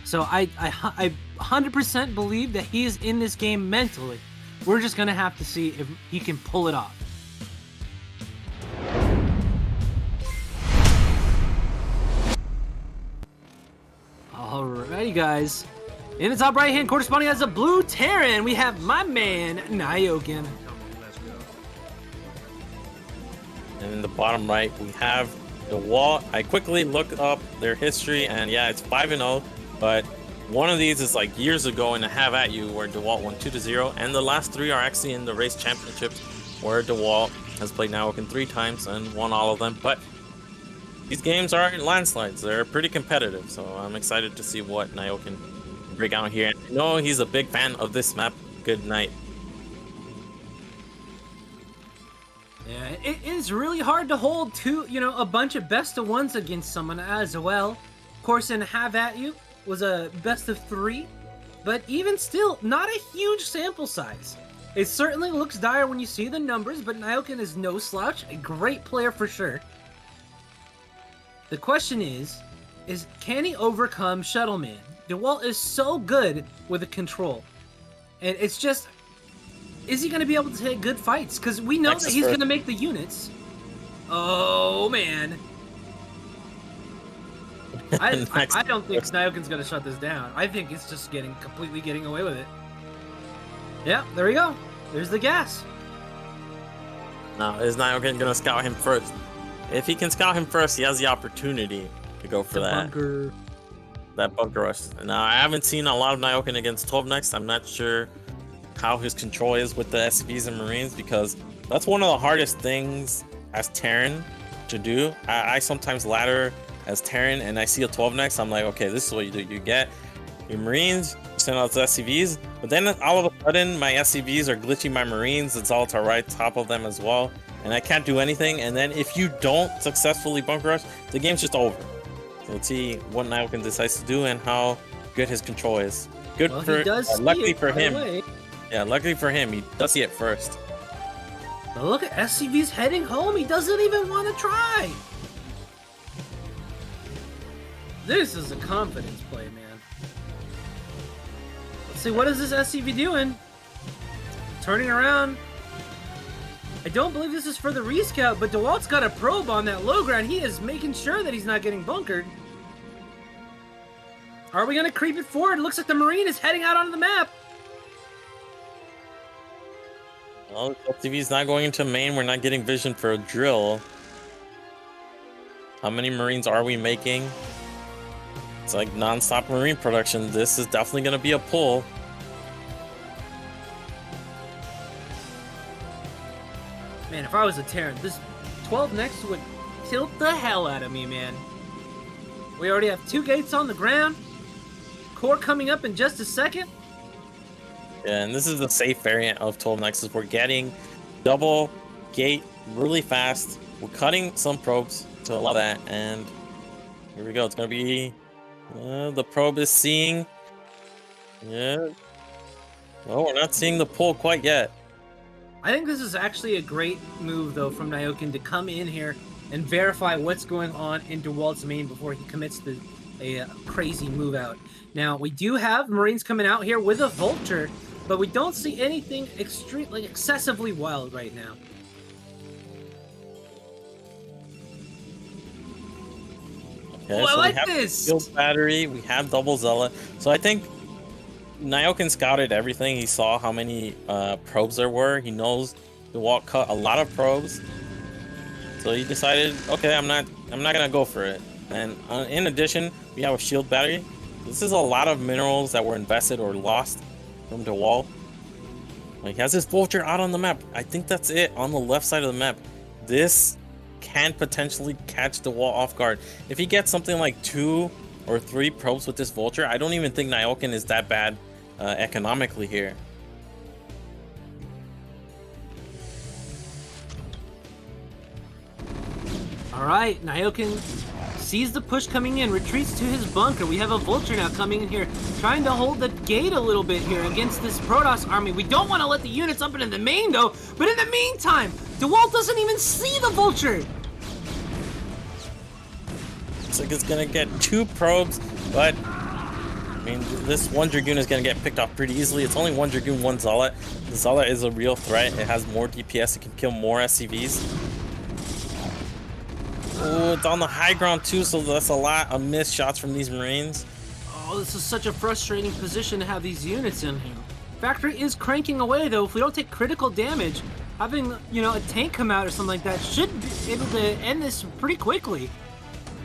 So I 100% believe that he is in this game mentally. We're just going to have to see if he can pull it off. Alrighty, guys. In the top right-hand corresponding as a blue Terran, we have my man, Nyokin. And in the bottom right, we have Dawid. I quickly looked up their history, and yeah, it's 5-0, but one of these is like years ago in a Have At You where Dawid won 2-0, and the last three are actually in the race championships where Dawid has played Nyokin 3 times and won all of them. But these games are landslides. They're pretty competitive, so I'm excited to see what Nyokin can break out here. I know he's a big fan of this map. Good night. Yeah, it is really hard to hold a bunch of best of ones against someone as well. Of course, in Have At You was a best of 3, but even still, not a huge sample size. It certainly looks dire when you see the numbers, but Nyokin is no slouch, a great player for sure. The question is can he overcome Shuttleman? Dawid is so good with the control, and it's just, is he going to be able to take good fights? Because we know that he's going to make the units. Oh man. I don't think Nyokin's going to shut this down. I think it's just completely getting away with it. Yeah, there we go. There's the gas. Now, is Nyokin going to scout him first? If he can scout him first, he has the opportunity to go for that bunker rush. Now, I haven't seen a lot of Nyokin against 12 next. I'm not sure how his control is with the SCVs and Marines, because that's one of the hardest things as Terran to do. I sometimes ladder as Terran and I see a 12 next, I'm like, okay, this is what you do. You get your Marines, you send out the SCVs, but then all of a sudden my SCVs are glitching my Marines. It's all to right top of them as well, and I can't do anything. And then if you don't successfully bunker rush, the game's just over. So let's see what Nyokin decides to do and how good his control is. Luckily for him. Yeah, luckily for him, he does see it first. But look at SCV's heading home. He doesn't even want to try. This is a confidence play, man. See, what is this SCV doing? Turning around. I don't believe this is for the rescout, but DeWalt's got a probe on that low ground. He is making sure that he's not getting bunkered. Are we going to creep it forward? Looks like the Marine is heading out onto the map. Well, LTV's not going into main. We're not getting vision for a drill. How many Marines are we making? It's like non-stop Marine production. This is definitely going to be a pull. Man, if I was a Terran, this 12 next would tilt the hell out of me, man. We already have 2 gates on the ground. Core coming up in just a second. Yeah, and this is the safe variant of 12 Nexus. We're getting double gate really fast. We're cutting some probes to allow that, and here we go. It's gonna be the probe is seeing. Yeah. Oh, we're not seeing the pull quite yet. I think this is actually a great move, though, from Nyokin to come in here and verify what's going on in DeWalt's main before he commits to a crazy move out. Now, we do have Marines coming out here with a Vulture, but we don't see anything extremely excessively wild right now. Okay, Oh, I so like we have this! Field battery, we have double Zealot. So I think Nyokin scouted everything. He saw how many probes there were. He knows DeWalt cut a lot of probes. So he decided, okay, I'm not gonna go for it. And in addition, we have a shield battery. This is a lot of minerals that were invested or lost from DeWalt. Like, he has his Vulture out on the map. I think that's it on the left side of the map. This can potentially catch DeWalt off guard. If he gets something like 2 or 3 probes with this Vulture, I don't even think Nyokin is that bad economically here. All right, Nyokin sees the push coming in, retreats to his bunker. We have a Vulture now coming in here, trying to hold the gate a little bit here against this Protoss army. We don't want to let the units up into the main, though, but in the meantime, DeWalt doesn't even see the Vulture. Looks like it's gonna get 2 probes, but I mean, this one Dragoon is gonna get picked off pretty easily. It's only 1 Dragoon, 1 Zealot. The Zealot is a real threat. It has more DPS. It can kill more SCVs. Oh, it's on the high ground too, so that's a lot of missed shots from these Marines. Oh, this is such a frustrating position to have these units in here. Factory is cranking away, though. If we don't take critical damage, having, you know, a tank come out or something like that should be able to end this pretty quickly.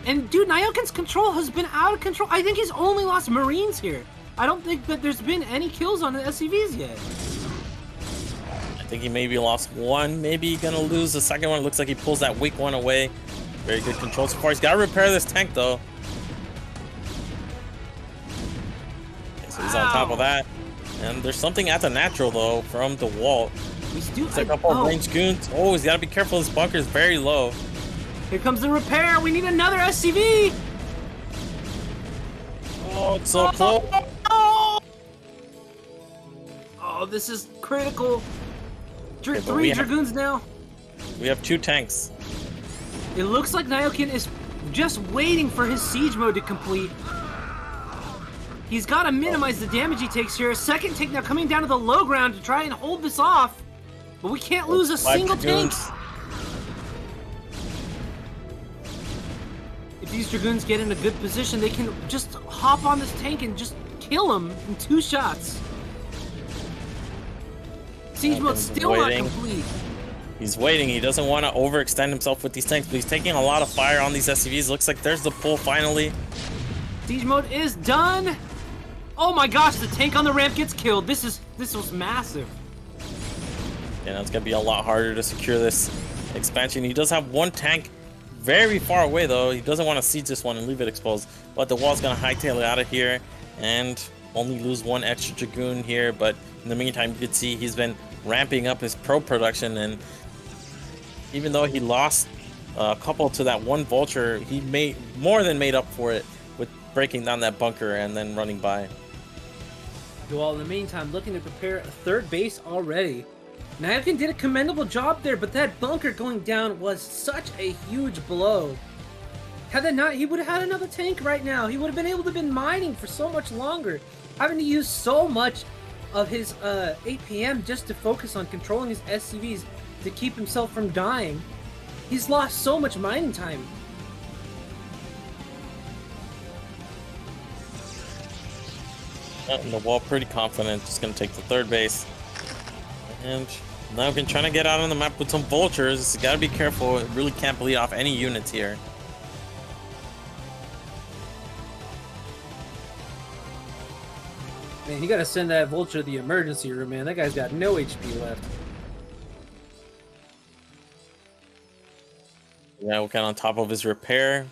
And, dude, Nyokin's control has been out of control. I think he's only lost Marines here. I don't think that there's been any kills on the SCVs yet. I think he maybe lost 1, maybe gonna lose the second one. It looks like he pulls that weak one away. Very good control so far. He's got to repair this tank, though. Okay, so he's on top of that. And there's something at the natural, though, from DeWalt. It's a couple of ranged goons. Oh, he's got to be careful. This bunker is very low. Here comes the repair. We need another SCV. Oh, it's so close. Oh, this is critical. Okay, 3 Dragoons now. We have 2 tanks. It looks like Nyokin is just waiting for his siege mode to complete. He's got to minimize the damage he takes here. A second tank now coming down to the low ground to try and hold this off. But we can't lose a single tank. If these Dragoons get in a good position, they can just hop on this tank and just kill him in 2 shots. Siege mode still not complete. He's waiting. He doesn't want to overextend himself with these tanks, but he's taking a lot of fire on these SCVs. Looks like there's the pull finally. Siege mode is done. Oh my gosh, the tank on the ramp gets killed. This was massive. Yeah, now it's gonna be a lot harder to secure this expansion. He does have 1 tank very far away, though. He doesn't want to siege this one and leave it exposed. But the wall's gonna hightail it out of here and only lose 1 extra Dragoon here. But in the meantime, you can see he's been ramping up his probe production, and even though he lost a couple to that 1 Vulture, he more than made up for it with breaking down that bunker and then running by. Well, in the meantime, looking to prepare a 3rd base already. Nyokin did a commendable job there, but that bunker going down was such a huge blow. Had that not, he would have had another tank right now. He would have been able to been mining for so much longer, having to use so much of his APM just to focus on controlling his SCVs to keep himself from dying. He's lost so much mining time. The wall pretty confident, just gonna take the third base. And now been trying to get out on the map with some vultures. Gotta be careful, really can't bleed off any units here. Man, you gotta send that vulture to the emergency room, man. That guy's got no HP left. Yeah, we're kind of on top of his repair.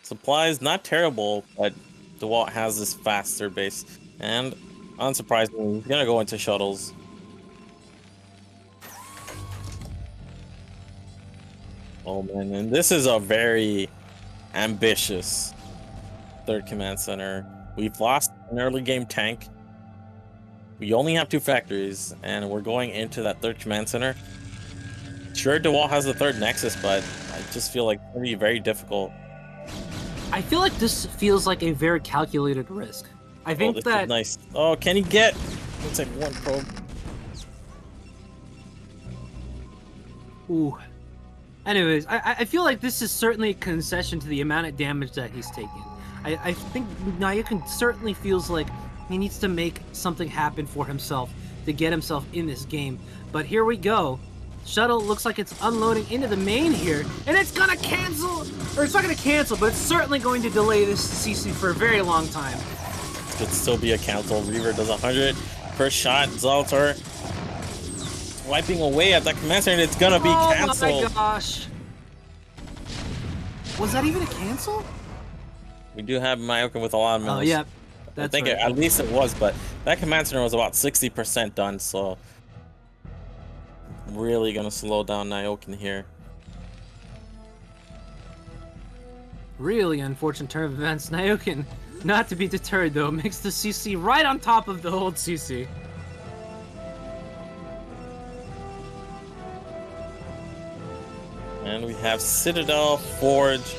Supplies, not terrible, but DeWalt has this faster base. And unsurprisingly, he's gonna go into shuttles. Oh man, and this is a very ambitious third command center. We've lost an early game tank. We only have 2 factories, and we're going into that third command center. Sure, DeWalt has the third nexus, but I just feel like it's gonna be very difficult. I feel like this feels like a very calculated risk. I think this that is nice. Oh, can he get? Looks like 1 probe. Ooh. Anyways, I feel like this is certainly a concession to the amount of damage that he's taken. I think Nayokin certainly feels like he needs to make something happen for himself to get himself in this game. But here we go. Shuttle looks like it's unloading into the main here, and it's gonna cancel, or it's not gonna cancel, but it's certainly going to delay this CC for a very long time. This could still be a cancel. Reaver does 100. First shot, Zoltar wiping away at that command center, and it's gonna be canceled. Oh my gosh. Was that even a cancel? We do have Mayokin with a lot of mills. Oh, yeah. I think at least it was, but that command center was about 60% done, so really gonna slow down Nayokin here. Really unfortunate turn of events. Nayokin, not to be deterred though, makes the CC right on top of the old CC. And we have Citadel, Forge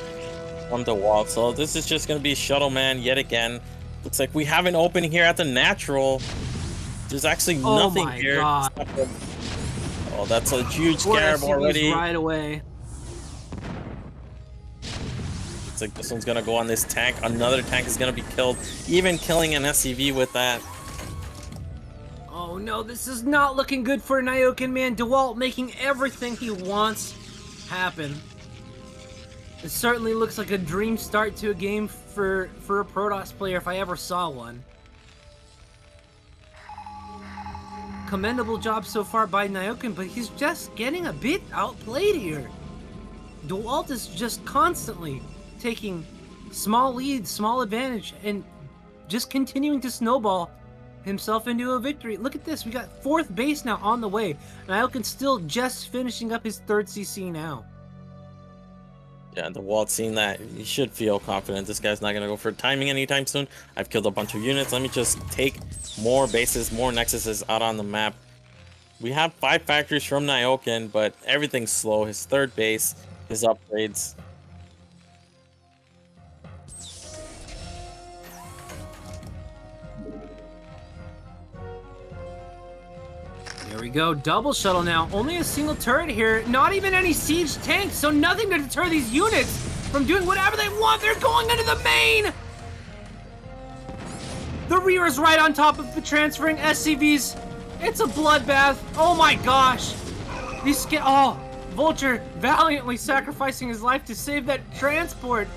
from the wall. So this is just going to be Shuttle Man yet again. Looks like we have an open here at the natural. There's actually nothing here. God. Oh, that's a huge scarab already. Right away. Looks like this one's going to go on this tank. Another tank is going to be killed. Even killing an SCV with that. Oh no, this is not looking good for Nayokin, man. DeWalt making everything he wants happen. It certainly looks like a dream start to a game for a Protoss player if I ever saw one. Commendable job so far by Nayokin, but he's just getting a bit outplayed here. DeWalt is just constantly taking small leads, small advantage, and just continuing to snowball himself into a victory. Look at this, we got 4th base now on the way. Nayokin's still just finishing up his 3rd CC now. Yeah, DeWalt seeing that, you should feel confident. This guy's not going to go for timing anytime soon. I've killed a bunch of units. Let me just take more bases, more nexuses out on the map. We have 5 factories from Nayokin, but everything's slow. His 3rd base, his upgrades. There we go, double shuttle now. Only a single turret here, not even any siege tanks, so nothing to deter these units from doing whatever they want. They're going into the main! The Reaver's right on top of the transferring SCVs. It's a bloodbath. Oh my gosh. Oh, Vulture valiantly sacrificing his life to save that transport.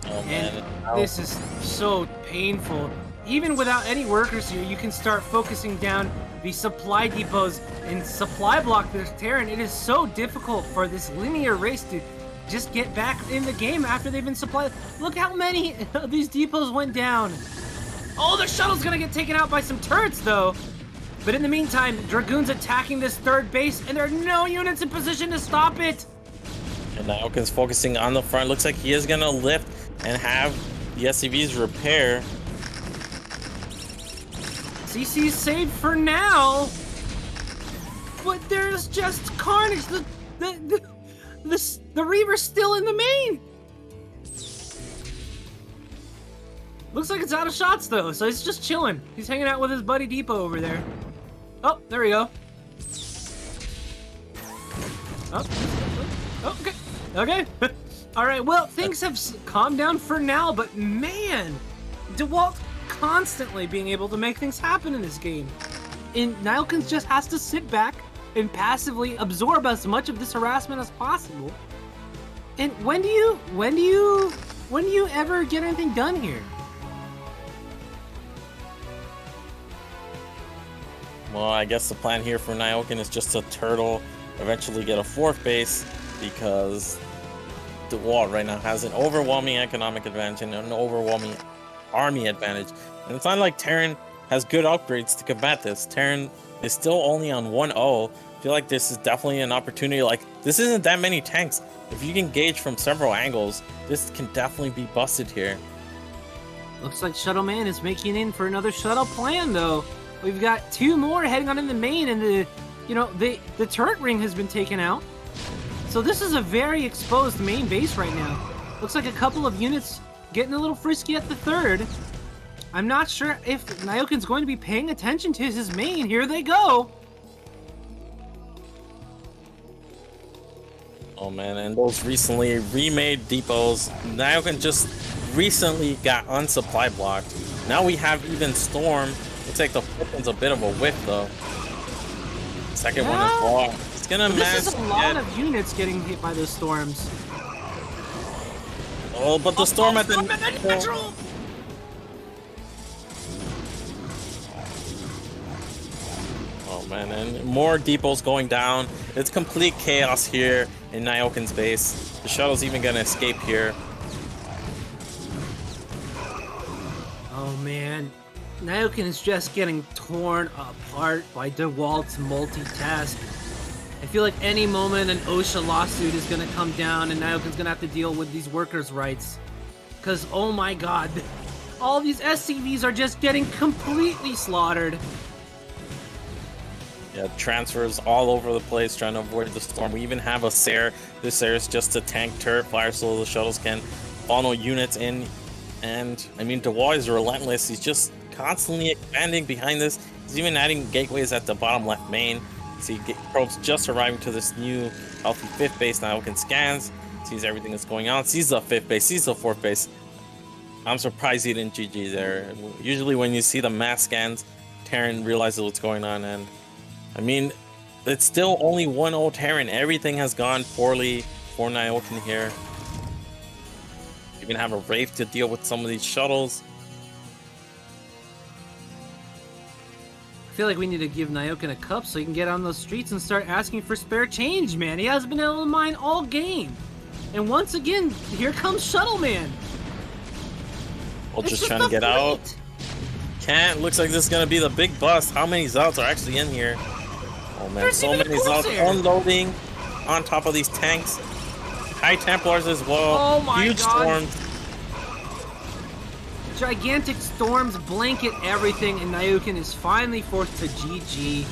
Oh man. And this is so painful. Even without any workers here, you can start focusing down the supply depots and supply block this Terran. It is so difficult for this linear race to just get back in the game after they've been supplied. Look how many of these depots went down. Oh, the shuttle's gonna get taken out by some turrets though. But in the meantime, Dragoon's attacking this 3rd base and there are no units in position to stop it. And Nayokin's focusing on the front. Looks like he is gonna lift and have the SCVs repair. CC's saved for now, but there's just carnage. The the Reaver's still in the main. Looks like it's out of shots though, so he's just chilling. He's hanging out with his buddy Depot over there. Oh, there we go. Oh, okay. Okay. All right, well, things have calmed down for now, but man, DeWalt constantly being able to make things happen in this game. And Nilekins just has to sit back and passively absorb as much of this harassment as possible. And when do you ever get anything done here? Well, I guess the plan here for Nyoken is just to turtle, eventually get a 4th base, because DeWalt right now has an overwhelming economic advantage and an overwhelming army advantage. And it's not like Terran has good upgrades to combat this. Terran is still only on 1-0. I feel like this is definitely an opportunity. Like, this isn't that many tanks. If you can engage from several angles, this can definitely be busted here. Looks like Shuttle Man is making in for another shuttle plan, though. We've got 2 more heading on in the main, and the turret ring has been taken out. So this is a very exposed main base right now. Looks like a couple of units getting a little frisky at the 3rd. I'm not sure if Nyoken's going to be paying attention to his main. Here they go. Oh man, and those recently remade depots, Nyoken just recently got unsupply blocked. Now we have even Storm. Looks like the first one's a bit of a whiff though. Second one is blocked. It's gonna manage This is a lot of units getting hit by those storms. Oh, but the storm at the neutral. Oh man, and more depots going down. It's complete chaos here in Nyoken's base. The shuttle's even gonna escape here. Oh man, Nyoken is just getting torn apart by DeWalt's multitask. I feel like any moment an OSHA lawsuit is gonna come down and Nyoken's gonna have to deal with these workers' rights. Cause oh my god, all these SCVs are just getting completely slaughtered. Yeah, transfers all over the place trying to avoid the storm. We even have a Sare. This Sare is just a tank turret fire so the shuttles can funnel units in. And I mean, DeWalt is relentless. He's just constantly expanding behind this. He's even adding gateways at the bottom left main. See, probes just arriving to this new healthy 5th base. Now can scans, sees everything that's going on, sees the 5th base, sees the 4th base. I'm surprised he didn't GG there. Usually when you see the mass scans, Terran realizes what's going on, and I mean, it's still only 1-0 Terran. Everything has gone poorly for Nyoken here. Even have a Wraith to deal with some of these shuttles. I feel like we need to give Nyoken a cup so he can get on those streets and start asking for spare change, man. He hasn't been able to mine all game. And once again, here comes Shuttle Man. Well, just trying to get out. Can't. Looks like this is going to be the big bust. How many Zouts are actually in here? Oh man, so many Zouts unloading on top of these tanks. High Templars as well. Oh my Huge god. storms. Gigantic storms blanket everything, and Nyoken is finally forced to GG.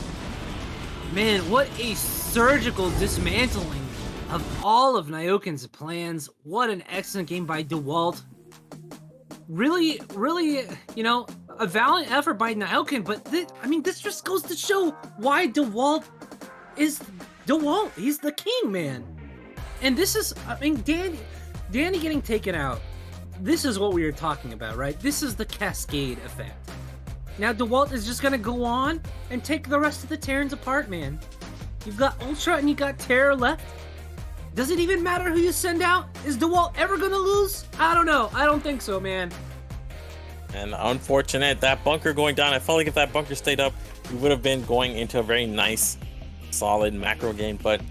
Man, what a surgical dismantling of all of Nyoken's plans. What an excellent game by DeWalt. Really, you know, a valiant effort by Nyoken, but this just goes to show why DeWalt is DeWalt. He's the king, man. And this is, I mean, Danny getting taken out. This is what we were talking about, right? This is the cascade effect. Now DeWalt is just gonna go on and take the rest of the Terrans apart, man. You've got Ultra and you got Terror left. Does it even matter who you send out? Is DeWalt ever gonna lose? I don't know. I don't think so, man. And unfortunate, that bunker going down. I felt like if that bunker stayed up, we would have been going into a very nice, solid macro game. But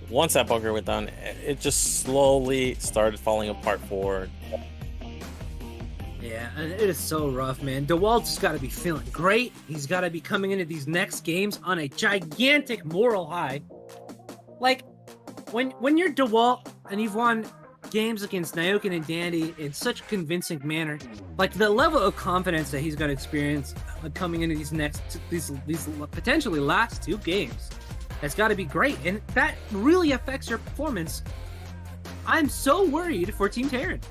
once that bunker went down, it just slowly started falling apart forward. Yeah, and it is so rough, man. DeWalt's got to be feeling great. He's got to be coming into these next games on a gigantic moral high. Like, when you're DeWalt and you've won games against Nyoken and Dandy in such a convincing manner, like the level of confidence that he's going to experience coming into these potentially last 2 games, has got to be great. And that really affects your performance I'm so worried for Team Terran.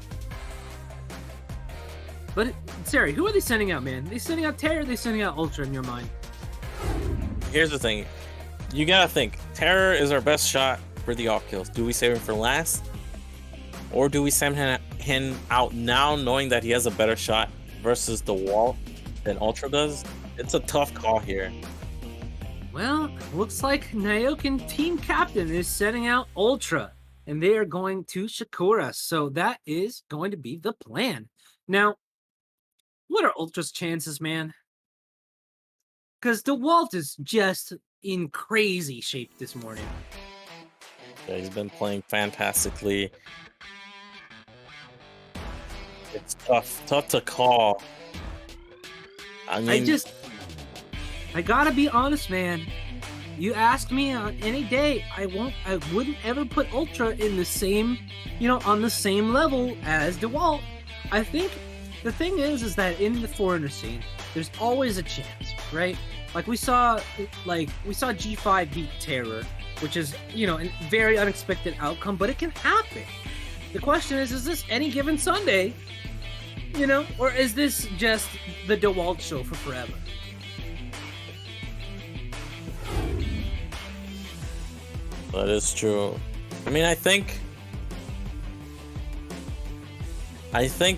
But, Sari, who are they sending out, man? They sending out Terra or they sending out Ultra in your mind? Here's the thing. You gotta think. Terra is our best shot for the off kills. Do we save him for last? Or do we send him out now knowing that he has a better shot versus the wall than Ultra does? It's a tough call here. Well, looks like Naokin team captain is sending out Ultra, and they are going to Shakura. So that is going to be the plan. Now, what are Ultra's chances, man? Because DeWalt is just in crazy shape this morning. Yeah, he's been playing fantastically. It's tough to call. I mean, I gotta be honest, man. You ask me on any day, I wouldn't ever put Ultra in the same, on the same level as DeWalt. I think the thing is that in the foreigner scene, there's always a chance, right? Like we saw G5 beat Terror, which is, a very unexpected outcome, but it can happen. The question is this any given Sunday? Or is this just the DeWalt show for forever? that is true. I mean, I think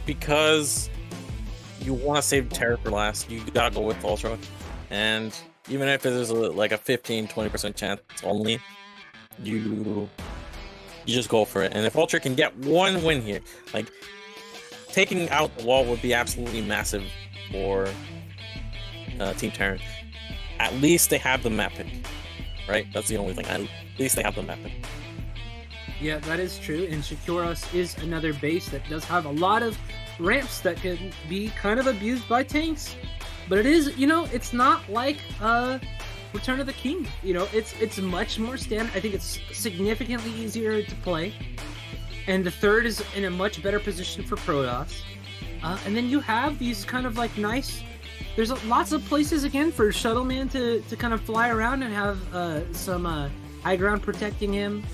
because you want to save Terra for last, you gotta go with Ultra. And even if it is like a 15-20% chance only, you just go for it. And if Ultra can get one win here, like taking out the wall would be absolutely massive for Team Terran. At least they have the map pick, right? That's the only thing. At least they have the map pick. Yeah, that is true. And Shakuros is another base that does have a lot of ramps that can be kind of abused by tanks. But it is, it's not like Return of the King. It's much more standard. I think it's significantly easier to play. And the third is in a much better position for Protoss. And then you have these kind of like nice... There's lots of places, again, for Shuttleman to kind of fly around and have some high ground protecting him,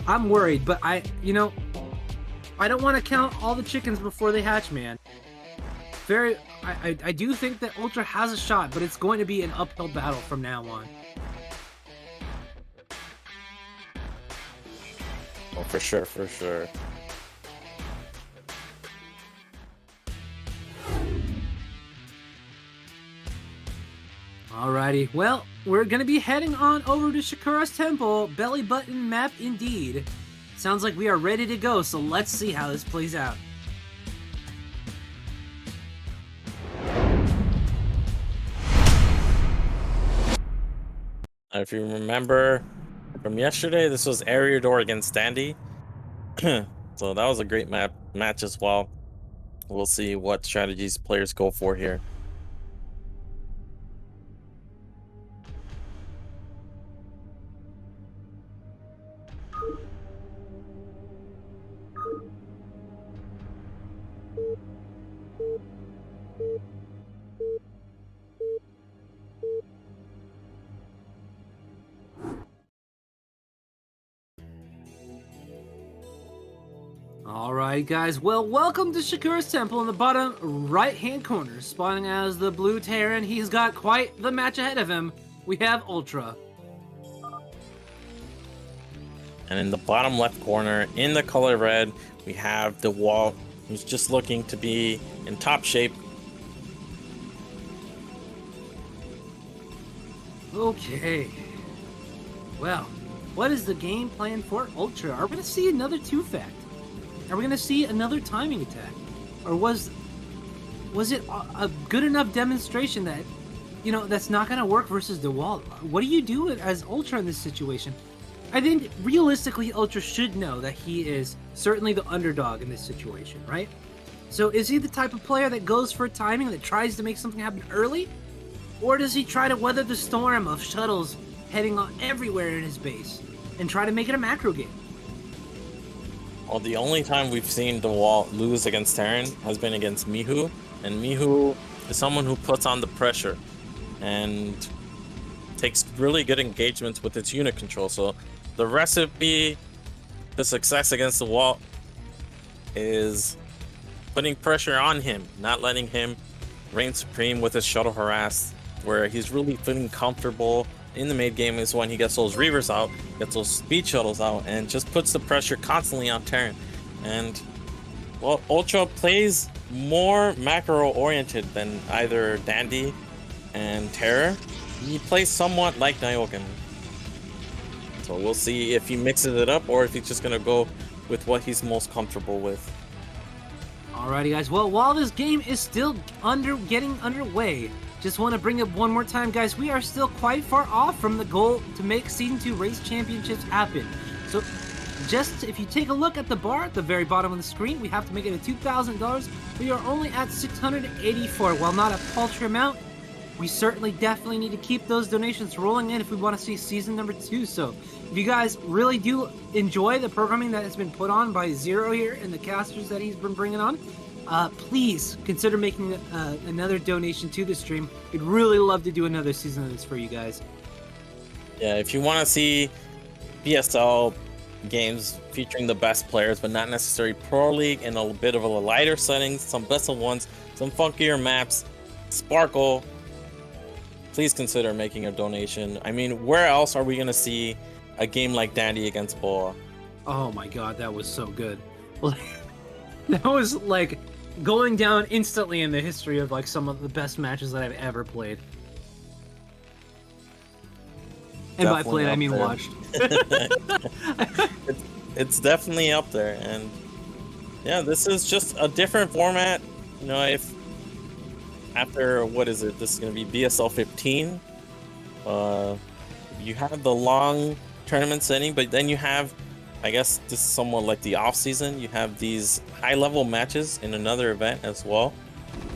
I'm worried, but I don't want to count all the chickens before they hatch, man. I do think that Ultra has a shot, but it's going to be an uphill battle from now on. Oh, for sure, for sure. Alrighty, well, we're gonna be heading on over to Shakura's temple. Belly button map indeed. Sounds like we are ready to go, so let's see how this plays out. If you remember from yesterday, this was Eriador against Dandy. So that was a great match as well. We'll see what strategies players go for here. Alright guys, well, welcome to Shakura's temple in the bottom right hand corner. Spawning as the blue Terran, he's got quite the match ahead of him. We have Ultra. And in the bottom left corner, in the color red, we have the wall, who's just looking to be in top shape. Okay. Well, what is the game plan for Ultra? Are we going to see another 2-fact? Are we going to see another timing attack? Or was it a good enough demonstration that, that's not going to work versus DeWalt? What do you do as Ultra in this situation? I think, realistically, Ultra should know that he is certainly the underdog in this situation, right? So is he the type of player that goes for timing, that tries to make something happen early? Or does he try to weather the storm of shuttles heading on everywhere in his base and try to make it a macro game? Well, the only time we've seen DeWalt lose against Terran has been against Mihu, and Mihu is someone who puts on the pressure and takes really good engagements with its unit control. So the recipe the success against the wall is putting pressure on him, not letting him reign supreme with his shuttle harass, where he's really feeling comfortable in the mid game is when he gets those reavers out, gets those speed shuttles out, and just puts the pressure constantly on Terran. And well, Ultra plays more macro oriented than either Dandy and Terror. He plays somewhat like Nyoken. So we'll see if he mixes it up or if he's just gonna go with what he's most comfortable with. Alrighty, guys. Well, while this game is still getting underway, just want to bring up one more time, guys. We are still quite far off from the goal to make Season 2 Race Championships happen. So, just if you take a look at the bar at the very bottom of the screen, we have to make it a $2,000. We are only at 684. While not a paltry amount, we certainly definitely need to keep those donations rolling in if we want to see Season number 2. So, if you guys really do enjoy the programming that has been put on by Zero here and the casters that he's been bringing on, please consider making another donation to the stream. We'd really love to do another season of this for you guys. Yeah, if you want to see BSL games featuring the best players, but not necessarily Pro League, in a bit of a lighter settings, some best of ones, some funkier maps, sparkle, please consider making a donation. I mean, where else are we going to see a game like Dandy against Boa? Oh my god, that was so good. That was like going down instantly in the history of like some of the best matches that I've ever played. And Definitely by played, I mean there. watched. It's definitely up there, and yeah, this is just a different format. You know, if after what is it? This is gonna be BSL 15. You have the long tournament setting, but then you have, I guess this is somewhat like the off season. You have these high level matches in another event as well.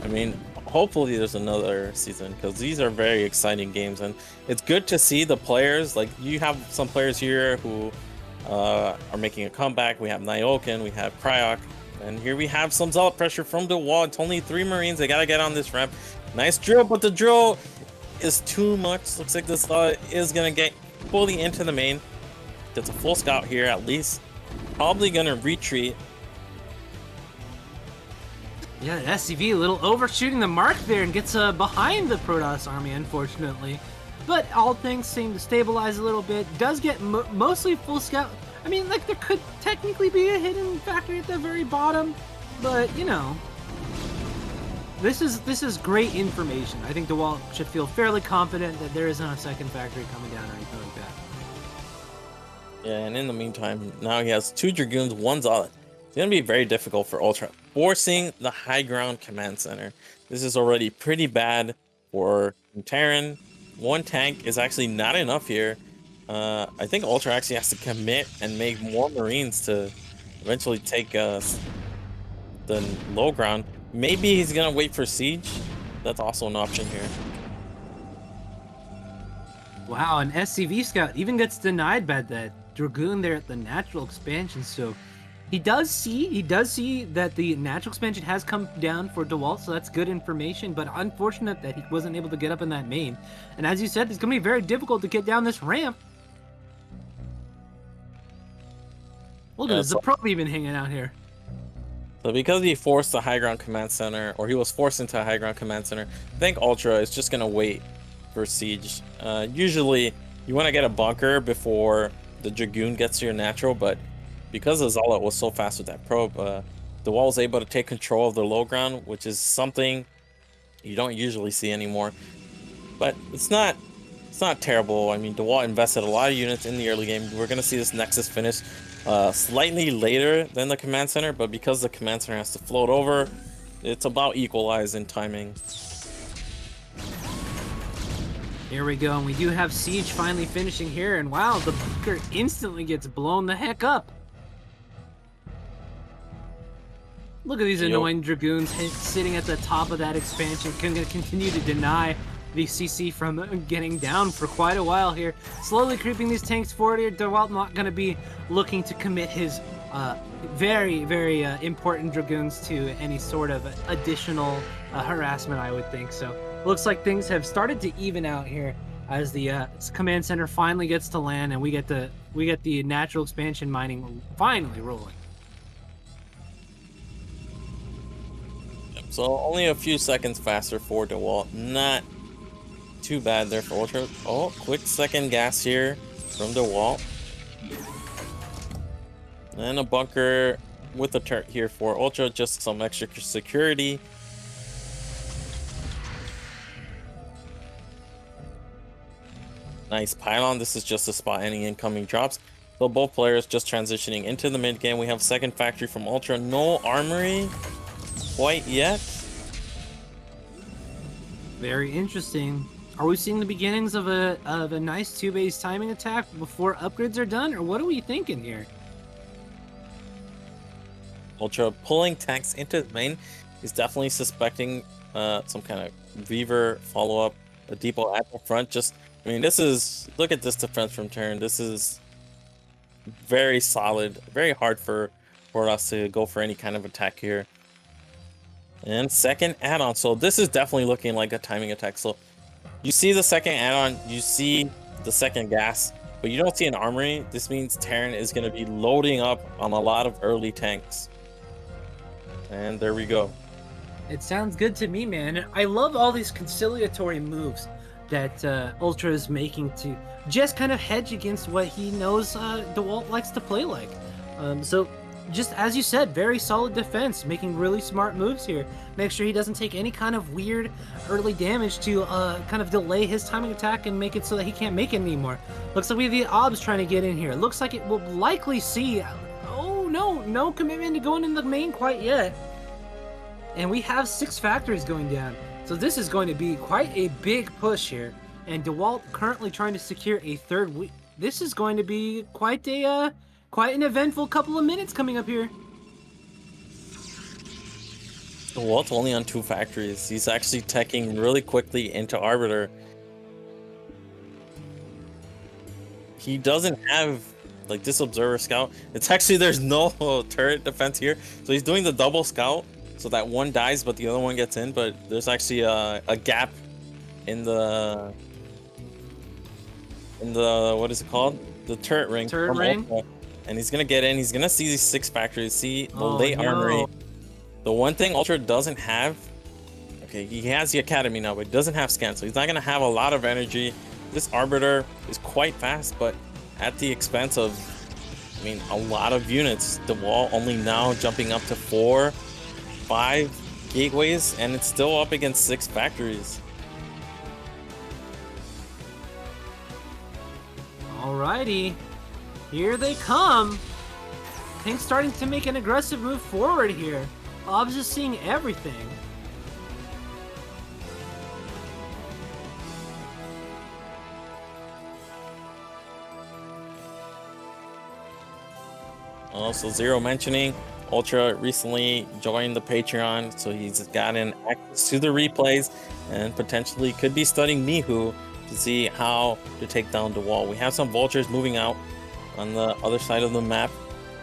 I mean, hopefully there's another season because these are very exciting games, and it's good to see the players. Like you have some players here who are making a comeback. We have Nyoken, we have Cryok, and here we have some zealot pressure from the wall. It's only 3 Marines. They gotta get on this ramp. Nice drill, but the drill is too much. Looks like this is gonna get fully into the main. Gets a full scout here at least. Probably gonna retreat. Yeah, SCV a little overshooting the mark there and gets behind the Protoss army, unfortunately. But all things seem to stabilize a little bit. Does get mostly full scout. I mean, like, there could technically be a hidden factory at the very bottom, but, you know, this is great information. I think DeWalt should feel fairly confident that there isn't a second factory coming down or anything like that. Yeah, and in the meantime, now he has 2 Dragoons, 1 Zealot. It's going to be very difficult for Ultra. Forcing the high ground command center. This is already pretty bad for Terran. 1 tank is actually not enough here. I think Ultra actually has to commit and make more Marines to eventually take the low ground. Maybe he's going to wait for Siege. That's also an option here. Wow, an SCV scout even gets denied by that Dragoon there at the natural expansion, so he does see that the natural expansion has come down for DeWalt, so that's good information, but unfortunate that he wasn't able to get up in that main. And as you said, it's going to be very difficult to get down this ramp. Look at this, the probe even hanging out here. So because he forced the high ground command center, or he was forced into a high ground command center, I think Ultra is just going to wait for Siege. Usually, you want to get a bunker before the Dragoon gets to your natural, but because the Zealot was so fast with that probe, DeWalt was able to take control of the low ground, which is something you don't usually see anymore. But it's not terrible. I mean, DeWalt invested a lot of units in the early game. We're going to see this Nexus finish slightly later than the command center, but because the command center has to float over, it's about equalized in timing. Here we go, and we do have Siege finally finishing here, and wow, the bunker instantly gets blown the heck up. Look at these annoying Dragoons sitting at the top of that expansion. Going to continue to deny the CC from getting down for quite a while here. Slowly creeping these tanks forward here. DeWalt not going to be looking to commit his very, very important Dragoons to any sort of additional harassment, I would think. So looks like things have started to even out here as the command center finally gets to land, and we get to we get the natural expansion mining finally rolling. So only a few seconds faster for DeWalt. Not too bad there for Ultra. Oh, quick second gas here from DeWalt. And a bunker with a turret here for Ultra, just some extra security. Nice pylon. This is just to spot any incoming drops. So both players just transitioning into the mid game. We have second factory from Ultra. No armory quite yet. Very interesting. Are we seeing the beginnings of a nice 2-base timing attack before upgrades are done, or what are we thinking here? Ultra pulling tanks into the main is definitely suspecting some kind of Reaver follow-up, a depot at the front. Just, I mean, this is, look at this defense from Terran. This is very solid, very hard for us to go for any kind of attack here. And second add-on, so this is definitely looking like a timing attack. So you see the second add-on, you see the second gas, but you don't see an armory. This means Terran is going to be loading up on a lot of early tanks. And there we go. It sounds good to me, man. I love all these conciliatory moves that Ultra is making to just kind of hedge against what he knows DeWalt likes to play like. So just as you said, very solid defense, making really smart moves here. Make sure he doesn't take any kind of weird early damage to kind of delay his timing attack and make it so that he can't make it anymore. Looks like we have the OBS trying to get in here. Looks like it will likely see... Oh, no commitment to going in the main quite yet. And we have 6 factories going down. So this is going to be quite a big push here. And DeWalt currently trying to secure a third week. This is going to be quite an eventful couple of minutes coming up here. DeWalt's only on 2 factories. He's actually teching really quickly into Arbiter. He doesn't have like this observer scout. It's actually, there's no turret defense here. So he's doing the double scout so that one dies but the other one gets in. But there's actually a gap in the what is it called? The turret ring. Turret ring. Ultra. And he's gonna get in. He's gonna see these 6 factories. See the late no. armory. The one thing Ultra doesn't have. Okay, he has the academy now, but he doesn't have scan, so he's not gonna have a lot of energy. This Arbiter is quite fast, but at the expense of, I mean, a lot of units. The wall only now jumping up to 4, 5 gateways, and it's still up against 6 factories. Alrighty, here they come. Pink's starting to make an aggressive move forward here. Ob's is seeing everything. Also, Zero mentioning Ultra recently joined the Patreon, so he's gotten access to the replays and potentially could be studying Mihu to see how to take down the wall. We have some vultures moving out on the other side of the map.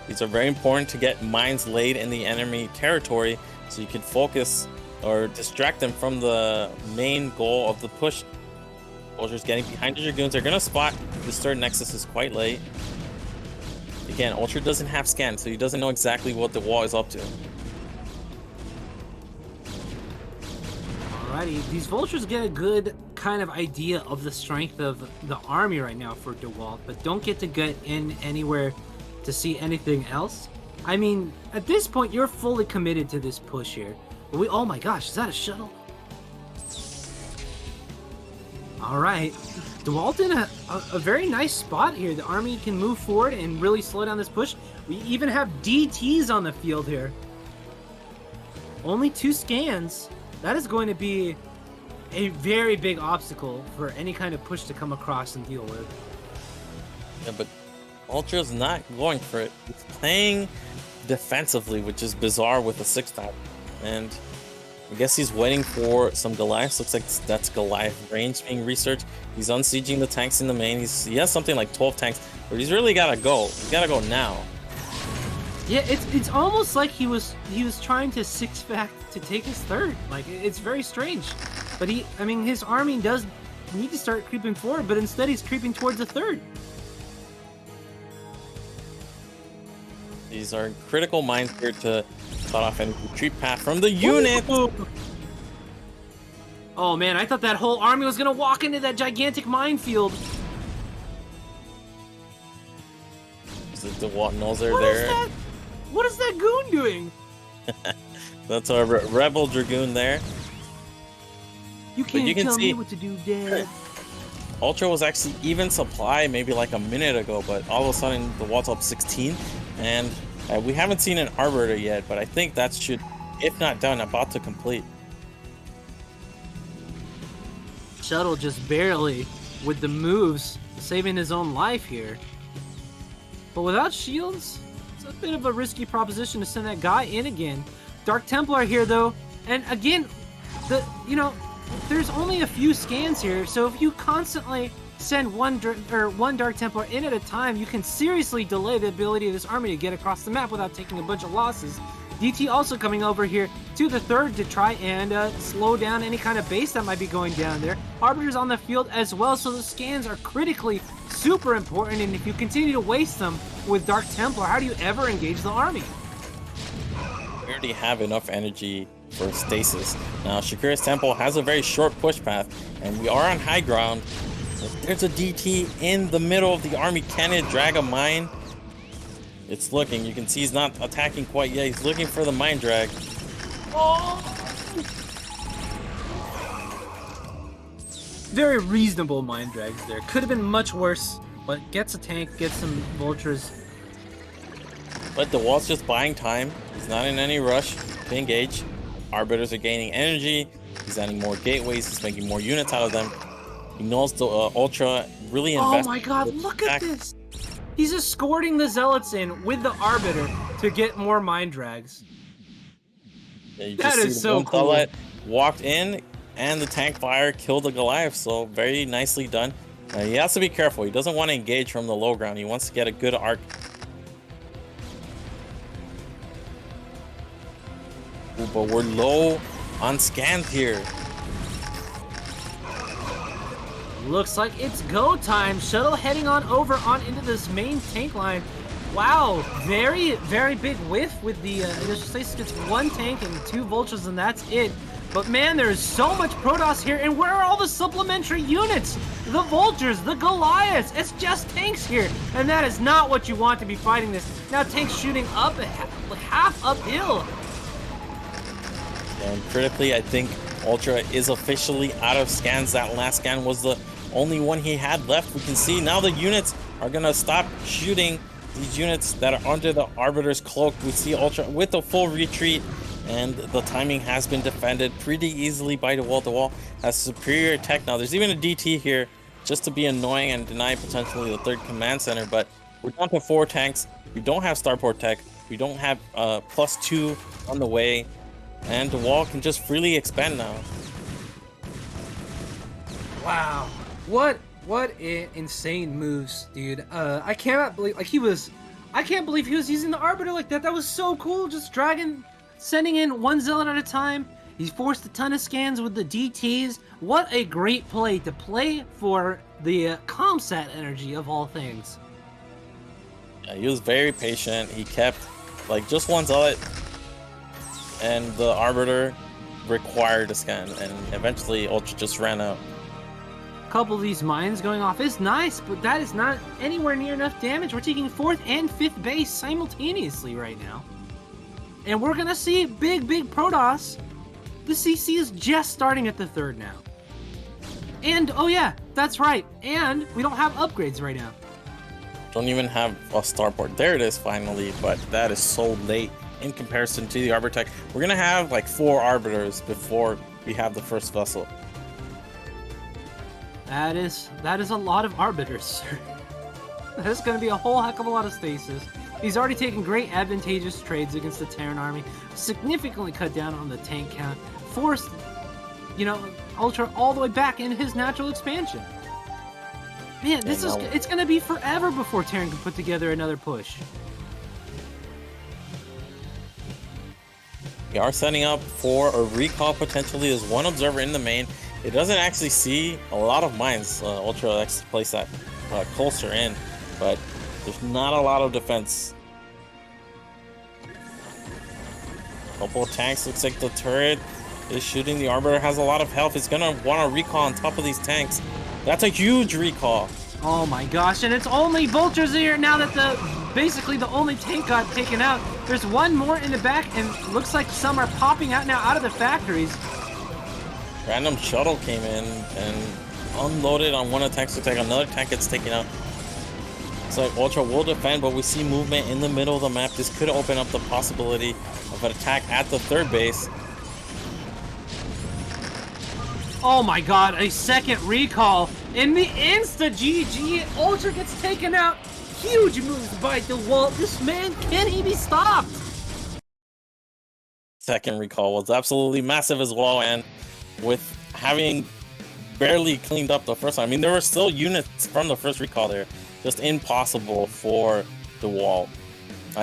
These are very important to get mines laid in the enemy territory so you can focus or distract them from the main goal of the push. Vultures getting behind the Dragoons. They're going to spot this third Nexus is quite late. Again, Ultra doesn't have scan, so he doesn't know exactly what the wall is up to. Alrighty, these vultures get a good kind of idea of the strength of the army right now for DeWalt, but don't get to get in anywhere to see anything else. I mean, at this point, you're fully committed to this push here. Oh my gosh, is that a shuttle? Alright, DeWalt in a very nice spot here. The army can move forward and really slow down this push. We even have DTs on the field here. Only 2 scans. That is going to be a very big obstacle for any kind of push to come across and deal with. Yeah, but Ultra's not going for it. He's playing defensively, which is bizarre with a 6-top. And I guess he's waiting for some Goliaths. Looks like that's Goliath range being researched. He's unsieging the tanks in the main. He has something like 12 tanks, but he's really got to go. He's got to go now. Yeah, it's almost like he was trying to 6-fact to take his third. Like, it's very strange. But I mean, his army does need to start creeping forward, but instead he's creeping towards the third. These are critical mines here to cut off any retreat path from the unit. Oh man, I thought that whole army was gonna walk into that gigantic minefield. The nose are there. What is that goon doing? That's our rebel dragoon there. You can't you can tell see- me what to do, Dad. Ultra was actually even supply maybe like a minute ago, but all of a sudden the wall's up 16, and we haven't seen an arbiter yet, but I think that should, if not done, about to complete. Shuttle just barely with the moves saving his own life here. But without shields, it's a bit of a risky proposition to send that guy in again. Dark Templar here though, and again, there's only a few scans here, so if you constantly send one Dark Templar in at a time, you can seriously delay the ability of this army to get across the map without taking a bunch of losses. DT also coming over here to the third to try and slow down any kind of base that might be going down there. Arbiters on the field as well, so the scans are critically super important, and if you continue to waste them with Dark Templar, how do you ever engage the army? We already have enough energy for stasis. Now, Shakira's Temple has a very short push path, and we are on high ground. There's a DT in the middle of the army. Can it drag a mine? It's looking. You can see he's not attacking quite yet. He's looking for the mine drag. Oh! Very reasonable mine drags there. Could have been much worse, but gets a tank, gets some vultures. But the wall's just buying time. He's not in any rush to engage. Arbiters are gaining energy. He's adding more gateways. He's making more units out of them. He knows the Ultra really invests. Oh my god, look at this! He's escorting the Zealots in with the Arbiter to get more mine drags. Yeah, you That just see is the so one cool. Zealot walked in, and the tank fire killed the Goliath. So very nicely done. He has to be careful. He doesn't want to engage from the low ground. He wants to get a good arc. Ooh, but we're low on scans here. Looks like it's go time. Shuttle heading on over on into this main tank line. Wow, very, very big whiff with the initial stasis. Gets one tank and two vultures, and that's it. But man, there's so much Protoss here, and where are all the supplementary units? The vultures, the Goliaths. It's just tanks here, and that is not what you want to be fighting this. Now tanks shooting up half uphill. And critically, I think Ultra is officially out of scans. That last scan was the only one he had left. We can see now the units are gonna stop shooting these units that are under the Arbiter's cloak. We see Ultra with a full retreat, and the timing has been defended pretty easily by the wall-to-wall. Has superior tech now. There's even a DT here just to be annoying and deny potentially the third command center, but we're down to 4 tanks. We don't have starport tech. We don't have +2 on the way, and the wall can just freely expand now. Wow, what insane moves, dude. I cannot believe I can't believe he was using the Arbiter like that. That was so cool. Just sending in one Zealot at a time. He's forced a ton of scans with the DTs. What a great play to play for the Comsat energy of all things. Yeah, he was very patient. He kept like just one Zealot, and the Arbiter required a scan, and eventually Ultra just ran out. Couple of these mines going off is nice, but that is not anywhere near enough damage. We're taking 4th and 5th base simultaneously right now. And we're gonna see big Protoss. The CC is just starting at the 3rd now. And, oh yeah, that's right. And we don't have upgrades right now. Don't even have a starport. There it is finally, but that is so late in comparison to the Arbiter tech. We're gonna have like 4 Arbiters before we have the first vessel. That is a lot of Arbiters, sir. That's going to be a whole heck of a lot of stasis. He's already taken great advantageous trades against the Terran army, significantly cut down on the tank count, forced, Ultra all the way back in his natural expansion. Man, it's going to be forever before Terran can put together another push. We are setting up for a recall potentially. There's one observer in the main. It doesn't actually see a lot of mines. Ultra likes to place that closer in, but there's not a lot of defense. Couple of tanks. Looks like the turret is shooting. The Arbiter has a lot of health. It's gonna want to recall on top of these tanks. That's a huge recall. Oh my gosh, and it's only Vultures here now that basically the only tank got taken out. There's one more in the back, and looks like some are popping out now out of the factories. Random shuttle came in and unloaded on one attack. Looks like another tank gets taken out. So Ultra will defend, but we see movement in the middle of the map. This could open up the possibility of an attack at the third base. Oh my god, a second recall. In the insta GG, Ultra gets taken out. Huge moves by DeWalt. This man, can he be stopped? Second recall was absolutely massive as well, and with having barely cleaned up the first one, I mean, there were still units from the first recall there. Just impossible for DeWalt.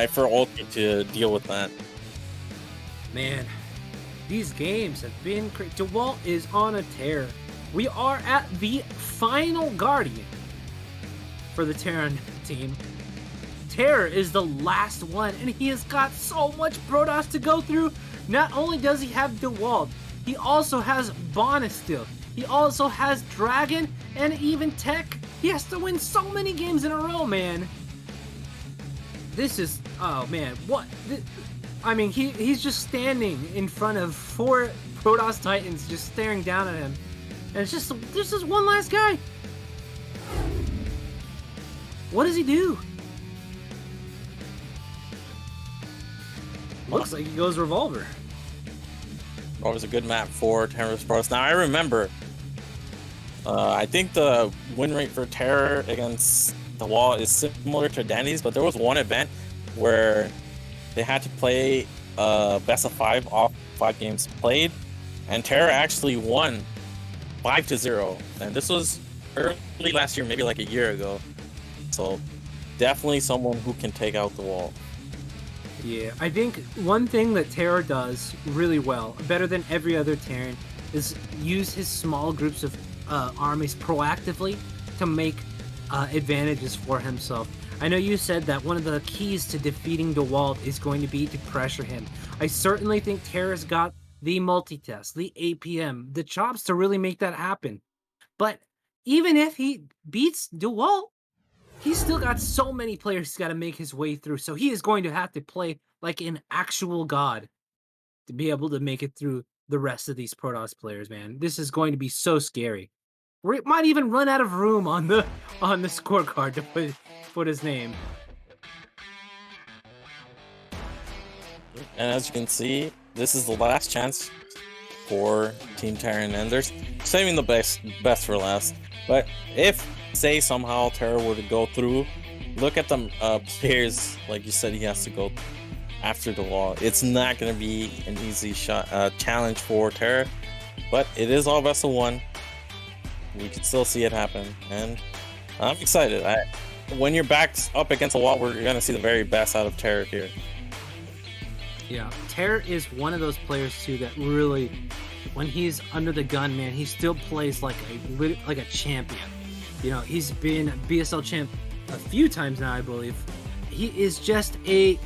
For Ultra to deal with that. Man, these games have been crazy. DeWalt is on a tear. We are at the final Guardian for the Terran team. Terror is the last one, and he has got so much Protoss to go through. Not only does he have DeWalt, he also has Bonistil. He also has Dragon and even Tech. He has to win so many games in a row, man. This is, oh man, what? I mean, he's just standing in front of 4 Protoss Titans just staring down at him. And it's just, there's just one last guy. What does he do? Looks like he goes Revolver. Always a good map for Terror's Protoss. Now, I remember, I think the win rate for Terror against the Wall is similar to Danny's, but there was one event where they had to play best of 5 off 5 games played, and Terror actually won 5-0, and this was early last year, maybe like a year ago. So definitely someone who can take out the Wall. Yeah, I think one thing that Terror does really well, better than every other Terran, is use his small groups of armies proactively to make advantages for himself. I know you said that one of the keys to defeating DeWalt is going to be to pressure him. I certainly think Terra's got the multitest, the APM, the chops to really make that happen. But even if he beats DeWalt, he's still got so many players he's got to make his way through. So he is going to have to play like an actual god to be able to make it through the rest of these Protoss players, man. This is going to be so scary. We might even run out of room on the scorecard to put his name. And as you can see, this is the last chance for Team Terran, and they're saving the best for last. But if, say, somehow Terra were to go through, look at the players, like you said, he has to go after the wall. It's not going to be an easy challenge for Terra, but it is all best of 1. We can still see it happen, and I'm excited. When you're backed up against a wall, we're going to see the very best out of Terra here. Yeah, Terra is one of those players too that really, when he's under the gun, man, he still plays like a champion. You know, he's been BSL champ a few times now, I believe. He is just a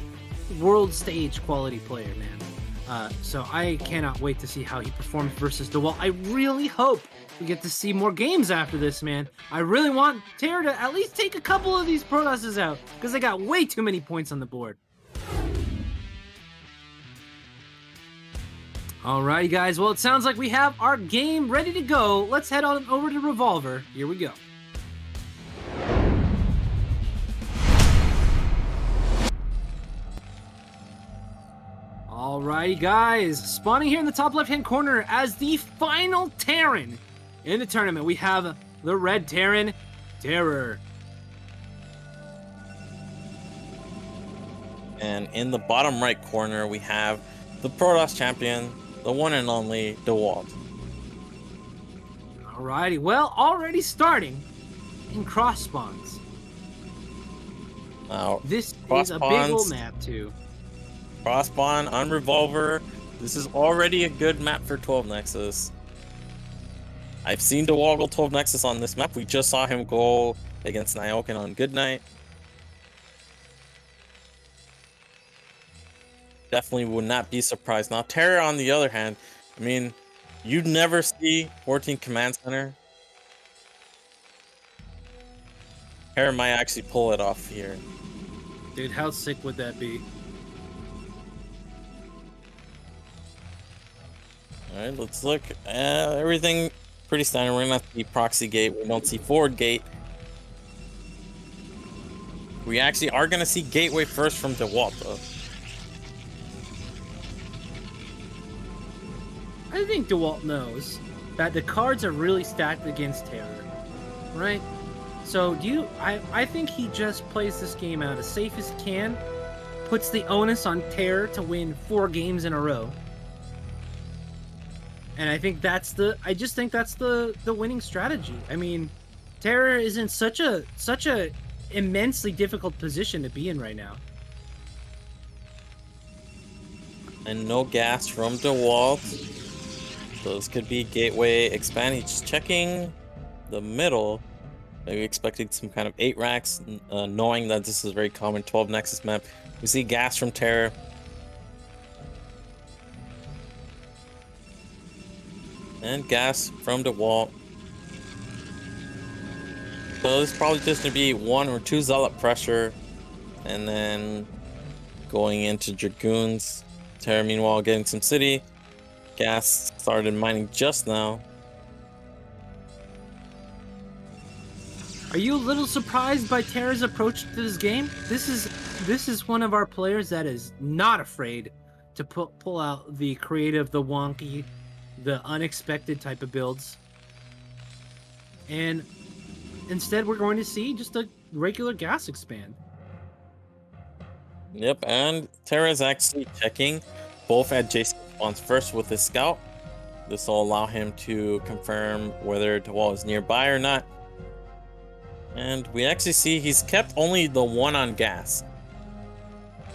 world stage quality player, man. So I cannot wait to see how he performs versus DeWalt. I really hope we get to see more games after this, man. I really want Terra to at least take a couple of these Protosses out, because they got way too many points on the board. Alrighty, guys. Well, it sounds like we have our game ready to go. Let's head on over to Revolver. Here we go. Alrighty, guys. Spawning here in the top left-hand corner as the final Terran in the tournament, we have the red Terran, Terror. And in the bottom right corner, we have the Protoss champion, the one and only DeWalt. Alrighty, well, already starting in cross spawns. Now, This cross is a big spawns, old map, too. Cross spawn on Revolver. This is already a good map for 12 Nexus. I've seen DeWalt go 12 Nexus on this map. We just saw him go against Nyoken on Goodnight. definitely would not be surprised. Now, Terra, on the other hand, I mean, you'd never see 14 Command Center. Terra might actually pull it off here. Dude, how sick would that be? All right, let's look. Everything pretty standard. We're gonna see proxy gate. We don't see forward gate. We actually are gonna see gateway first from Dawid, though. I think DeWalt knows that the cards are really stacked against Terror, right? So I think he just plays this game out as safe as he can, puts the onus on Terror to win 4 games in a row. And I think I just think that's the winning strategy. I mean, Terror is in such a immensely difficult position to be in right now. And no gas from Dawid. Those could be gateway expand. He's just checking the middle. Maybe expecting some kind of 8 racks, knowing that this is a very common 12 Nexus map. We see gas from Terra. And gas from Dawid. So this is probably just going to be 1 or 2 Zealot pressure. And then going into Dragoons. Terra, meanwhile, getting some city. Gas started mining just now. Are you a little surprised by Terra's approach to this game? This is one of our players that is not afraid to pull out the creative, the wonky, the unexpected type of builds. And instead we're going to see just a regular gas expand. Yep, and Terra is actually checking both at JC spawns first with his scout. This will allow him to confirm whether Dawid is nearby or not. And we actually see he's kept only the 1 on gas.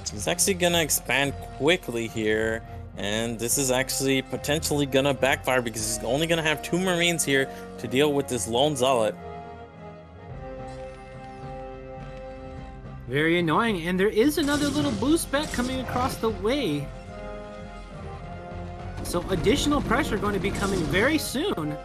So he's actually gonna expand quickly here. And this is actually potentially gonna backfire because he's only gonna have 2 Marines here to deal with this lone Zealot. Very annoying. And there is another little blue speck coming across the way. So additional pressure going to be coming very soon.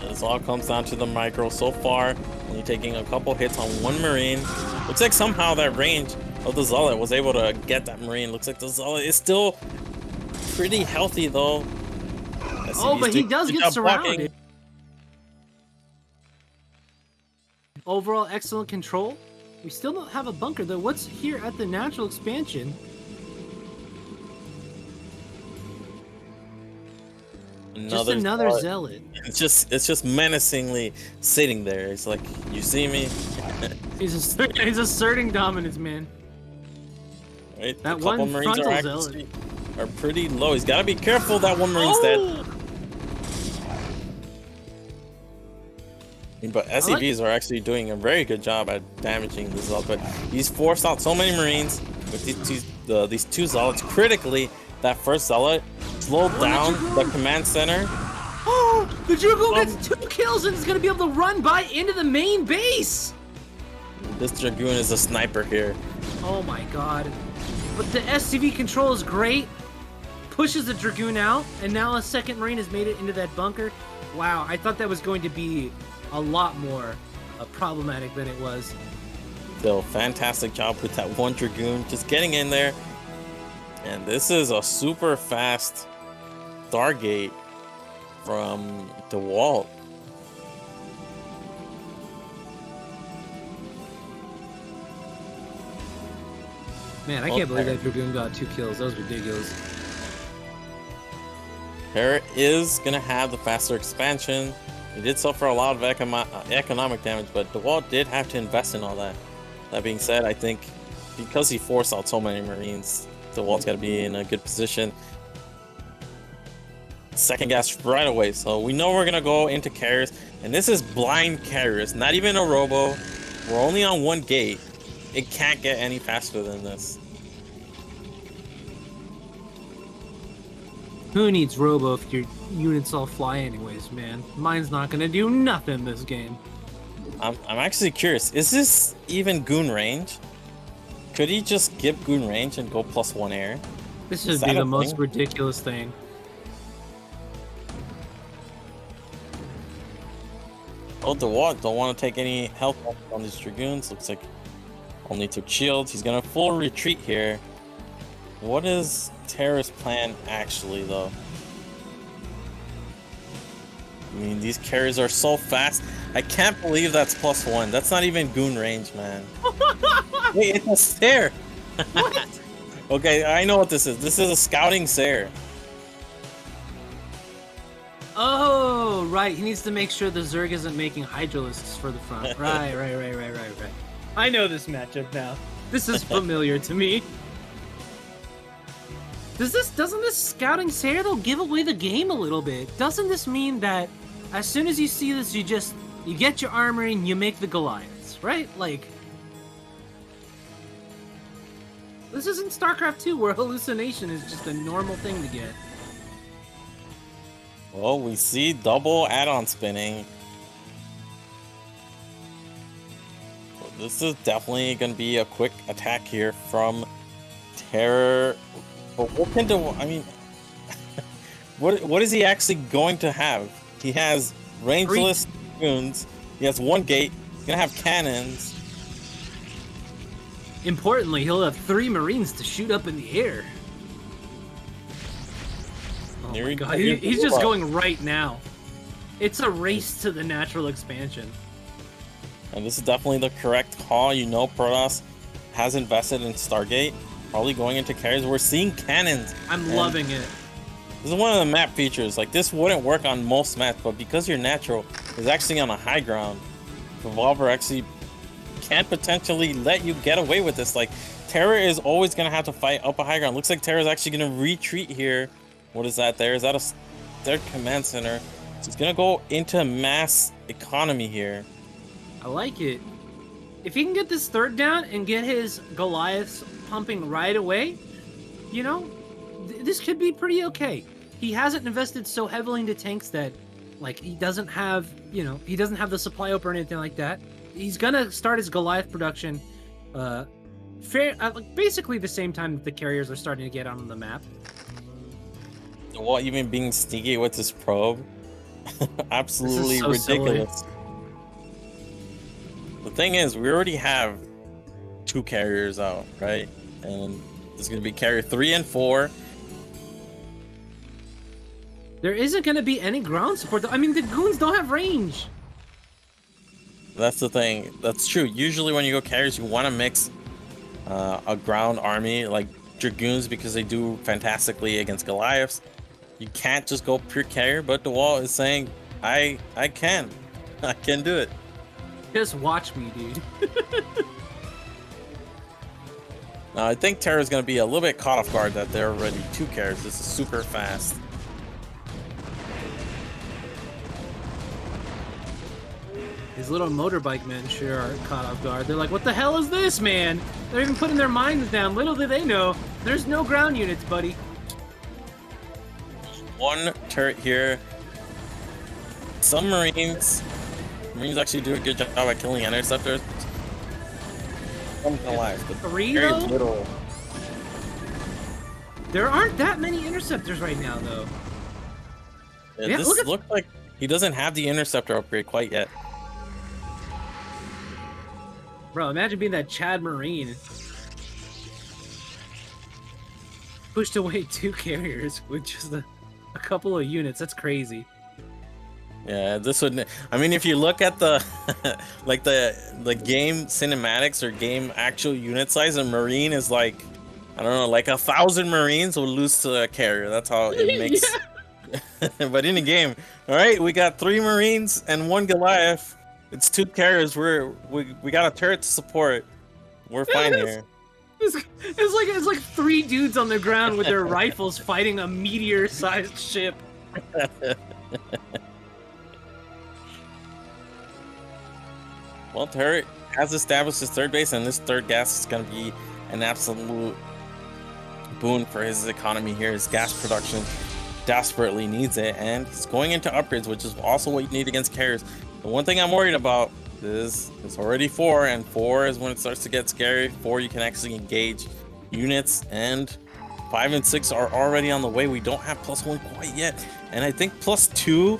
This all comes down to the micro so far. Only taking a couple hits on 1 Marine. Looks like somehow that range of the Zealot was able to get that Marine. Looks like the Zealot is still pretty healthy though. Oh, but he does get surrounded. Overall, excellent control. We still don't have a bunker though. What's here at the natural expansion? Just another Zealot. It's just menacingly sitting there. It's like, you see me? He's asserting dominance, man. Right? That a couple one Marines frontal are pretty low. He's got to be careful. That 1 Marine's dead. But SCVs are actually doing a very good job at damaging the Zealot. But he's forced out so many Marines with these 2 Zealots. Critically, that first Zealot slowed down the command center. Oh, the Dragoon gets 2 kills and is going to be able to run by into the main base. This Dragoon is a sniper here. Oh my god. But the SCV control is great. Pushes the Dragoon out, and now a 2nd Marine has made it into that bunker. Wow, I thought that was going to be a lot more problematic than it was. Still, fantastic job with that 1 Dragoon, just getting in there. And this is a super fast Stargate from Dawid. Man, I can't believe that Dragoon got 2 kills. That was ridiculous. Terra is going to have the faster expansion. He did suffer a lot of economic damage, but Dawid did have to invest in all that. That being said, I think because he forced out so many Marines, Dawid's got to be in a good position. 2nd gas right away, so we know we're going to go into carriers, and this is blind carriers, not even a robo. We're only on 1 gate. It can't get any faster than this. Who needs robo if your units all fly anyways, man? Mine's not gonna do nothing this game. I'm actually curious. Is this even goon range? Could he just skip goon range and go +1 air? This Is should be that a the most thing? ridiculous thing. Oh, Dawid don't want to take any health on these Dragoons. Looks like only took shields. He's gonna full retreat here. What is Terra's plan actually, though? I mean, these carriers are so fast. I can't believe that's +1. That's not even goon range, man. Wait, it's a stare. What? Okay, I know what this is. This is a scouting stare. Oh, right. He needs to make sure the Zerg isn't making Hydralisks for the front. Right. I know this matchup now. This is familiar to me. Doesn't this scouting Sayer though give away the game a little bit? Doesn't this mean that as soon as you see this, you get your armory and you make the Goliaths, right? Like, this isn't StarCraft 2 where hallucination is just a normal thing to get. Well, we see double add-on spinning. Well, this is definitely going to be a quick attack here from Terror. But what can do? I mean, what is he actually going to have? He has rangeless goons. He has one gate. He's gonna have cannons. Importantly, he'll have 3 Marines to shoot up in the air. Oh my god, he's just going right now. It's a race to the natural expansion. And this is definitely the correct call. You know, Protoss has invested in Stargate. Probably going into carriers. We're seeing cannons. I'm loving it. This is one of the map features. Like, this wouldn't work on most maps, but because you're natural, it's actually on a high ground. Revolver actually can potentially let you get away with this. Like, Terra is always going to have to fight up a high ground. Looks like Terra is actually going to retreat here. What is that there? Is that a third command center? So he's going to go into mass economy here. I like it. If he can get this third down and get his Goliaths pumping right away, you know, this could be pretty okay. He hasn't invested so heavily into tanks that, like, he doesn't have, you know, he doesn't have the supply up or anything like that. He's gonna start his Goliath production, basically the same time that the carriers are starting to get on the map. Well, even being sneaky with this probe, absolutely so ridiculous. The thing is, we already have 2 carriers out, right? And there's gonna be carrier 3 and 4. There isn't gonna be any ground support. I mean, the goons don't have range. That's the thing. That's true. Usually when you go carriers, you want to mix a ground army like Dragoons because they do fantastically against Goliaths. You can't just go pure carrier, but the wall is saying, I can do it. Just watch me, dude. I think Terra's going to be a little bit caught off guard that they're already 2 carriers. This is super fast. These little motorbike men sure are caught off guard. They're like, what the hell is this, man? They're even putting their minds down. Little do they know, there's no ground units, buddy. 1 turret here. Some Marines actually do a good job at killing interceptors. Alive, but 3 very though? little. There aren't that many interceptors right now, though. Yeah, this looks like he doesn't have the interceptor upgrade quite yet. Bro, imagine being that Chad Marine. Pushed away 2 carriers with just a couple of units. That's crazy. Yeah, this would. I mean, if you look at the like the game cinematics or game actual unit size, a Marine is like, I don't know, like 1,000 Marines will lose to a carrier. That's how it makes. But in the game, all right, we got 3 Marines and 1 Goliath. It's 2 carriers. We got a turret to support. We're fine here. It's like 3 dudes on the ground with their rifles fighting a meteor-sized ship. Well, Turret has established his 3rd base, and this 3rd gas is going to be an absolute boon for his economy here. His gas production desperately needs it, and he's going into upgrades, which is also what you need against carriers. The one thing I'm worried about It's already 4, and 4 is when it starts to get scary. 4, you can actually engage units, and 5 and 6 are already on the way. We don't have +1 quite yet, and I think +2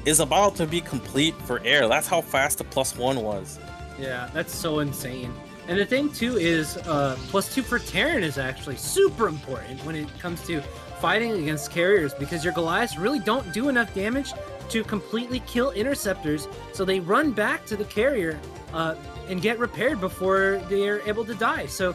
is about to be complete for air. That's how fast the +1 was. Yeah, that's so insane. And the thing too is +2 for Terran is actually super important when it comes to fighting against carriers, because your Goliaths really don't do enough damage to completely kill interceptors, so they run back to the carrier and get repaired before they're able to die. So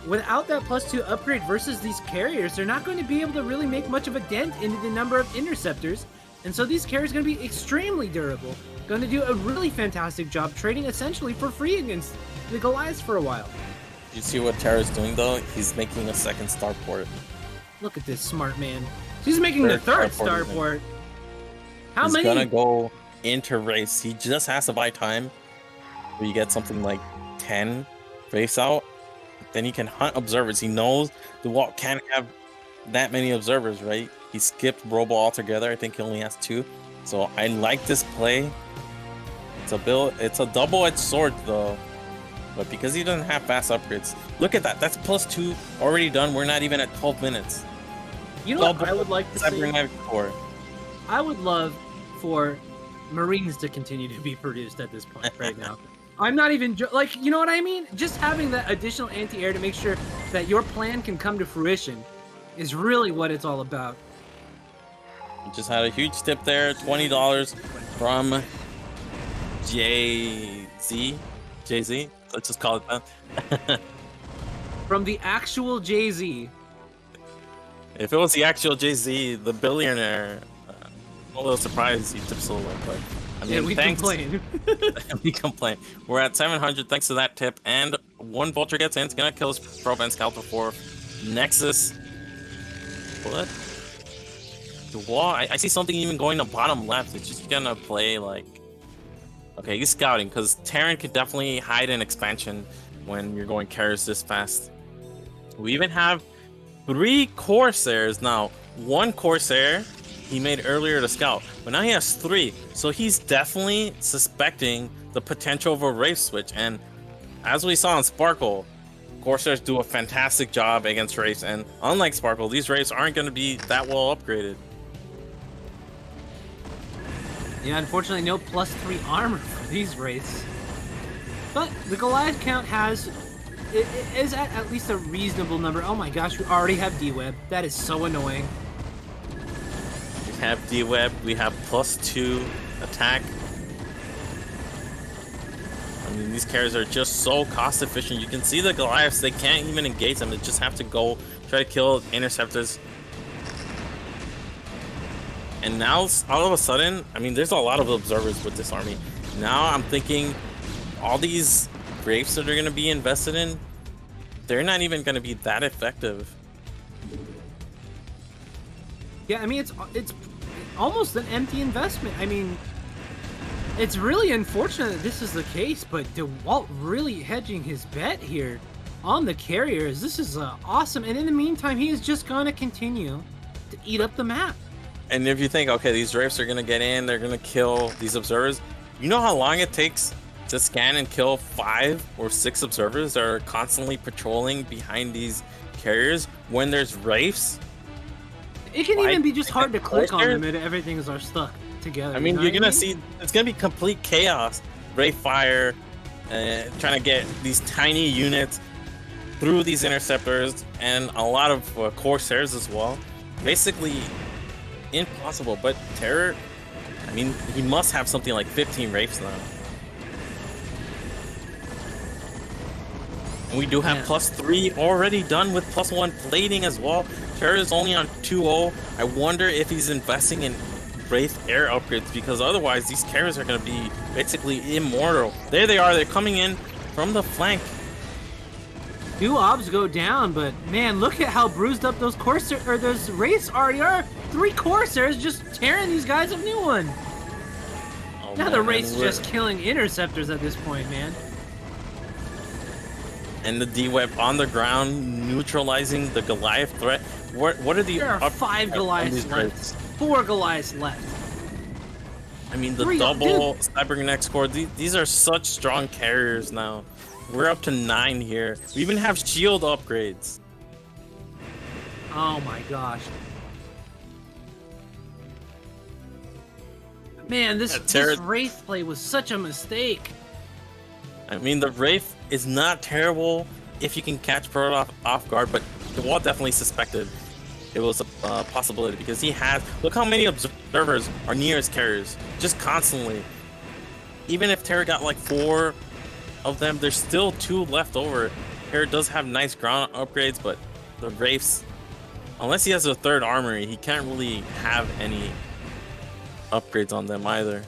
without that +2 upgrade versus these carriers, they're not going to be able to really make much of a dent into the number of interceptors. And so these carriers are going to be extremely durable, going to do a really fantastic job trading essentially for free against the Goliaths for a while. You see what Terra's doing though? He's making a second starport. Look at this smart man. He's making the third starport. How many? He's gonna go into race. He just has to buy time. Where you get something like 10 race out. Then he can hunt observers. He knows the wall can't have that many observers, right? He skipped Robo altogether. I think he only has 2. So I like this play. It's a double-edged sword though. But because he doesn't have fast upgrades, look at that. That's +2 already done. We're not even at 12 minutes. You know what I would like to see? I would love for Marines to continue to be produced at this point right now. I'm not even like, you know what I mean? Just having that additional anti-air to make sure that your plan can come to fruition is really what it's all about. We just had a huge tip there, $20 from Jay-Z. Let's just call it that. From the actual Jay-Z. If it was the actual Jay-Z, the billionaire, I'm a little surprised he tips a little, but I mean, yeah, we thanks. complain. We complain. We're at 700 thanks to that tip, and one Vulture gets in. It's gonna kill his Probe and Scout before Nexus. What? The wall. I see something even going to bottom left. It's just gonna play like. Okay, he's scouting because Terran could definitely hide in expansion when you're going carriers this fast. We even have 3 Corsairs now. 1 Corsair he made earlier to scout, but now he has 3. So he's definitely suspecting the potential of a Wraith switch. And as we saw in Sparkle, Corsairs do a fantastic job against Wraiths. And unlike Sparkle, these Wraiths aren't going to be that well upgraded. Yeah, unfortunately, no +3 armor for these Wraiths. But the Goliath count is at least a reasonable number. Oh my gosh, we already have D-Web. That is so annoying. We have D-Web, we have +2 attack. I mean, these carriers are just so cost efficient. You can see the Goliaths, they can't even engage them. They just have to go try to kill interceptors. And now, all of a sudden, I mean, there's a lot of observers with this army. Now I'm thinking all these Wraiths that are going to be invested in, they're not even going to be that effective. Yeah, I mean, it's almost an empty investment. I mean, it's really unfortunate that this is the case, but DeWalt really hedging his bet here on the carriers. This is awesome. And in the meantime, he is just going to continue to eat up the map. And if you think, okay, these Wraiths are going to get in, they're going to kill these observers, you know how long it takes to scan and kill 5 or 6 observers that are constantly patrolling behind these carriers when there's Wraiths? It can even be just hard to click on them and everything's are stuck together. I mean, you're going to see, it's going to be complete chaos. Wraith fire, trying to get these tiny units through these interceptors, and a lot of Corsairs as well. Basically impossible, but Terror, I mean, he must have something like 15 Wraiths now. And we do have +3 already done with +1 plating as well. Terror is only on 2-0. I wonder if he's investing in Wraith air upgrades, because otherwise these carriers are going to be basically immortal. There they are. They're coming in from the flank. 2 obs go down, but man, look at how bruised up those Corsairs or those Wraiths already are. 3 Corsairs just tearing these guys a new one. Oh, now man, the Wraiths just killing interceptors at this point, man. And the D-Web on the ground, neutralizing the Goliath threat. What are the? There are 5 Goliaths left. 4 Goliaths left. I mean, the Three, double cybernetic core, these are such strong carriers now. We're up to 9 here. We even have shield upgrades. Oh my gosh. Man, this Wraith play was such a mistake. I mean, the Wraith is not terrible if you can catch Protoss off guard, but the wall definitely suspected it was a possibility because he has. Look how many observers are near his carriers, just constantly. Even if Terra got like 4 of them, there's still 2 left over. Terra does have nice ground upgrades, but the Wraiths, unless he has a 3rd armory, he can't really have any upgrades on them either.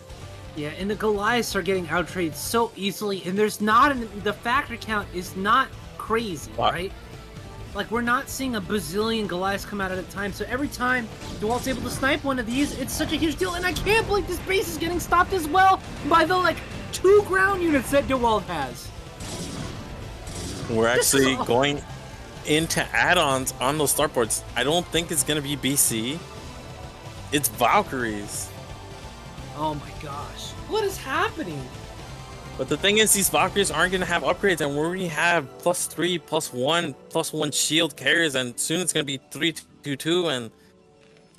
Yeah, and the Goliaths are getting outtraded so easily, and there's not the factor count is not crazy, right? Like, we're not seeing a bazillion Goliaths come out at a time, so every time Dawid's able to snipe one of these, it's such a huge deal, and I can't believe this base is getting stopped as well by the, like, 2 ground units that Dawid has. We're actually going into add-ons on those starports. I don't think it's going to be BC. It's Valkyries. Oh my gosh. What is happening? But the thing is, these Valkyries aren't going to have upgrades, and we already have +3, +1 shield carriers, and soon it's going to be 3-2-2, and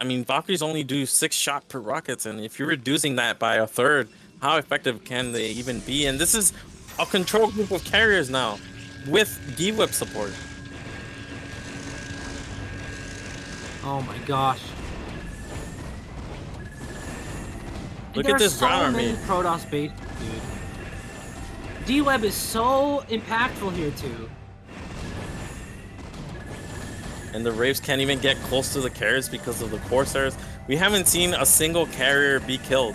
I mean, Valkyries only do 6 shot per rockets, and if you're reducing that by 1/3, how effective can they even be? And this is a control group of carriers now, with D-Whip support. Oh my gosh. Look at this ground army. Protoss base, dude. D-Web is so impactful here too. And the Wraiths can't even get close to the carriers because of the Corsairs. We haven't seen a single carrier be killed.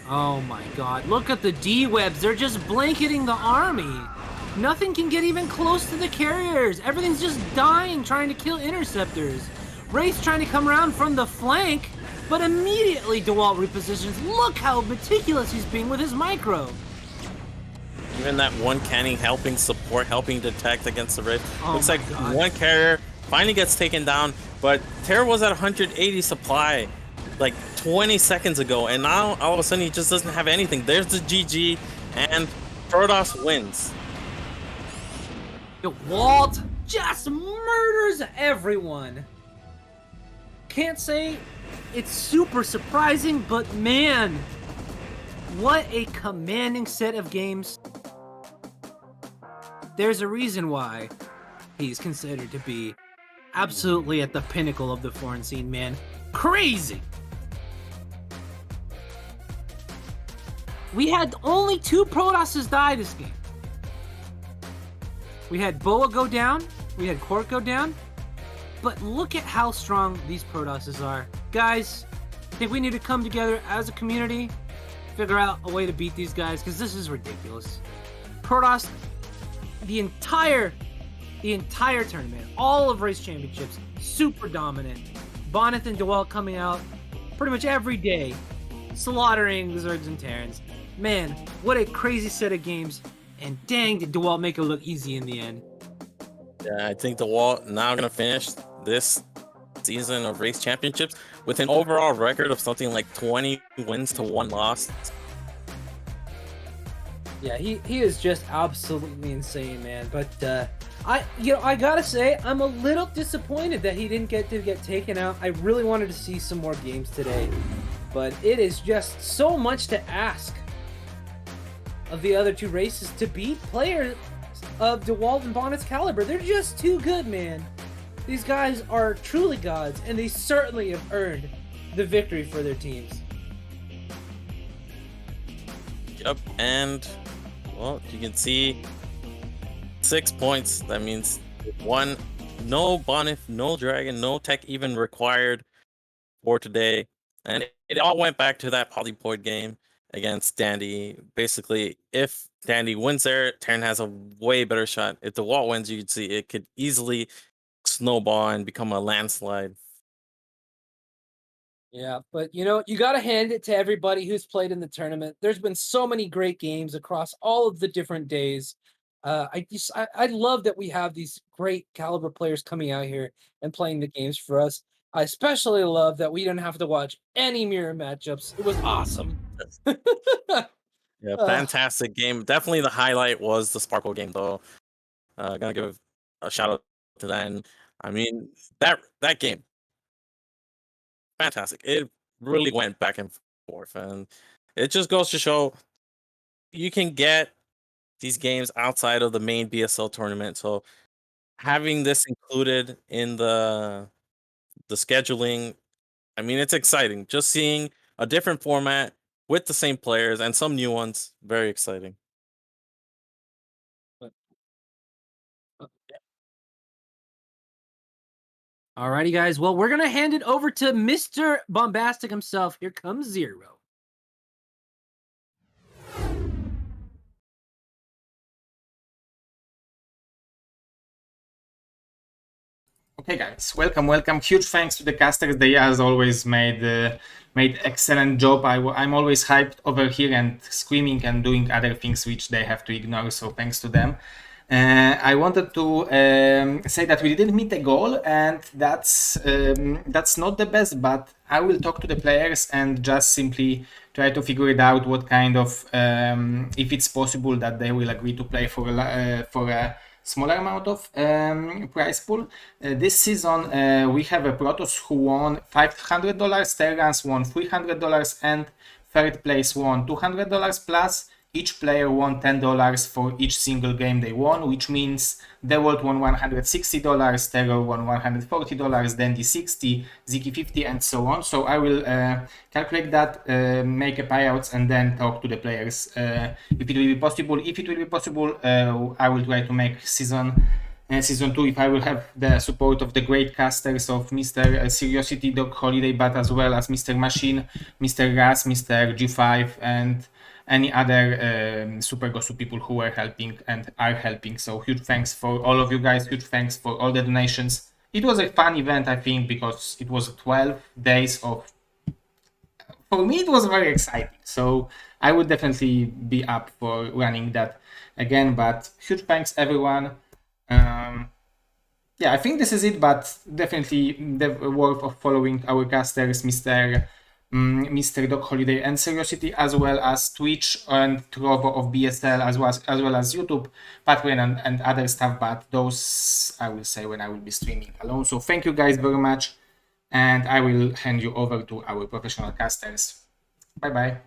Oh my god. Look at the D-Webs. They're just blanketing the army. Nothing can get even close to the carriers. Everything's just dying trying to kill interceptors. Wraith's trying to come around from the flank, but immediately Dawid repositions. Look how meticulous he's being with his micro. Even that one canning helping support, helping detect against the Wraith. Oh Looks my like God. one carrier finally gets taken down, but Terra was at 180 supply like 20 seconds ago, and now all of a sudden he just doesn't have anything. There's the GG, and Protoss wins. Walt just murders everyone. Can't say it's super surprising, but man, what a commanding set of games. There's a reason why he's considered to be absolutely at the pinnacle of the foreign scene, man. Crazy! We had only 2 Protosses die this game. We had Boa go down, we had Cork go down, but look at how strong these Protosses are. Guys, I think we need to come together as a community, figure out a way to beat these guys, because this is ridiculous. Protoss, the entire tournament, all of Race Championships, super dominant. Bonneth and Dawid coming out pretty much every day, slaughtering the Zergs and Terrans. Man, what a crazy set of games, and dang, did Dawid make it look easy in the end. Yeah, I think the wall now gonna finish this season of Race Championships with an overall record of something like 20 wins to 1 loss. Yeah, he is just absolutely insane, man. But I gotta say, I'm a little disappointed that he didn't get taken out. I really wanted to see some more games today, but it is just so much to ask of the other 2 races to beat players of Dawid and Bonnet's caliber. They're just too good, man. These guys are truly gods, and they certainly have earned the victory for their teams. Yep, and well, you can see 6 points. That means 1, no Bonnet, no Dragon, no tech even required for today. And it all went back to that polypoid game against Dandy. Basically, if Dandy wins there, Terran has a way better shot. If the Walt wins, you could see it could easily snowball and become a landslide. Yeah, but you got to hand it to everybody who's played in the tournament. There's been so many great games across all of the different days. I love that we have these great caliber players coming out here and playing the games for us. I especially love that we didn't have to watch any mirror matchups. It was awesome. Yeah, Uh, fantastic game. Definitely the highlight was the Sparkle game, though. Gonna give a shout out to that. And I mean, that game, fantastic. It really went back and forth, and it just goes to show you can get these games outside of the main BSL tournament. So having this included in the scheduling, I mean, it's exciting. Just seeing a different format with the same players and some new ones, very exciting. Alrighty, guys. Well, we're gonna hand it over to Mr. Bombastic himself. Here comes Zero. Okay, guys, welcome. Huge thanks to the casters. They, as always, made excellent job. I'm always hyped over here and screaming and doing other things which they have to ignore. So thanks to them. I wanted to say that we didn't meet the goal, and that's not the best. But I will talk to the players and just simply try to figure it out. What kind of if it's possible that they will agree to play for a smaller amount of prize pool. This season we have a Protoss who won $500, Terrans won $300, and third place won $200 plus. Each player won $10 for each single game they won, which means Dawid won $160, Terran won $140, Dandy 60, Ziki 50, and so on. So I will calculate that, make a payouts, and then talk to the players if it will be possible. If it will be possible, I will try to make season 2 if I will have the support of the great casters of Mr. Curiosity Dog Holiday, but as well as Mr. Machine, Mr. Gas, Mr. G5, and any other Super Gosu people who were helping and are helping. So huge thanks for all of you guys. Huge thanks for all the donations. It was a fun event, I think, because it was 12 days of... For me, it was very exciting. So I would definitely be up for running that again. But huge thanks, everyone. Yeah, I think this is it, but definitely worth of following our casters, Mr. Dog Holiday and Curiosity, as well as Twitch and Trovo of BSL, as well as YouTube, Patreon, and other stuff. But those I will say when I will be streaming alone. So thank you guys very much, and I will hand you over to our professional casters. Bye bye.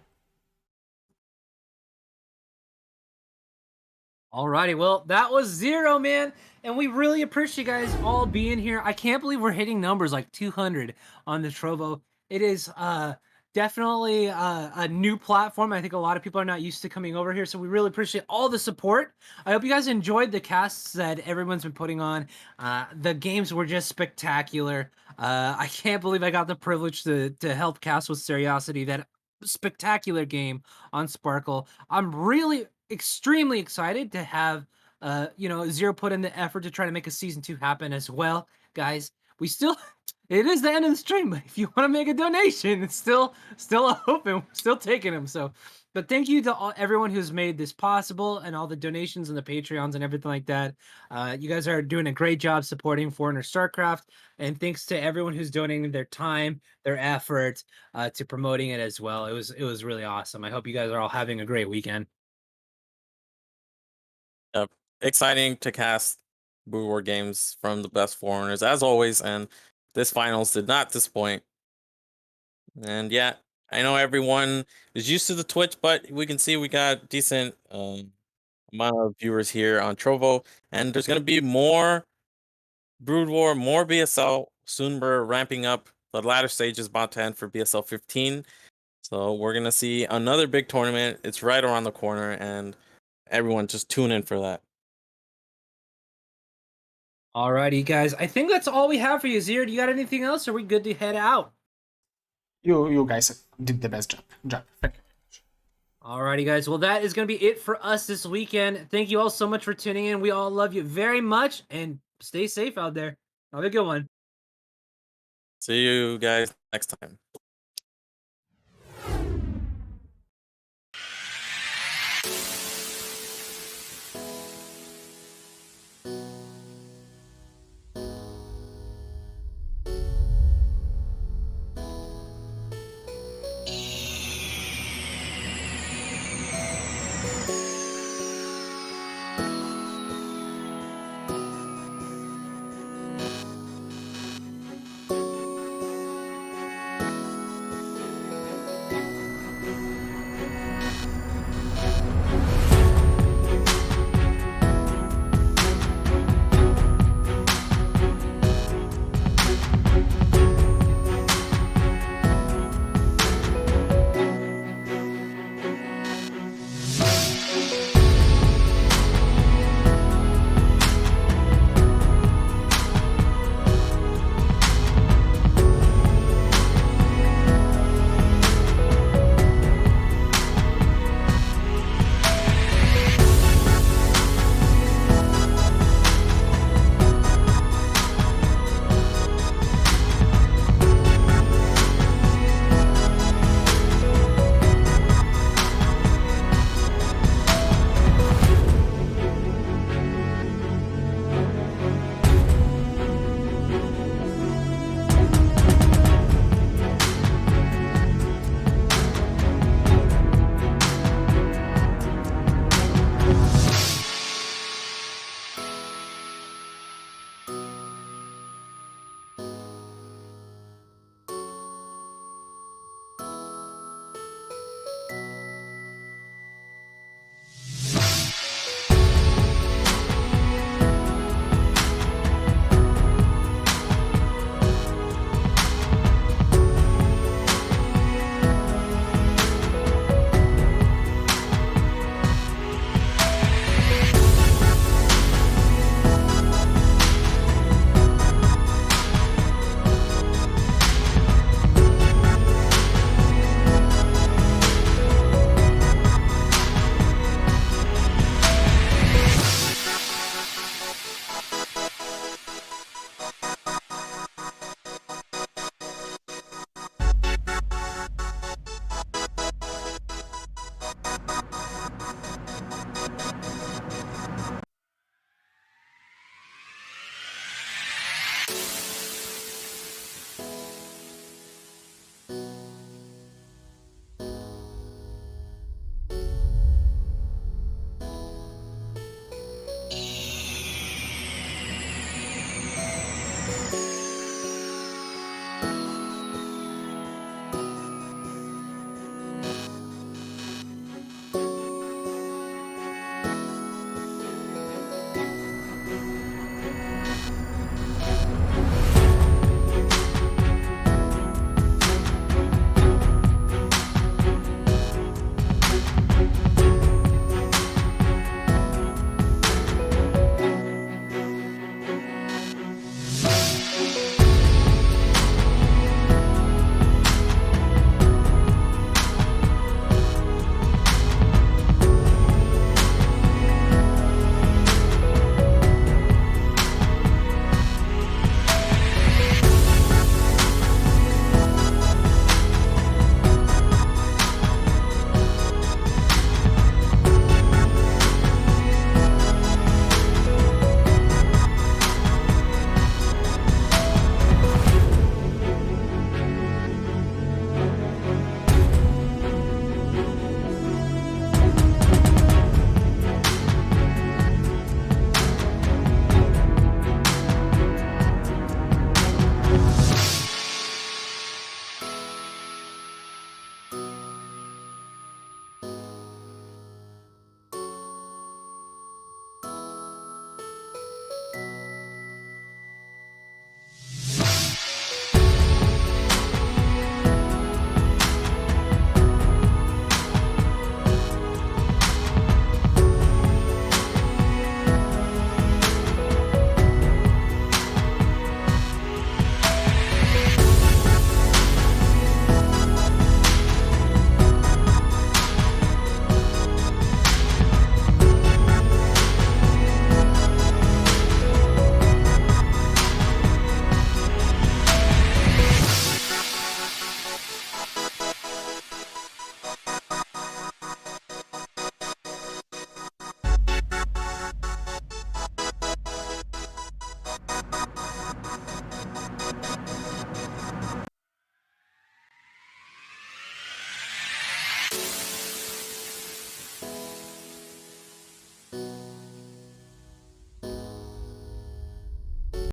Alrighty, well, that was Zero, man, and we really appreciate you guys all being here. I can't believe we're hitting numbers like 200 on the Trovo. It is definitely a new platform. I think a lot of people are not used to coming over here, so we really appreciate all the support. I hope you guys enjoyed the casts that everyone's been putting on. The games were just spectacular. I can't believe I got the privilege to help cast with Seriosity that spectacular game on Sparkle. I'm really extremely excited to have Zero put in the effort to try to make a season 2 happen as well, guys. We still it is the end of the stream, but if you want to make a donation, it's still open. We're still taking them. So, but thank you to everyone who's made this possible and all the donations and the Patreons and everything like that. You guys are doing a great job supporting Foreigner StarCraft, and thanks to everyone who's donating their time, their effort to promoting it as well. It was really awesome. I hope you guys are all having a great weekend. Yep. Exciting to cast Brew War games from the best foreigners as always, and this finals did not disappoint. And yeah, I know everyone is used to the Twitch, but we can see we got decent amount of viewers here on Trovo, and there's gonna be more Brood War, more BSL. Soon we're ramping up. The latter stage is about to end for BSL 15. So we're gonna see another big tournament. It's right around the corner, and everyone just tune in for that. Alrighty, guys. I think that's all we have for you, Zero. Do you got anything else? Or are we good to head out? You guys did the best job. Thank you. Alrighty, guys. Well, that is going to be it for us this weekend. Thank you all so much for tuning in. We all love you very much, and stay safe out there. Have a good one. See you guys next time.